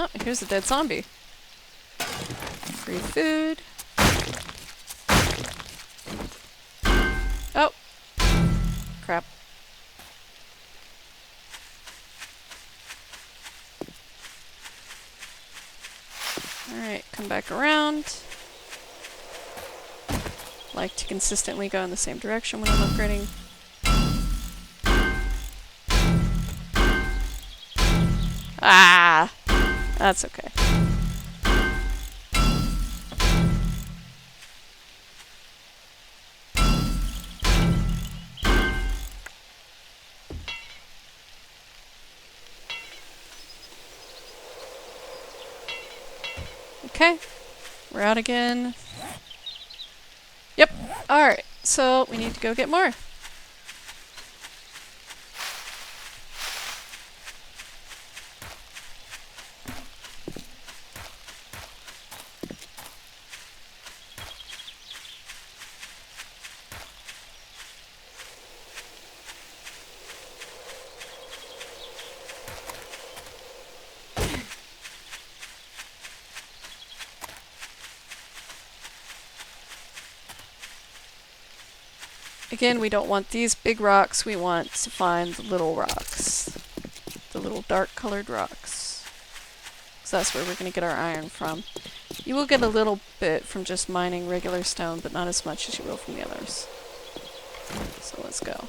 Oh, here's a dead zombie. Free food. Oh! Crap. Alright, come back around. Like to consistently go in the same direction when I'm upgrading. Ah! That's okay. Okay, we're out again. Yep, alright, so we need to go get more. Again, we don't want these big rocks, we want to find the little rocks. The little dark colored rocks. So that's where we're going to get our iron from. You will get a little bit from just mining regular stone, but not as much as you will from the others. So let's go.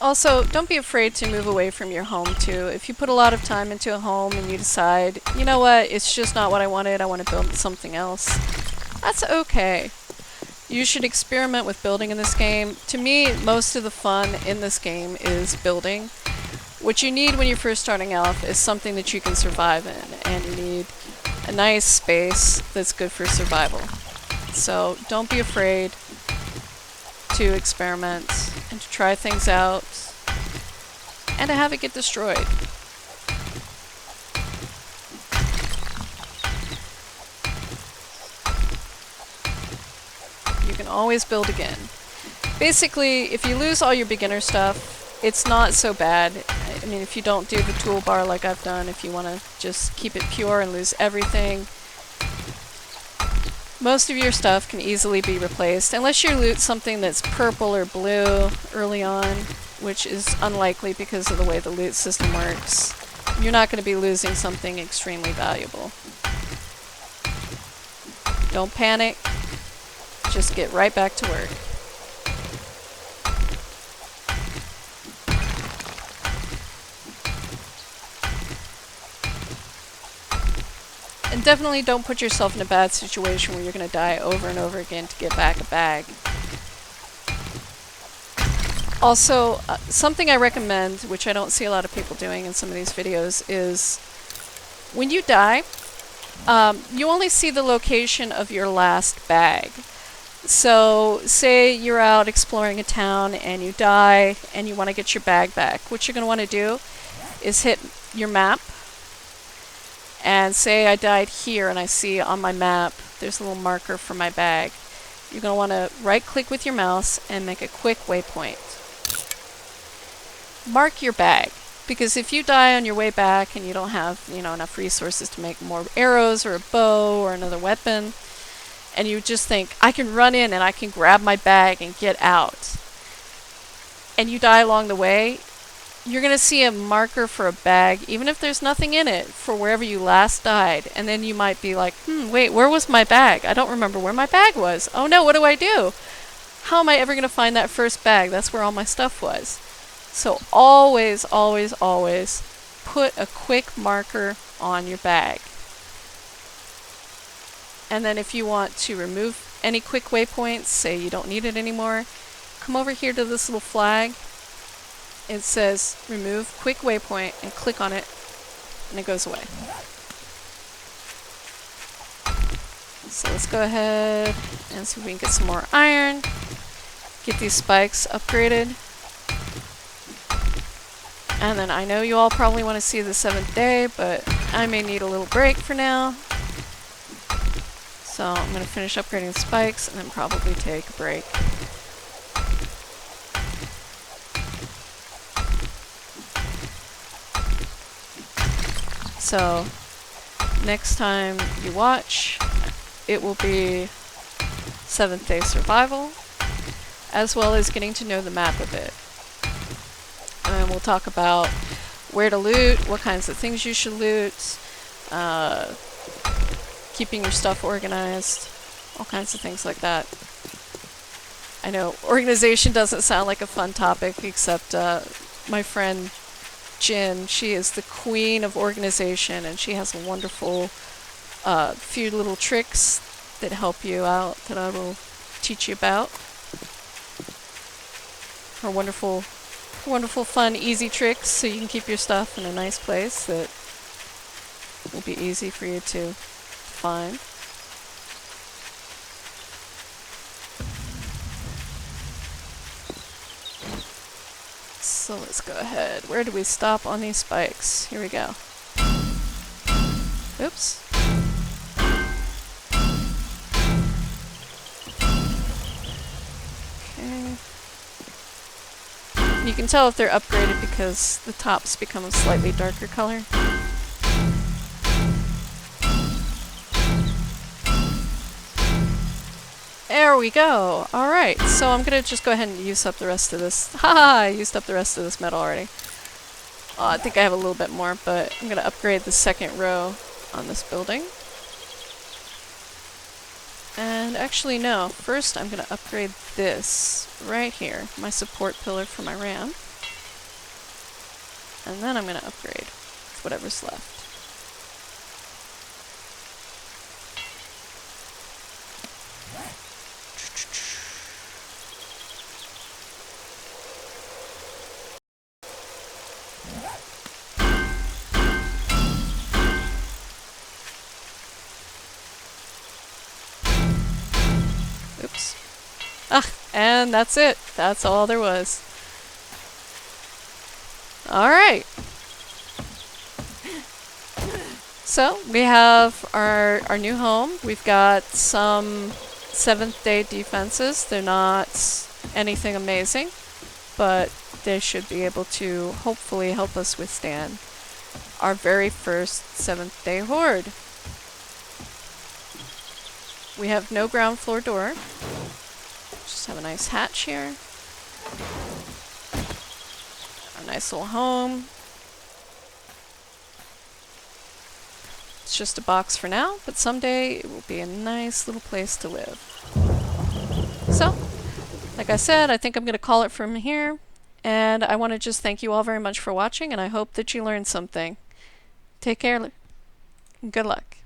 Also, don't be afraid to move away from your home too. If you put a lot of time into a home and you decide, you know what, it's just not what I wanted, I want to build something else, that's okay. You should experiment with building in this game. To me, most of the fun in this game is building. What you need when you're first starting out is something that you can survive in, and you need a nice space that's good for survival. So don't be afraid to experiment and to try things out and to have it get destroyed. You can always build again. Basically, if you lose all your beginner stuff, it's not so bad. I mean, if you don't do the toolbar like I've done, if you want to just keep it pure and lose everything, most of your stuff can easily be replaced, unless you loot something that's purple or blue early on, which is unlikely because of the way the loot system works. You're not going to be losing something extremely valuable. Don't panic, just get right back to work. And definitely don't put yourself in a bad situation where you're going to die over and over again to get back a bag. Also, something I recommend, which I don't see a lot of people doing in some of these videos, is when you die, you only see the location of your last bag. So, say you're out exploring a town and you die and you want to get your bag back. What you're going to want to do is hit your map, and and say I died here and I see on my map there's a little marker for my bag, you're going to want to right click with your mouse and make a quick waypoint. Mark your bag, because if you die on your way back and you don't have, you know, enough resources to make more arrows or a bow or another weapon, and you just think, I can run in and I can grab my bag and get out, and you die along the way, you're going to see a marker for a bag, even if there's nothing in it, for wherever you last died. And then you might be like, wait, where was my bag? I don't remember where my bag was. Oh no, what do I do? How am I ever going to find that first bag? That's where all my stuff was. So always, always, always put a quick marker on your bag. And then if you want to remove any quick waypoints, say you don't need it anymore, come over here to this little flag. It says remove quick waypoint and click on it and it goes away. So let's go ahead and see if we can get some more iron. Get these spikes upgraded. And then I know you all probably want to see the 7th day, but I may need a little break for now. So I'm going to finish upgrading the spikes and then probably take a break. So next time you watch, it will be 7th day survival, as well as getting to know the map a bit. And we'll talk about where to loot, what kinds of things you should loot, keeping your stuff organized, all kinds of things like that. I know organization doesn't sound like a fun topic, except my friend Jin, she is the queen of organization, and she has a wonderful few little tricks that help you out that I will teach you about. Her wonderful, fun, easy tricks so you can keep your stuff in a nice place that will be easy for you to find. So let's go ahead. Where do we stop on these spikes? Here we go. Oops. Okay. You can tell if they're upgraded because the tops become a slightly darker color. There we go. Alright, so I'm gonna just go ahead and use up the rest of this. Haha, I used up the rest of this metal already. I think I have a little bit more, but I'm gonna upgrade the second row on this building. And actually no, first I'm gonna upgrade this right here, my support pillar for my ram. And then I'm gonna upgrade whatever's left. Oops. And that's it. That's all there was. Alright. So, we have our new home. We've got some 7th day defenses. They're not anything amazing, but they should be able to hopefully help us withstand our very first 7th day horde. We have no ground floor door. Just have a nice hatch here. A nice little home. It's just a box for now, but someday it will be a nice little place to live. So, like I said, I think I'm going to call it from here. And I want to just thank you all very much for watching, and I hope that you learned something. Take care. Good luck.